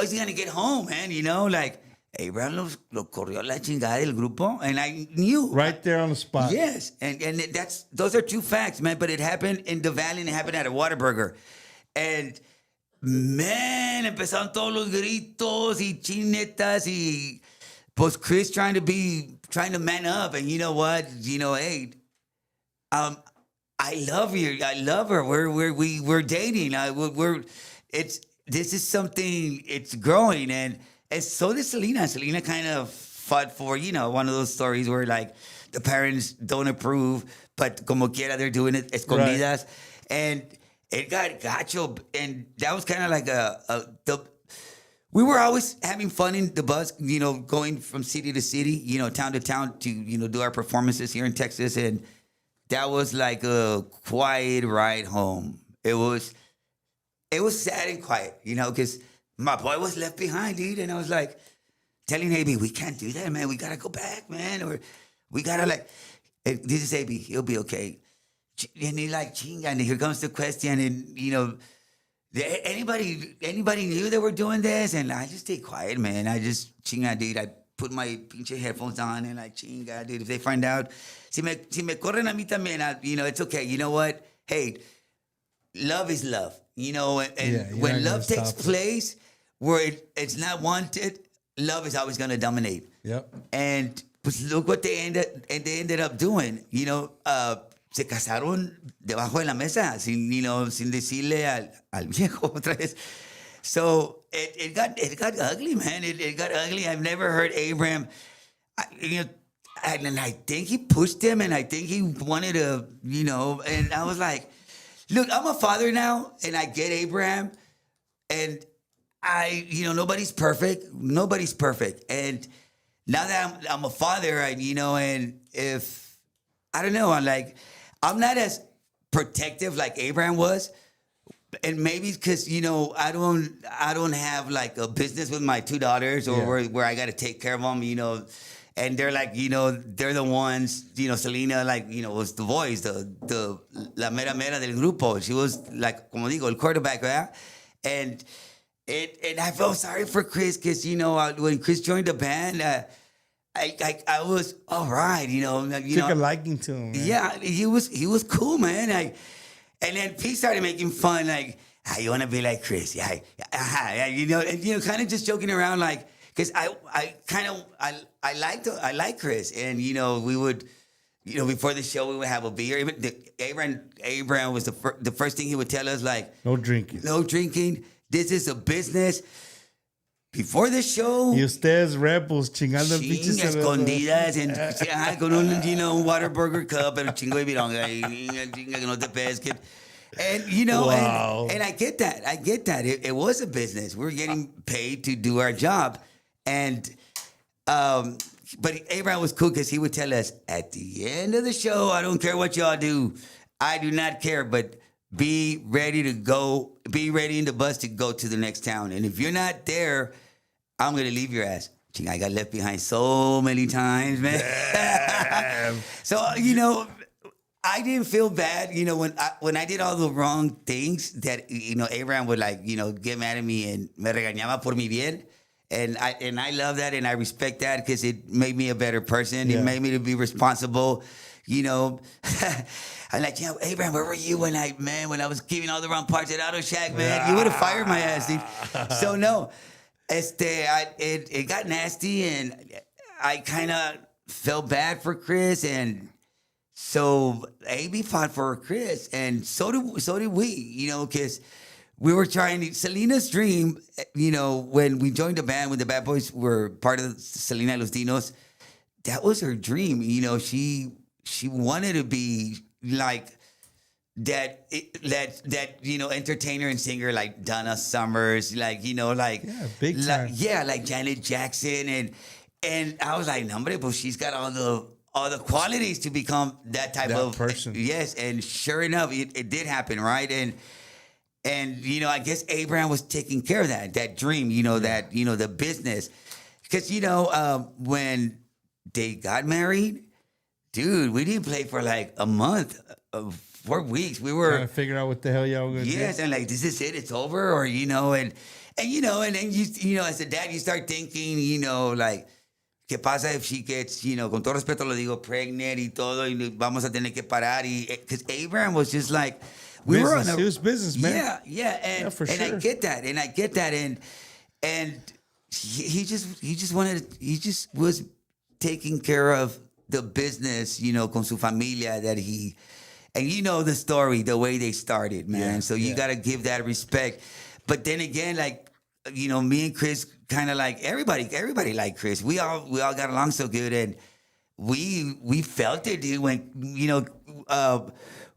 is he gonna get home, man? Like Abraham lo corrió la chingada del grupo, and I knew right there on the spot. Yes, and those are true facts, man. But it happened in the Valley, and it happened at a Whataburger, and. Man, empezaron todos los gritos y chinetas y pues Chris trying to man up, and you know what? Hey, I I love you. I love her. We're dating. This is something. It's growing, and so does Selena. Selena kind of fought for one of those stories where like the parents don't approve, but como quiera they're doing it escondidas, and it got gacho, and that was kind of like we were always having fun in the bus, going from city to city, town to town to do our performances here in Texas, and that was like a quiet ride home. It was sad and quiet, because my boy was left behind, dude, and I was like telling AB, we can't do that, man. We gotta go back, man, or we gotta this is AB, he'll be okay. And he like, chinga, and here comes the question, and anybody knew that we're doing this, and I just stay quiet, man. I just chinga, dude. I put my pinche headphones on and like chinga, dude. If they find out, si me corren a mí también, it's okay. You know what? Hey, love is love. And when love takes place where it's not wanted, love is always gonna dominate. Yep. And pues look what they ended up doing. Se casaron debajo de la mesa sin decirle al viejo otra vez. So it got ugly, man. It got ugly. I've never heard Abraham, and I think he pushed him, and I think he wanted to, and I was like, look, I'm a father now, and I get Abraham, and nobody's perfect. Nobody's perfect. And now that I'm a father, and if, I don't know, I'm not as protective like Abraham was, and maybe because I don't have like a business with my two daughters, or where I got to take care of them, and they're like they're the ones, Selena was the voice, the la mera mera del grupo. She was like, como digo, el quarterback, right? And I felt sorry for Chris because when Chris joined the band. I was all right, Took a liking to him. Man. Yeah, he was cool, man. And then Pete started making fun, like, you want to be like Chris, yeah, and kind of just joking around, like, because I like Chris, and we would, before the show we would have a beer. Even Abraham was the first thing he would tell us, like, no drinking. This is a business. Before the show, y ustedes rebels chingando pinches escondidas and con un Whataburger cup, pero chingo de vironga chinga que no te pesquen. And wow. and I get that. It was a business. We were getting paid to do our job, and but Abraham was cool because he would tell us at the end of the show, I don't care what y'all do, I do not care, but be ready to go. Be ready in the bus to go to the next town, and if you're not there, I'm gonna leave your ass. I got left behind so many times, man. So I didn't feel bad, when I did all the wrong things that Abraham would get mad at me and me regañaba por mi bien, and I love that and I respect that because it made me a better person. Yeah. It made me to be responsible. I'm like, Abraham, where were you when I was giving all the wrong parts at Auto Shack, man? You would have fired my ass, dude. So no. It got nasty, and I kind of felt bad for Chris, and so AB fought for Chris, and so did we, because we were trying. Selena's dream, when we joined the band, when the Bad Boys were part of Selena Los Dinos, that was her dream. She wanted to be like that entertainer and singer like Donna Summers, big time. Like Janet Jackson, and I was like, no, but she's got all the qualities to become that type of person. Yes, and sure enough, it did happen, right? And I guess Abraham was taking care of that dream, that the business, because when they got married, dude, we didn't play for like a month. 4 weeks. We were trying to figure out what the hell y'all were gonna do. Yes, and like, this is it, it's over, or and then you as a dad, you start thinking, like, ¿qué pasa if she gets, con todo respeto lo digo, pregnant y todo, y vamos a tener que parar, because Abraham was just like, he was business, man. Yeah, for and sure. I get that, and he just was taking care of the business, con su familia that he. And you know the story, the way they started, man. Yeah, So you yeah. got to give that respect. But then again, like, you know, me and Chris kind of like everybody liked Chris. We all got along so good, and we felt it, dude. When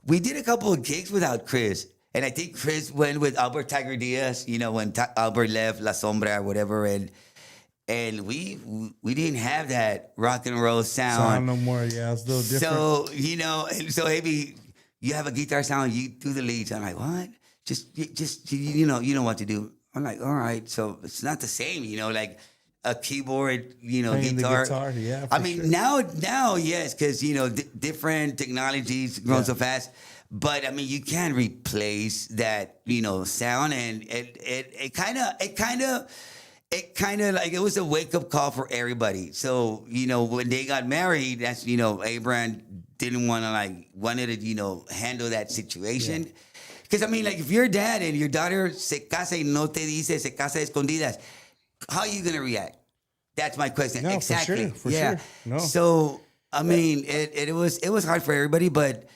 we did a couple of gigs without Chris, and I think Chris went with Albert Tiger Diaz. You know, when Albert left La Sombra or whatever, and we didn't have that rock and roll Sound no more. Yeah, it's a little different. so, you know, and so maybe you have a guitar sound, you do the leads. I'm like, what? Just you know what to do. I'm like, all right. So it's not the same, you know, like a keyboard, you know, Playing the guitar. guitar, yeah, I for mean, sure. now, yes, because, you know, different technologies grown so Yeah. fast. But I mean, you can't replace that, you know, sound, and it kind of like it was a wake up call for everybody. So, you know, when they got married, that's, you know, Abraham didn't wanted to, you know, handle that situation. Because I mean, like, if you're a dad and your daughter se casa y no te dice, se casa a escondidas, how are you gonna react? That's my question. No, for exactly. sure, for yeah. sure. No. So I mean, it was hard for everybody, but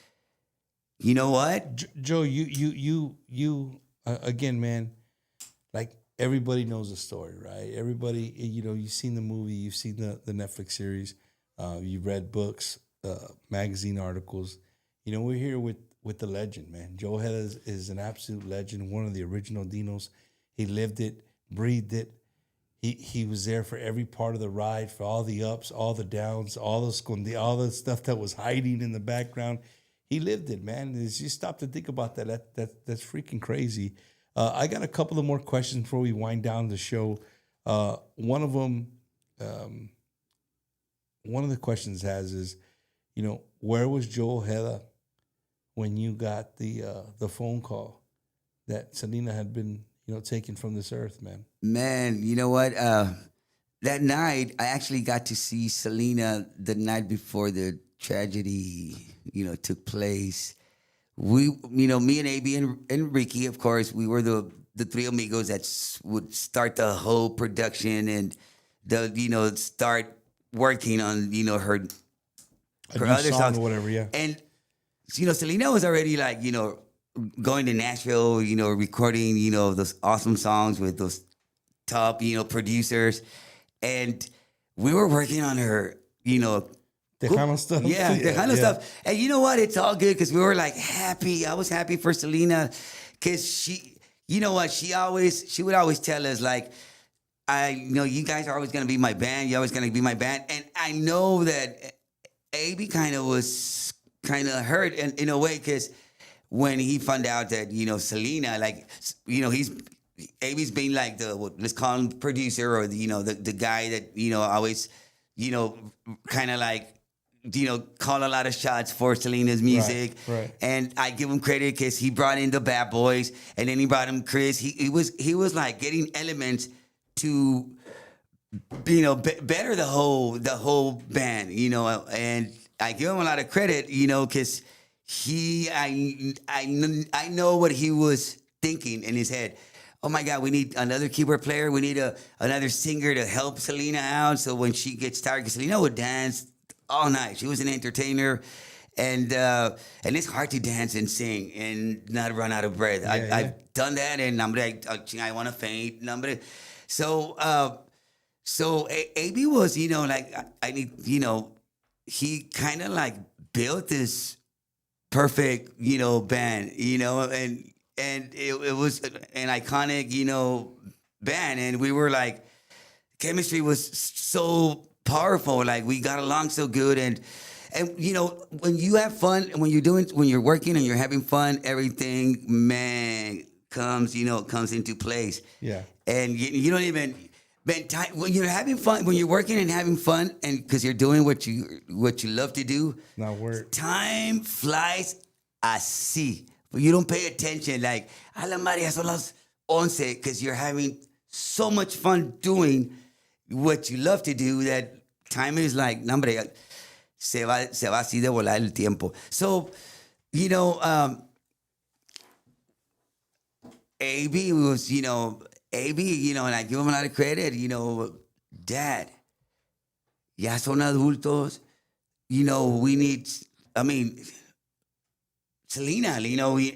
you know what? Joe, you again, man. Like, everybody knows the story, right? Everybody, you know, you've seen the movie, you've seen the Netflix series, you've read books, magazine articles. You know, we're here with the legend, man. Joe Ojeda is an absolute legend, one of the original Dinos. He lived it, breathed it. He was there for every part of the ride, for all the ups, all the downs, all the stuff that was hiding in the background. He lived it, man. As you stop to think about that's freaking crazy. I got a couple of more questions before we wind down the show. One of them, one of the questions is, you know, where was Joe Ojeda when you got the phone call that Selena had been, you know, taken from this earth, man? Man, you know what? That night, I actually got to see Selena the night before the tragedy, you know, took place. We, you know, me and AB and Ricky, of course, we were the three amigos that would start the whole production and start working on, you know, her other songs or whatever, yeah. And, you know, Selena was already like, you know, going to Nashville, you know, recording, you know, those awesome songs with those top, you know, producers. And we were working on her, you know, Tejano stuff. Yeah, Tejano stuff. And you know what? It's all good because we were like happy. I was happy for Selena because she, you know what? She would always tell us like, you know, you guys are always going to be my band. You're always going to be my band. And I know that AB was kind of hurt in a way because when he found out that, you know, Selena, like, you know, AB's being like let's call him producer or, you know, the guy that, you know, always, you know, kind of like, you know, call a lot of shots for Selena's music. Right. And I give him credit because he brought in the Bad Boys and then he brought him Chris. He was like getting elements to, you know, better the whole band, you know, and I give him a lot of credit, you know, because I know what he was thinking in his head. Oh my God, we need another keyboard player. We need another singer to help Selena out. So when she gets tired, because Selena would dance all night. She was an entertainer. And it's hard to dance and sing and not run out of breath. I've done that, and I'm like, I want to faint. So AB was, you know, like, I need, you know, he kind of like built this perfect, you know, band, you know, and it was an iconic, you know, band. And we were like, chemistry was so powerful. Like, we got along so good. And you know, when you have fun, when you're working and you're having fun, everything, man, comes into place. Yeah. And you don't even spend time when you're having fun, when you're working and having fun, and because you're doing what you love to do. Not work. Time flies así. But you don't pay attention. Like, a la Maria, son las 11, because you're having so much fun doing what you love to do that time is like, no, hombre, se va así de volar el tiempo. So, you know, AB was, you know, and I give him a lot of credit, you know, Dad, ya son adultos, you know, we need, I mean, Selena,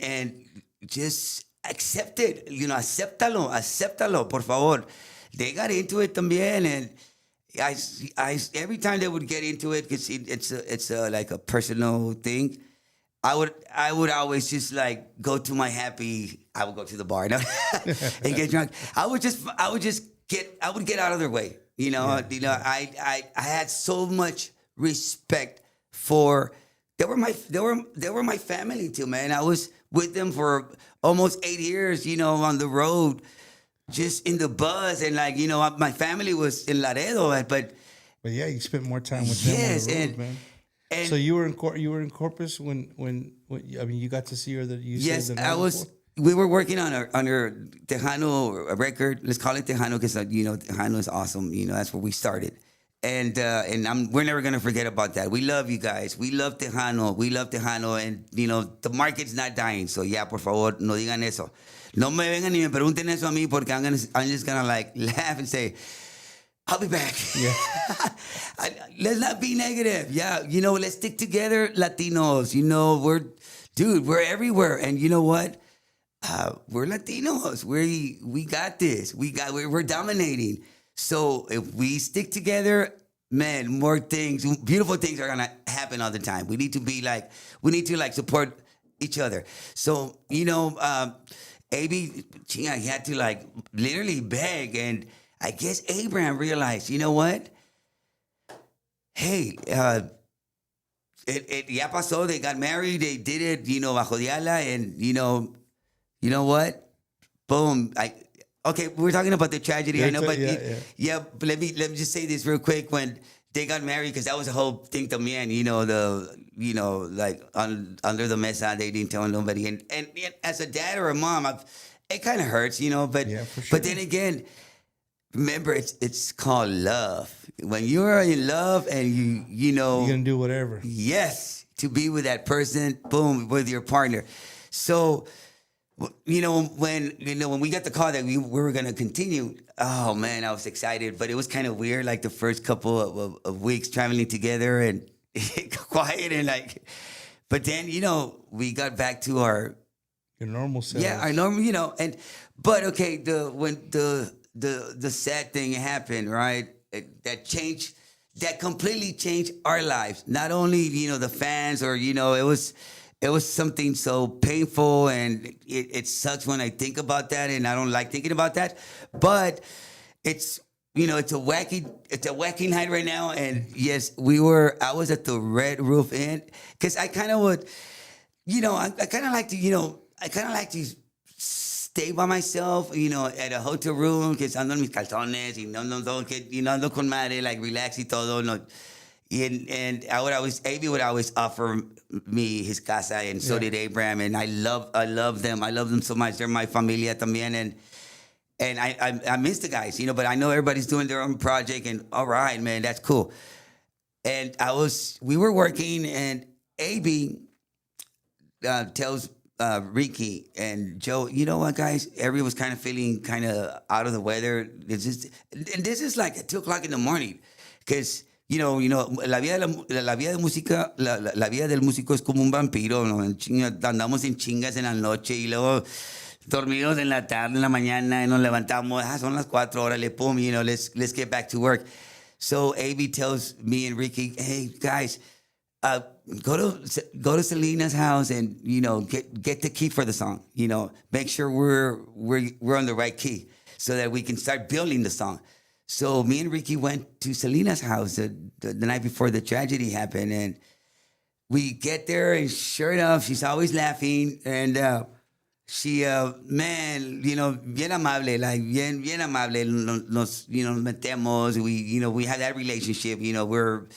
and just accept it, acéptalo, por favor. They got into it también, and I every time they would get into it, because it's like a personal thing. I would always just like go to my happy. I would go to the bar no? and get drunk. I would get out of their way. I had so much respect for. They were my family too, man. I was with them for almost 8 years. On the road, just in the bus, and my family was in Laredo, but yeah, you spent more time with them on the road, man. And so you were in Corpus when I mean you got to see her that you yes, said the night I was. before? We were working on her Tejano record. Let's call it Tejano because Tejano is awesome. That's where we started, and we're never gonna forget about that. We love you guys. We love Tejano. And the market's not dying. So yeah, por favor, no digan eso. No me vengan ni me pregunten eso a mí porque I'm just gonna like laugh and say, I'll be back. Yeah. Let's not be negative. Yeah, let's stick together, Latinos. We're everywhere, and you know what? We're Latinos. We got this. We're dominating. So if we stick together, man, more things, beautiful things are gonna happen all the time. We need to support each other. So AB, he had to like literally beg, and I guess Abraham realized, you know what? Hey, it ya pasó. They got married. They did it, bajo de ala, and you know what? Boom. Okay, we're talking about the tragedy. Yeah, I know, but yeah. let me just say this real quick. When they got married, because that was the whole thing to me, and under the mesa, they didn't tell nobody. And as a dad or a mom, it kind of hurts, but yeah, for sure. But then again, remember, it's called love. When you're in love and you're gonna do whatever. Yes, to be with that person, boom, with your partner. So, when we got the call that we were gonna continue, oh man, I was excited, but it was kind of weird, like the first couple of weeks traveling together and quiet and like, but then we got back to our normal selves. Yeah, our normal, but okay, when the sad thing happened, right? That completely changed our lives. Not only the fans, or it was something so painful, and it sucks when I think about that, and I don't like thinking about that. But it's it's a wacky night right now, and yes, I was at the Red Roof Inn because I kind of would, I kind of like to stay by myself, at a hotel room, because ando en mis calzones, ando con madre, like relax y todo, no. And AB would always offer me his casa, and so did Abraham, and I love them. I love them so much. They're my familia también, and I miss the guys, but I know everybody's doing their own project, and all right, man, that's cool. And we were working, and AB tells Ricky and Joe, you know what, guys? Everyone was kind of feeling kind of out of the weather. This is like at 2:00 in the morning, because la vida de música, la vida del músico es como un vampiro, ¿no? Andamos en chingas en la noche y luego dormidos en la tarde, en la mañana, y nos levantamos, son las 4 horas, pum, let's get back to work. So AB tells me and Ricky, hey guys, go to Selena's house and get the key for the song. Make sure we're on the right key so that we can start building the song. So me and Ricky went to Selena's house the night before the tragedy happened, and we get there, and sure enough, she's always laughing, and she, man, bien amable, like bien amable. Nos metemos. We have that relationship. We're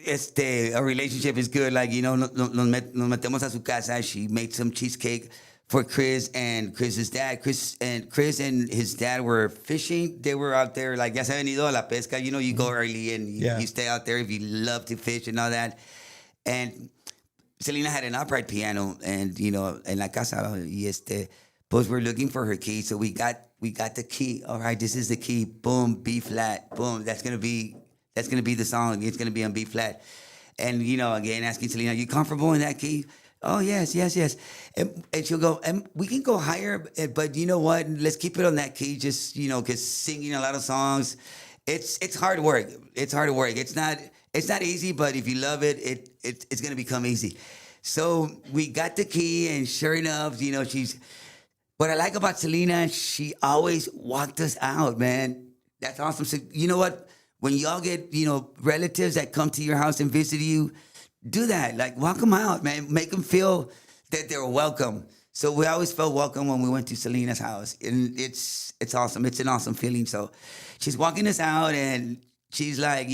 a relationship is good. Like nos metemos a su casa. She made some cheesecake for Chris and Chris's dad. Chris and his dad were fishing. They were out there, like, ya se ha venido a la pesca. You go early and you stay out there if you love to fish and all that. And Selena had an upright piano, and en la casa, pues we're looking for her key. So we got the key. All right, this is the key. Boom, B flat. Boom. That's gonna be the song. It's gonna be on B flat. And again, asking Selena, are you comfortable in that key? Oh yes, yes, yes. And she'll go, and we can go higher, but you know what? Let's keep it on that key. Just because singing a lot of songs, it's hard work. It's hard work. It's not easy, but if you love it, it's gonna become easy. So we got the key, and sure enough, she's. What I like about Selena, she always walked us out, man. That's awesome. So you know what? When y'all get relatives that come to your house and visit you, do that. Like walk them out, man. Make them feel that they're welcome. So we always felt welcome when we went to Selena's house, and it's awesome. It's an awesome feeling. So she's walking us out, and she's like,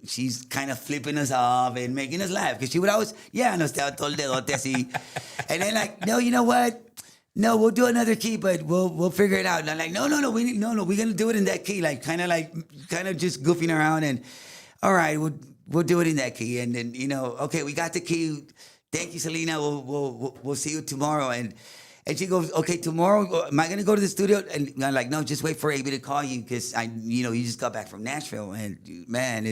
she's kind of flipping us off and making us laugh because she would always, nos estaba todo el dedote así, and then like, no, you know what? No, we'll do another key, but we'll figure it out. And I'm like, no, we're gonna do it in that key, like kind of just goofing around, and all right, we'll do it in that key, and then okay, we got the key. Thank you, Selena. We'll see you tomorrow, and she goes, okay, tomorrow, am I gonna go to the studio? And I'm like, no, just wait for AB to call you because you just got back from Nashville, and man,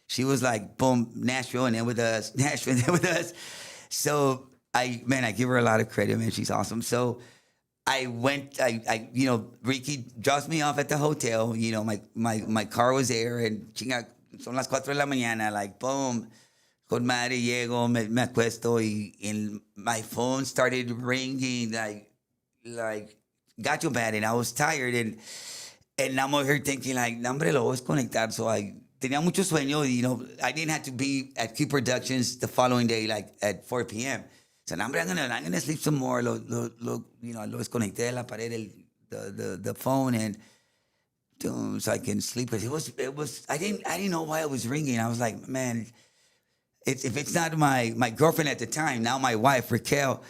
she was like, boom, Nashville, and then with us, Nashville, and then with us, so. I give her a lot of credit, man. She's awesome. So I went, Ricky drops me off at the hotel. My car was there, and chinga, son las 4 de la mañana, like, boom, con madre, llego, me acuesto, and my phone started ringing, like, got you bad, and I was tired, and I'm over here thinking, like, no, hombre, lo voy a desconectar. So I tenía mucho sueño, I didn't have to be at Q Productions the following day, like, at 4 p.m., so now I'm gonna sleep some more. Lo desconecté de la pared the phone and so I can sleep. But it was I didn't know why it was ringing. I was like, man, if it's not my girlfriend at the time, now my wife Raquel.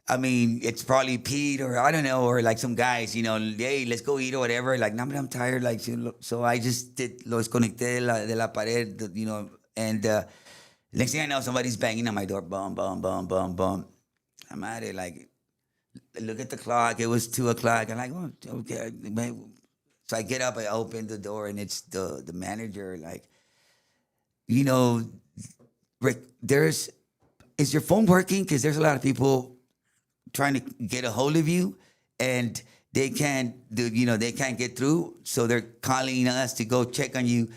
I mean, it's probably Pete or I don't know, or like some guys, hey, let's go eat or whatever. Like, no, I'm tired. Like, so I just lo desconecté de la pared, and. Next thing I know, somebody's banging on my door. Bum, bum, bum, bum, bum. I'm at it. Like, look at the clock. It was 2:00. I'm like, oh, okay. So I get up. I open the door, and it's the manager. Like, Rick, is your phone working? Because there's a lot of people trying to get a hold of you, and they can't get through. So they're calling us to go check on you.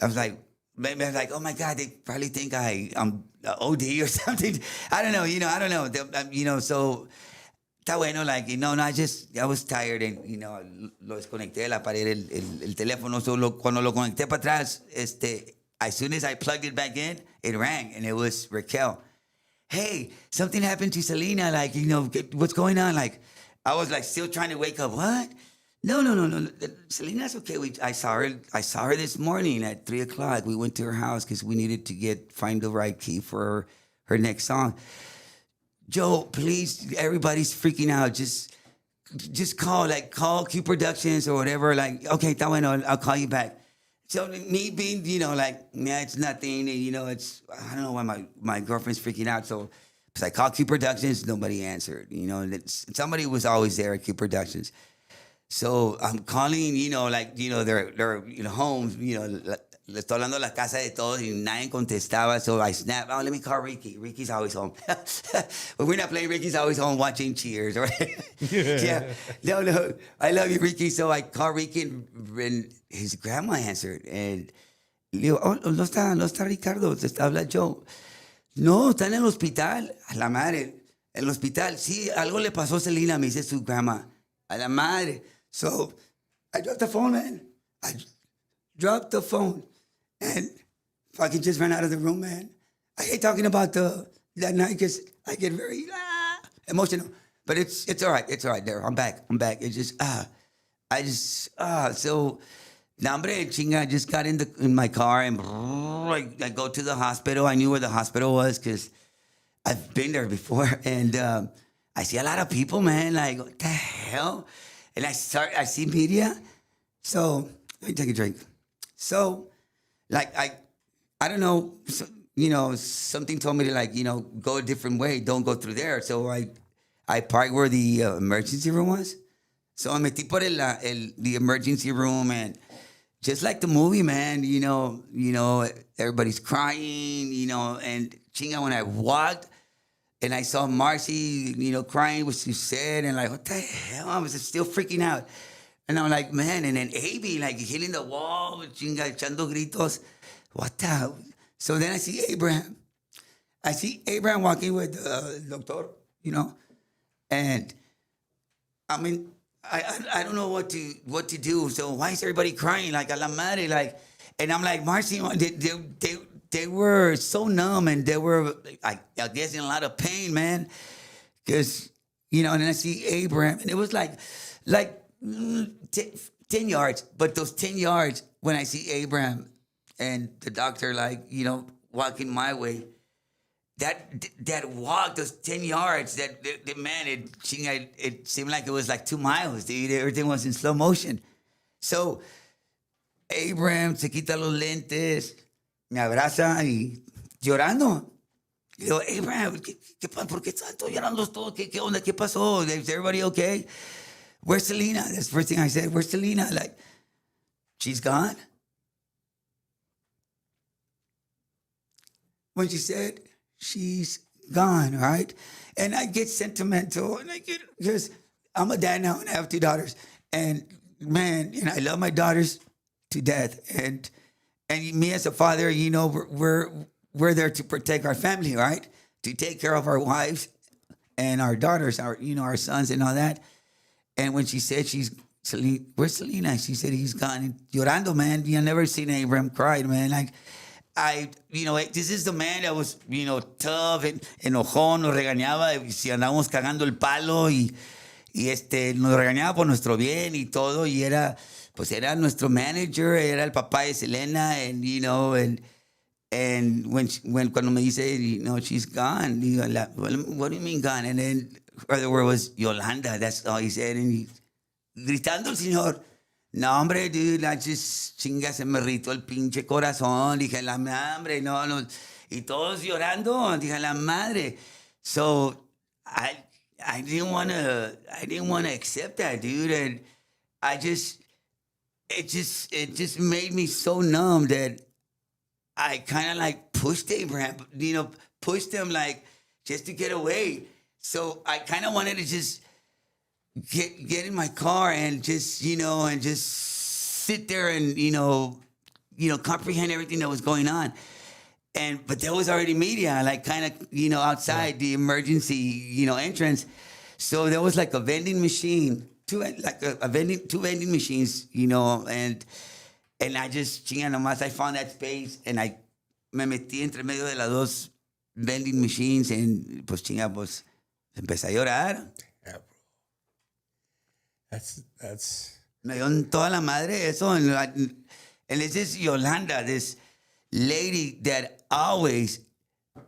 I was like. Maybe I was like, oh my God, they probably think I'm OD or something. I don't know, I don't know. So, está bueno, like, I was tired and, lo desconecté de la pared, el teléfono. So, cuando lo conecté para atrás, as soon as I plugged it back in, it rang and it was Raquel. Hey, something happened to Selena, like, what's going on? Like, I was like still trying to wake up. What? No. Selena's okay. I saw her this morning at 3:00. We went to her house because we needed to find the right key for her next song. Joe, please, everybody's freaking out. Just call Q Productions or whatever. Like, okay, está bueno, I'll call you back. So me being, it's nothing. It's I don't know why my girlfriend's freaking out. So I called Q Productions, nobody answered. Somebody was always there at Q Productions. So I'm calling, their homes, le estoy hablando a la casa de todos y nadie contestaba. So I snapped, let me call Ricky. Ricky's always home. But we're not playing Ricky's always home watching Cheers. Right? Yeah. No, I love you, Ricky. So I called Ricky and his grandma answered. And le digo, no está Ricardo, te habla Joe. No, está en el hospital. A la madre, en el hospital. Sí, algo le pasó a Selena, me dice su grandma. A la madre. So I dropped the phone, man. I dropped the phone and fucking just ran out of the room, man. I hate talking about that night because I get very emotional. But it's all right. It's all right there. I'm back. It's just, so, hombre, chinga, I just got in my car and I go to the hospital. I knew where the hospital was because I've been there before. And I see a lot of people, man, like, what the hell? And I see media. So, let me take a drink. So, like, I don't know, something told me to, go a different way. Don't go through there. So, I parked where the emergency room was. So, I metí por the emergency room and just like the movie, man, everybody's crying, and chinga, when I walked, And I saw Marcy, crying what she said, and like, what the hell? I was still freaking out. And I'm like, man, and then Abby, like, hitting the wall, chinga, echando gritos. What the? So then I see Abraham. I see Abraham walking with the doctor, and I mean, I don't know what to do. So why is everybody crying like a la madre? Like, and I'm like, Marcy, they were so numb, and they were, I guess, in a lot of pain, man. Because, and then I see Abraham, and it was like 10 yards. But those 10 yards, when I see Abraham and the doctor, like, walking my way, that walk, those 10 yards, man, it seemed like it was like 2 miles, dude. Everything was in slow motion. So Abraham se quita los lentes, me abraza y llorando. Y digo, Abraham, ¿por qué tanto llorando todo? ¿Qué onda? ¿Qué pasó? Is everybody okay? Where's Selena? That's the first thing I said. Where's Selena? Like, she's gone. When she said, she's gone, right? And I get sentimental, and because I'm a dad now and I have 2 daughters. And man, I love my daughters to death. And me as a father, we're there to protect our family, right? To take care of our wives and our daughters, our sons and all that. And when she said where's Selena? She said he's gone. And llorando, man. You never seen Abraham cry, man. Like, this is the man that was, tough, enojón, nos regañaba si andábamos cagando el palo y nos regañaba por nuestro bien y todo, y era nuestro manager, era el papá de Selena, and when cuando me dice, she's gone, digo, what do you mean gone? And then other word was Yolanda, that's all he said, and gritando el señor. No, hombre, dude, I just, chinga, se me irritó el pinche corazón. Dije, la madre, no. Y todos llorando. Dije, la madre. So, I didn't want to accept that, dude. And it just made me so numb that I kind of like pushed Abraham, pushed him like just to get away. So I kind of wanted to just get in my car and just, and just sit there and, comprehend everything that was going on. But there was already media, like kind of, outside the emergency, entrance. So there was like a vending machine, two vending machines, and I just, chinga nomás, I found that space and I me metí entre medio de las dos vending machines and pues chinga, pues empecé a llorar. That's Me dio en toda la madre eso. And it's this Yolanda, this lady that always,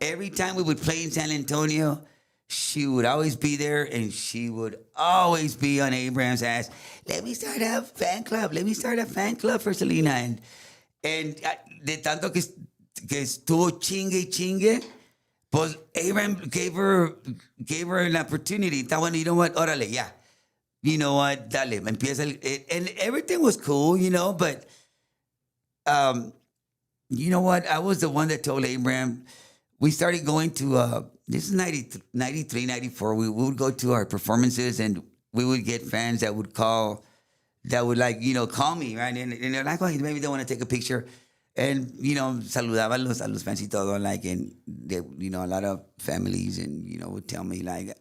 every time we would play in San Antonio, she would always be there and she would always be on Abraham's ass. Let me start a fan club. Let me start a fan club for Selena. And de tanto que estuvo chingue, pues Abraham gave her an opportunity. Está bueno, you know what? Órale, ya. You know what, dale, empieza and everything was cool, but, you know what, I was the one that told Abraham, we started going to, this is 93, 94, we would go to our performances and we would get fans that would call like, call me, right, and they're like, oh, maybe they want to take a picture, and, saludaba a los fans y todo, like, and they, a lot of families, and, would tell me, like,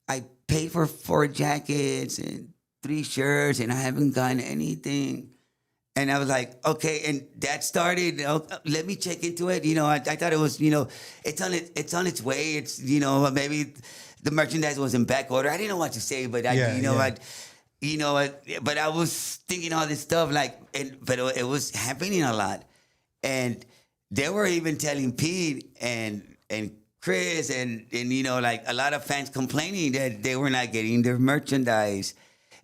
I paid for 4 jackets and 3 shirts, and I haven't gotten anything. And I was like, okay, and that started. Let me check into it. I thought it was, it's on its way. It's, maybe the merchandise was in back order. I didn't know what to say, but but I was thinking all this stuff, like, but it was happening a lot, and they were even telling Pete and Chris and like a lot of fans complaining that they were not getting their merchandise.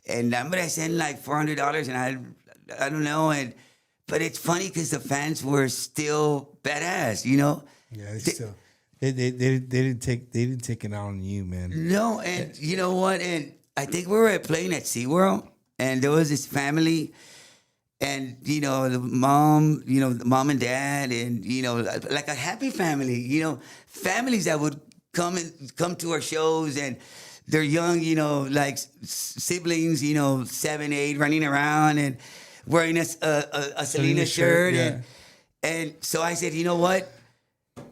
And I sent like $400 and I don't know. But it's funny because the fans were still badass, Yeah, they didn't take it out on you, man. No, and you know what? And I think we were playing at SeaWorld and there was this family and the mom and dad, and like a happy family. Families that would come to our shows, and they're young, like siblings, 7, 8, running around and wearing a Selena shirt, yeah. and so I said, you know what?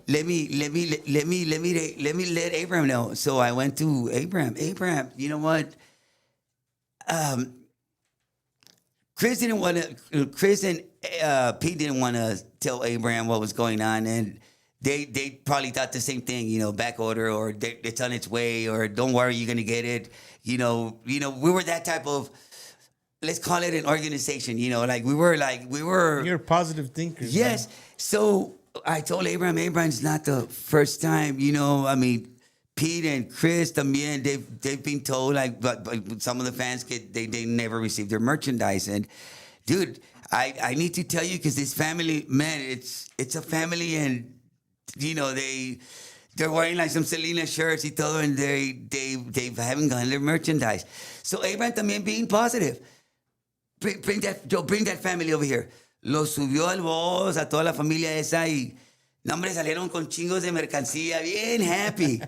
Let me let Abraham know. So I went to Abraham. Abraham, you know what? Chris and Pete didn't want to tell Abraham what was going on, and they probably thought the same thing, back order, or it's on its way, or don't worry, you're gonna get it. We were that type of, let's call it an organization. Like we were. You're a positive thinker. Yes. Man. So I told Abraham's not the first time. I mean, Pete and Chris, también, they've been told, like, but some of the fans they never received their merchandise. And dude, I need to tell you, because this family, man, it's a family, and they're wearing like some Selena shirts y todo, and they haven't gotten their merchandise. So Abraham también being positive. Bring that family over here. Lo subió al boss, a toda la familia esa, y no, hombre, salieron con chingos de mercancía, bien happy.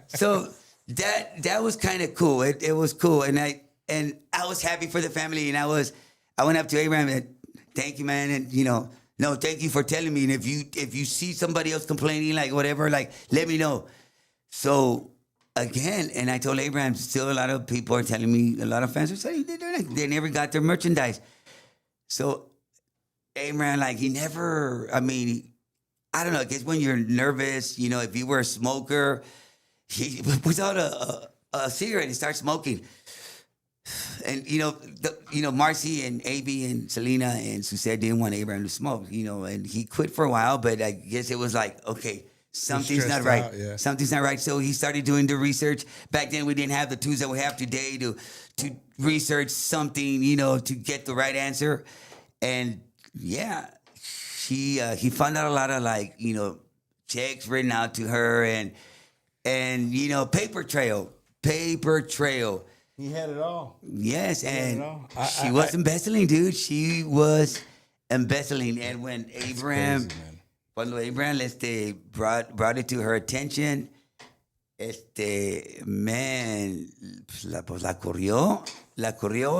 So that was kind of cool. It was cool, and I was happy for the family, and I went up to Abraham and, thank you, man, and no, thank you for telling me. And if you see somebody else complaining, like whatever, like, let me know. So again, and I told Abraham, still a lot of people are telling me, a lot of fans are saying they never got their merchandise. So Abraham, like, he never, I mean, I don't know, I guess when you're nervous, if you were a smoker, he puts out a cigarette and starts smoking. And, Marcy and AB and Selena and Suzette didn't want Abraham to smoke, and he quit for a while, but I guess it was like, okay, something's not right. Yeah. Something's not right. So he started doing the research. Back then, we didn't have the tools that we have today to research something, to get the right answer. And yeah, he found out a lot of, like, checks written out to her, and paper trail. He had it all. Yes, and she was embezzling, dude. She was embezzling. And when Abraham, cuando Abraham brought it to her attention, man, la corrió,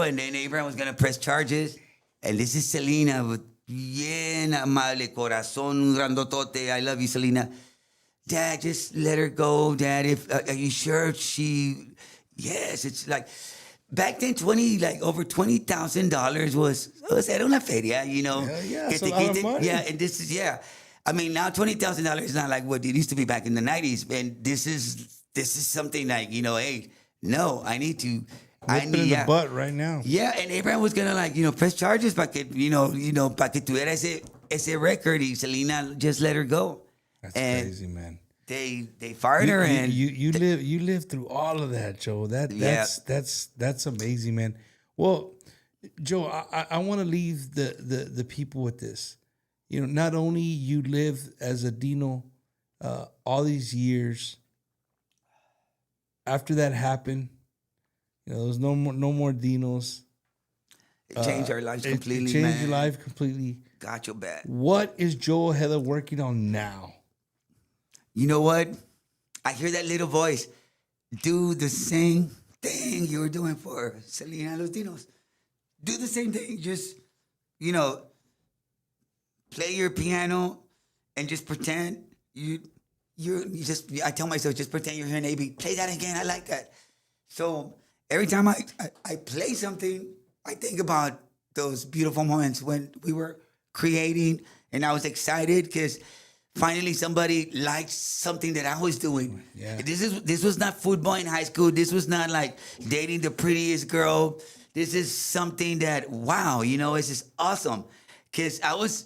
and then Abraham was gonna press charges. And this is Selena, with bien amable, corazón grandotote. I love you, Selena. Dad, just let her go, Dad. Are you sure Yes, it's like, back then, over $20,000 was era una feria, Yeah, it's a lot of money. Yeah, and this is, I mean, now $20,000 is not like what it used to be back in the 90s. And this is something like, hey, no, I need to. Whip it in the butt right now. Yeah, and Abraham was gonna, like, press charges para que, para que tuviera ese record, y Selena just let her go. That's crazy, man. They fired her, and you live through all of that, Joe. That's amazing, man. Well, Joe, I want to leave the people with this. Not only you live as a Dino all these years. After that happened, there was no more Dinos. It changed our lives completely. It changed man. your life completely. Got your back. What is Joe Ojeda working on now? You know what? I hear that little voice. Do the same thing you were doing for Selena and los Dinos. Do the same thing. Just, play your piano and just pretend I tell myself, just pretend you're hearing AB. Play that again. I like that. So every time I play something, I think about those beautiful moments when we were creating, and I was excited because finally somebody liked something that I was doing. Yeah. This was not football in high school. This was not like dating the prettiest girl. This is something that, wow, it's just awesome. Because I was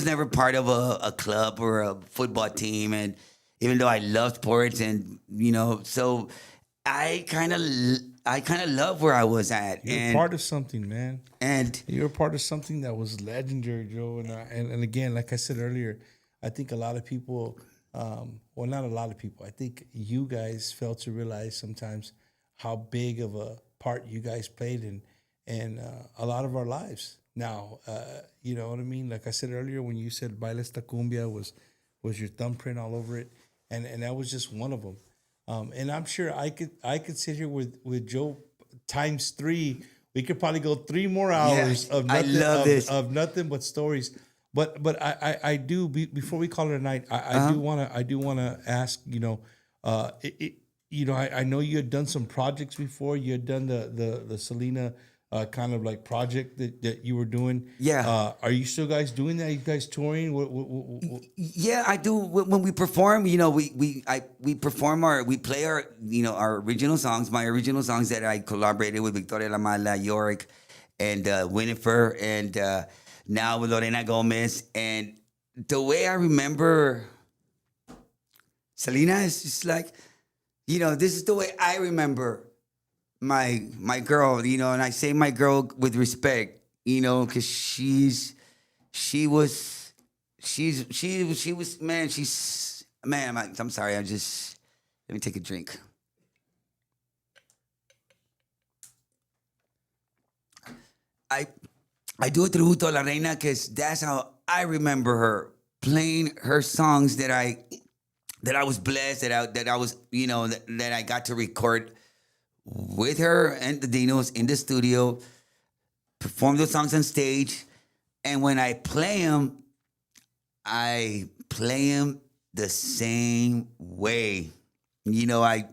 never part of a club or a football team, and even though I love sports, and so I kind of love where I was at. You're part of something, man. And you're part of something that was legendary, Joe. And again, like I said earlier, I think a lot of people, well, not a lot of people, I think you guys fail to realize sometimes how big of a part you guys played a lot of our lives. Now, you know what I mean? Like I said earlier, when you said Baila esta cumbia was your thumbprint all over it, and that was just one of them. And I'm sure I could sit here with Joe times 3. We could probably go 3 more hours of nothing, I love this. of nothing but stories. But I do before we call it a night. I do wanna ask. You know, I know you had done some projects before. You had done the Selena kind of like project that you were doing. Yeah. Are you still guys doing that? Are you guys touring? Yeah, I do. When we perform, you know, we perform we play our, you know, our original songs, my original songs that I collaborated with Victoria La Mala, Yorick, and Winifred, and now with Lorena Gomez. And the way I remember Selena is just like, you know, this is the way I remember my girl, you know, and I say my girl with respect, you know, because she was, man, I'm sorry, let me take a drink. I do a tributo a la reina because that's how I remember her playing her songs that I was blessed that I was, you know, that I got to record with her and the Dinos in the studio, perform those songs on stage, and when I play them the same way. You know,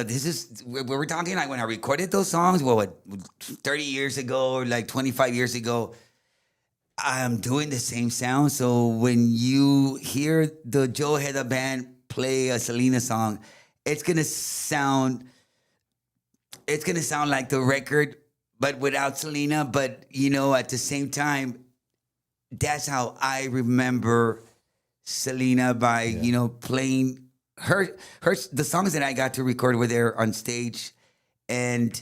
this is we're talking like when I recorded those songs, 30 years ago or like 25 years ago. I'm doing the same sound. So when you hear the Joe Ojeda band play a Selena song, it's gonna sound like the record, but without Selena. But you know, at the same time, that's how I remember Selena by you know playing the songs that I got to record with her on stage, and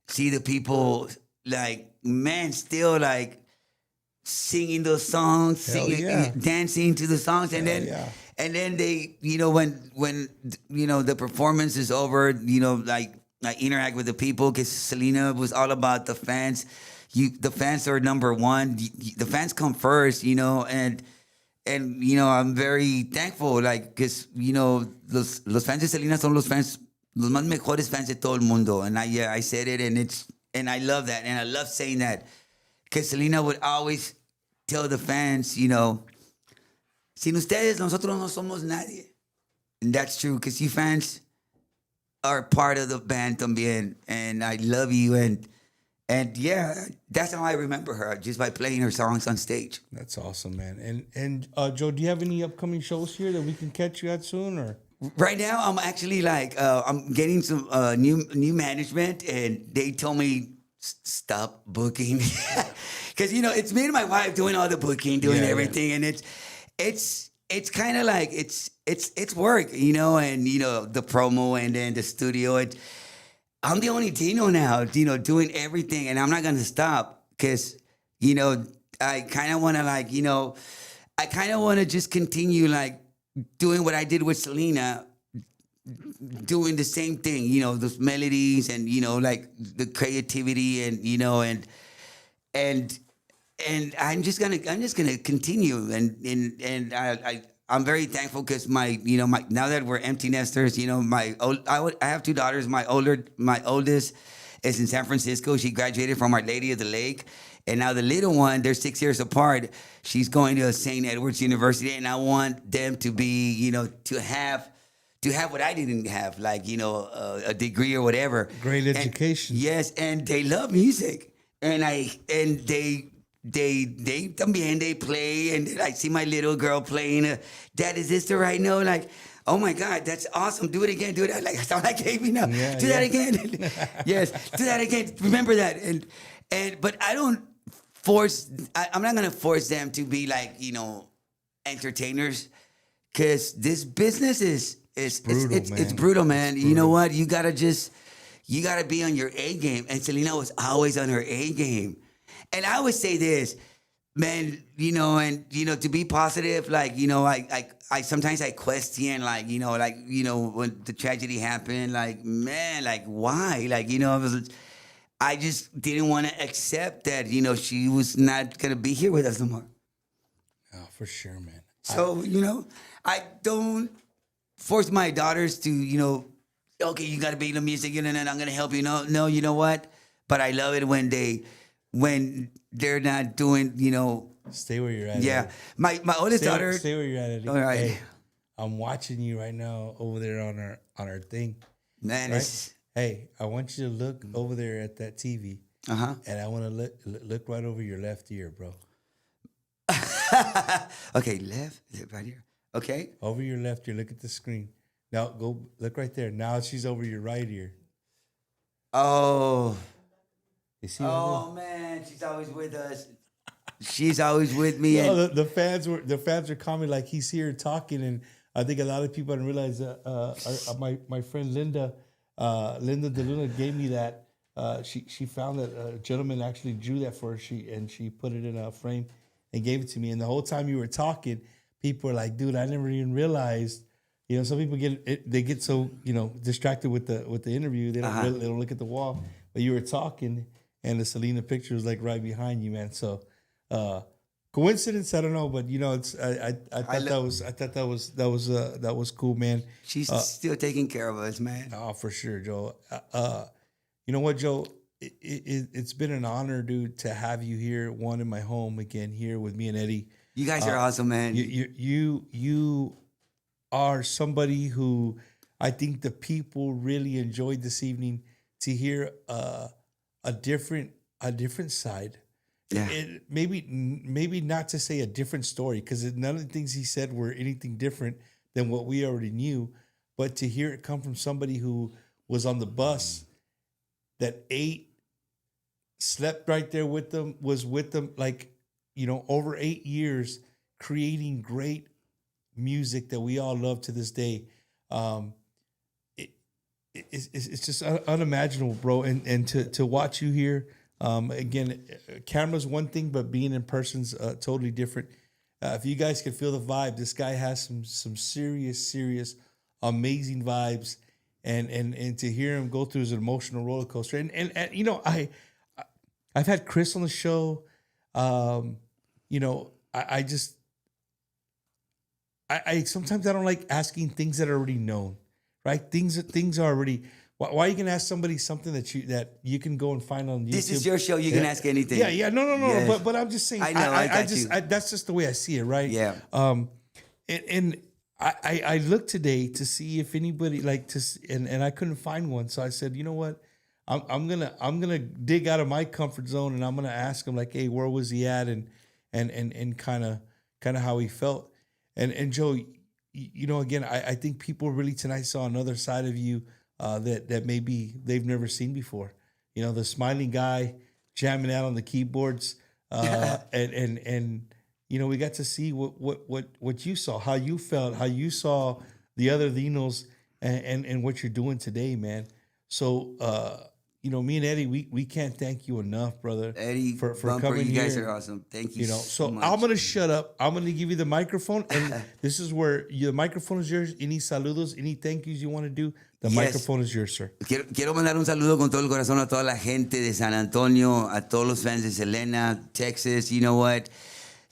see the people like, man, still like singing those songs, dancing to the songs, and then they, you know, when you know the performance is over, you know, like I interact with the people because Selena was all about the fans. The fans are number one. The fans come first, you know, and you know I'm very thankful, like, because you know los fans de Selena son los más mejores fans de todo el mundo, and I said it, and I love that, and I love saying that. Because Selena would always tell the fans, you know, sin ustedes, nosotros no somos nadie. And that's true, because you fans are part of the band también. And I love you. And yeah, that's how I remember her, just by playing her songs on stage. That's awesome, man. And Joe, do you have any upcoming shows here that we can catch you at soon, or? Right now, I'm actually like, I'm getting some new management, and they told me, stop booking. Because, you know, it's me and my wife doing all the booking, doing everything. And it's kind of like, it's work, you know, and, you know, the promo and then the studio. I'm the only Dino now, you know, doing everything. And I'm not going to stop because, you know, I kind of want to like, you know, I kind of want to just continue like doing what I did with Selena, doing the same thing, you know, those melodies and, you know, like the creativity and, you know, and I'm just gonna continue, and I'm very thankful because my now that we're empty nesters, you know, I have 2 daughters. My oldest is in San Francisco. She graduated from Our Lady of the Lake, and now the little one, they're 6 years apart. She's going to St. Edward's University, and I want them to be, you know, to have what I didn't have, like, you know, a degree or whatever. Great education. Yes, and they love music, and they también, they play, and I see my little girl playing. Dad, is this the right note? Like, oh my God, that's awesome. Do it again. Do it. Like, I sound like Amy now. Do that again. Yes, do that again. Remember that. But I don't force. I'm not gonna force them to be like, you know, entertainers, because this business is brutal, man. Brutal. You know what? You gotta be on your A game. And Selena was always on her A game. And I always say this, man, you know, and, you know, to be positive, like, you know, I sometimes I question, like, you know, when the tragedy happened, like, man, like, why? Like, you know, I just didn't want to accept that, she was not going to be here with us no more. Oh, for sure, man. So, I don't force my daughters to, okay, you got to be in the music, and I'm going to help you. No, you know what? But I love it when they're not doing, Stay where you're at. Yeah. Eddie. My oldest daughter. Stay where you're at, Eddie. All right. Hey, I'm watching you right now over there on our thing. Man, right? Hey, I want you to look over there at that TV. Uh-huh. And I want to look right over your left ear, bro. Okay, left? Is it right here? Okay. Over your left ear. Look at the screen. Now go look right there. Now she's over your right ear. Oh. You see? Oh man, she's always with us. She's always with me. No, And the fans were commenting like he's here talking, and I think a lot of people didn't realize that my friend Linda DeLuna gave me that. She found that a gentleman actually drew that for her. She put it in a frame and gave it to me. And the whole time you were talking, people were like, "Dude, I never even realized." Some people get so distracted with the interview, they don't look at the wall. But you were talking, and the Selena picture was like right behind you, man. So coincidence, I don't know, but it's I thought that was cool, man. she's still taking care of us, man. Oh, for sure, Joe. You know what, Joe? It's been an honor, dude, to have you here. One in my home again here with me and Eddie. You guys are awesome, man. You are somebody who I think the people really enjoyed this evening to hear a different side. Yeah. Maybe not to say a different story, because none of the things he said were anything different than what we already knew, but to hear it come from somebody who was on the bus, that ate, slept right there with them, was with them like, over 8 years, creating great music that we all love to this day. It's just unimaginable, bro. And to watch you here, again, camera's one thing, but being in person's totally different. If you guys can feel the vibe, this guy has some serious, amazing vibes, and to hear him go through his emotional roller coaster. And I've had Chris on the show. I sometimes I don't like asking things that are already known, right? Things are already. Why are you gonna ask somebody something that you can go and find on YouTube? This is your show. You can ask anything. Yeah. No. Yes. But I'm just saying. I know. That's just the way I see it, right? Yeah. And I looked today to see if anybody and I couldn't find one. So I said, you know what? I'm gonna dig out of my comfort zone, and I'm gonna ask him like, hey, where was he at, and kind of how he felt. And Joe, again, I think people really tonight saw another side of you that maybe they've never seen before. The smiling guy jamming out on the keyboards, and we got to see what you saw, how you felt, how you saw the other Dinos, and what you're doing today, man. So me and Eddie, we can't thank you enough, brother. Eddie, for Bumper, coming you here. guys are awesome. Thank you. So much. I'm gonna shut up. I'm gonna give you the microphone, and this is where the microphone is yours. Any saludos, any thank yous you want to do, the microphone is yours, sir. Quiero mandar un saludo con todo el corazón a toda la gente de San Antonio, a todos los fans de Selena, Texas. You know what?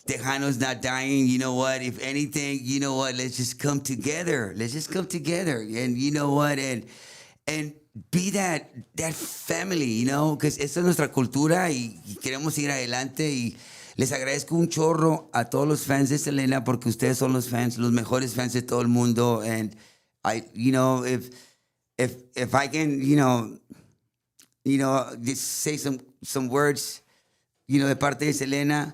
Tejano's not dying. You know what? If anything, you know what? Let's just come together. And you know what? And be that family, because esa es nuestra cultura y queremos ir adelante. Y les agradezco un chorro a todos los fans de Selena, porque ustedes son los mejores fans de todo el mundo. And if I can, just say some words, de parte de Selena.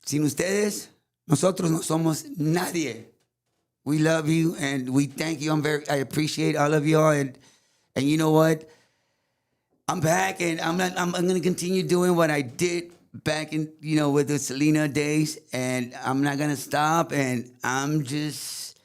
Sin ustedes, nosotros no somos nadie. We love you and we thank you. I appreciate all of y'all, and you know what? I'm back, and I'm gonna continue doing what I did back in with the Selena days, and I'm not gonna stop. And I'm just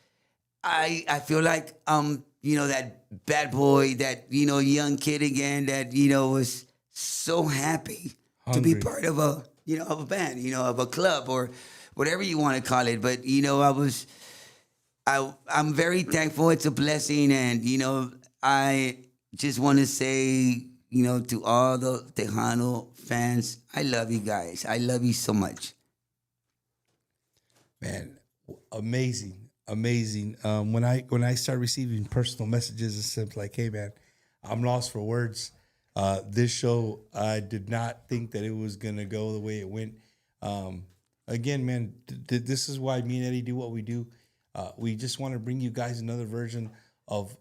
I feel like that bad boy, that young kid again, that was so happy to be part of a of a band, of a club, or whatever you want to call it. But I'm very thankful. It's a blessing, and I just want to say, to all the Tejano fans, I love you guys. I love you so much. Man, amazing. When I start receiving personal messages and stuff like, "Hey, man, I'm lost for words." This show, I did not think that it was gonna go the way it went. Again, man, this is why me and Eddie do what we do. We just want to bring you guys another version of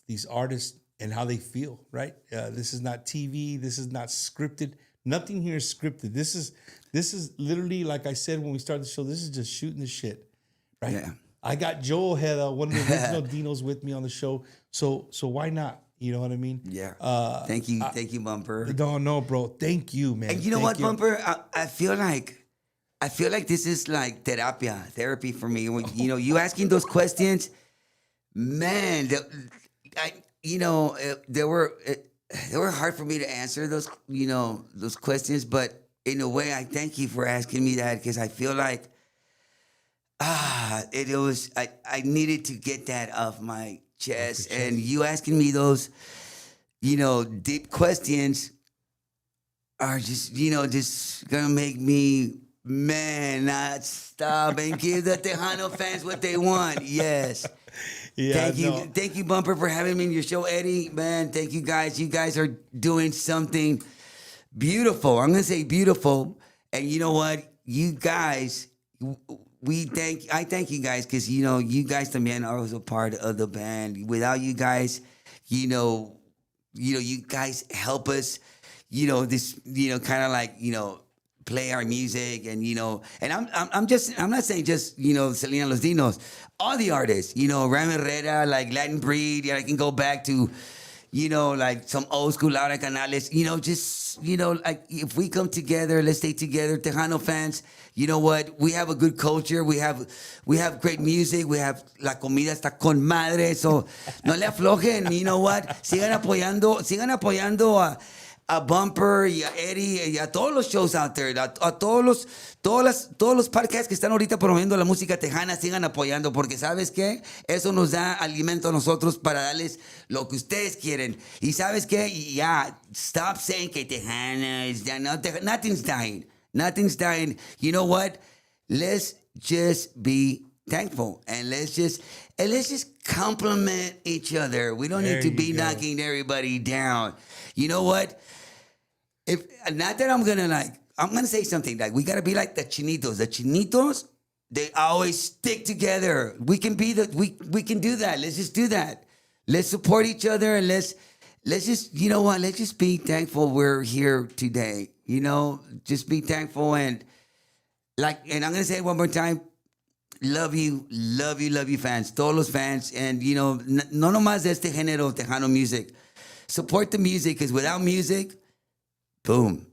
these artists and how they feel. Right? This is not TV. This is not scripted. Nothing here is scripted. This is literally, like I said when we started the show, this is just shooting the shit. Right? Yeah. I got Joe Ojeda, one of the original Dinos, with me on the show. So why not? You know what I mean? Yeah. Thank you, Bumper. No, bro. Thank you, man. And you know Thank what, Bumper? I feel like this is like therapy for me. When, you asking those questions, man. They were hard for me to answer those questions, but in a way, I thank you for asking me that, because I feel like I needed to get that off my chest, and you asking me those deep questions are just gonna make me, man, not stop and give the Tejano fans what they want. Yes. Yeah, Thank you, Bumper, for having me in your show, Eddie. Man, thank you guys. You guys are doing something beautiful. I'm gonna say beautiful. And you know what? You guys, I thank you guys, because you guys, the men, are also part of the band. Without you guys, you guys help us, this, kind of like, play our music, and I'm not saying just Selena Los Dinos, all the artists, Ram Herrera, like Latin Breed. I can go back to like some old school Laura Canales, like if we come together, let's stay together, Tejano fans. You know what? We have a good culture. We have great music. We have la comida está con madre. So no le aflojen. You know what? Sigan apoyando a Bumper y a Eddie y a todos los shows out there, a todos los podcasts que están ahorita promoviendo la música tejana. Sigan apoyando, porque ¿sabes qué? Eso nos da alimento a nosotros para darles lo que ustedes quieren. Y ¿sabes qué? Yeah, stop saying que tejana is dying. Nothing's dying. You know what? Let's just be thankful, and let's just compliment each other. We don't need to be knocking everybody down. You know what? If not that I'm gonna say something like, we gotta be like the Chinitos. The Chinitos, they always stick together. We can be we can do that. Let's just do that. Let's support each other, and let's just, you know what? Let's just be thankful we're here today. Just be thankful, and I'm gonna say it one more time. Love you, fans, todos los fans, and no nomás de este género tejano music. Support the music, because without music, boom.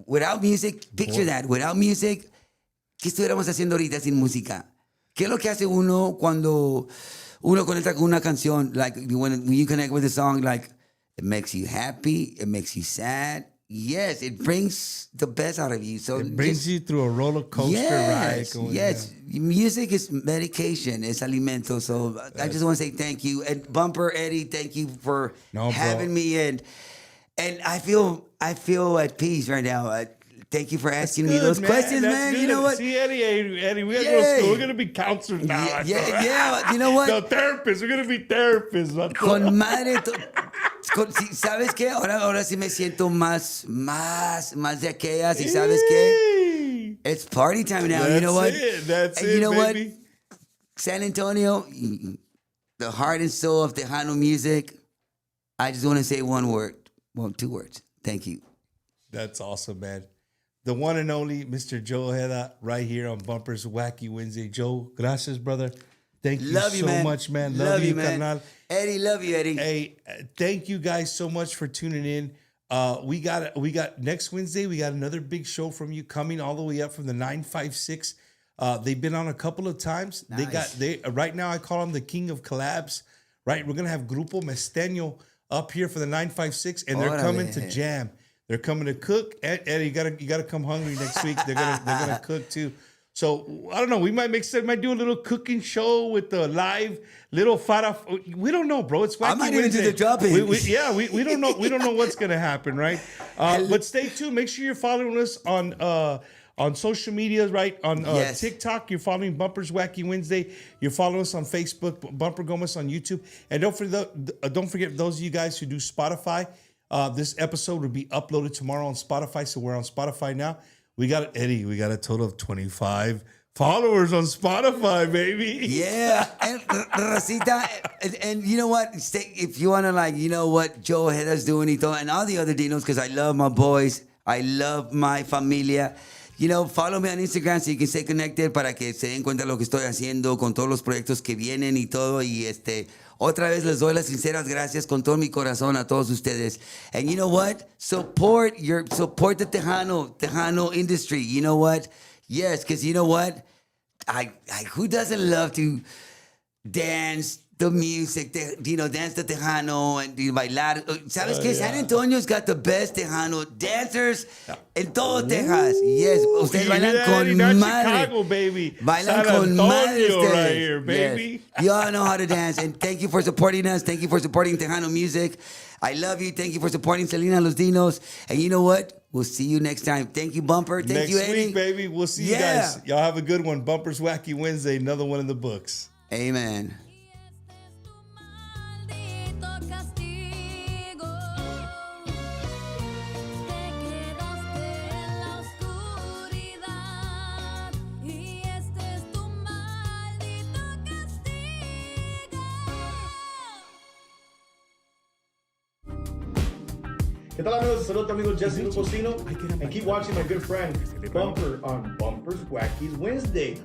Without music, picture that. Without music, ¿qué estuviéramos haciendo ahorita sin música? ¿Qué es lo que hace uno cuando uno conecta con una canción? Like when you connect with a song, like it makes you happy, it makes you sad. Yes, it brings the best out of you. So it brings you through a roller coaster ride. Yes, music is medication, it's alimento. So I just want to say thank you. And Bumper, Eddie, thank you for having me. And I feel at peace right now. Thank you for asking me those questions, man. Good. You know what? See, Eddie, we gotta go to school. We're gonna be counselors now. Yeah. You know what? No, therapists. We're gonna be therapists. Con madre. ¿Sabes qué? Ahora sí me siento más de aquellas. ¿Y sabes qué? It's party time now. You know what? That's it, you know baby. What? San Antonio, the heart and soul of Tejano music. I just want to say one word. Well, two words. Thank you. That's awesome, man. The one and only Mr. Joe Ojeda, right here on Bumper's Wacky Wednesday. Joe, gracias, brother. Thank you so much, man. Love you, man. carnal. Eddie, love you, Eddie. Hey, thank you guys so much for tuning in. We got next Wednesday. We got another big show from you coming all the way up from the 956. They've been on a couple of times. Nice. They right now I call them the king of collabs. Right, we're gonna have Grupo Mesteño up here for the 956, and they're coming to jam. They're coming to cook. Eddie, you gotta come hungry next week. They're gonna cook too. So I don't know. We might do a little cooking show with the live little fara. We don't know, bro. It's Wacky I might even Wednesday. do the dropping. We don't know. We don't know what's gonna happen, right? But stay tuned. Make sure you're following us on social media, right? On Yes. TikTok, you're following Bumpers Wacky Wednesday. You're following us on Facebook, Bumper Gomez on YouTube, and don't forget those of you guys who do Spotify. This episode will be uploaded tomorrow on Spotify, so we're on Spotify now. We got a total of 25 followers on Spotify, baby. Yeah, and Rosita, and you know what? If you want to, like, you know what Joe Ojeda's doing and all the other dinos, because I love my boys, I love my familia. You know, follow me on Instagram so you can stay connected para que se den cuenta de lo que estoy haciendo con todos los proyectos que vienen y todo. Y otra vez les doy las sinceras gracias con todo mi corazón a todos ustedes. And you know what? Support the Tejano industry. You know what? Yes, because you know what? Who doesn't love to dance the music, dance the Tejano and bailar? ¿Sabes qué? San Antonio's got the best Tejano dancers en todo Texas. Yes, ustedes bailan con madre. Chicago, baby. Bailan San con madre Antonio ustedes. right here, baby. Yes. You all know how to dance. And thank you for supporting us. Thank you for supporting Tejano music. I love you. Thank you for supporting Selena Los Dinos. And you know what? We'll see you next time. Thank you, Bumper. Thank Next you, Eddie. week, baby. We'll see you guys. Y'all have a good one. Bumpers Wacky Wednesday. Another one in the books. Amen. Maldito castigo, te quedaste en la oscuridad y este es tu maldito castigo. ¿Qué tal, amigos? Saludos, amigo Jesse Lucosino. And keep watching my good friend Bumper on Bumpers Wacky's Wednesday.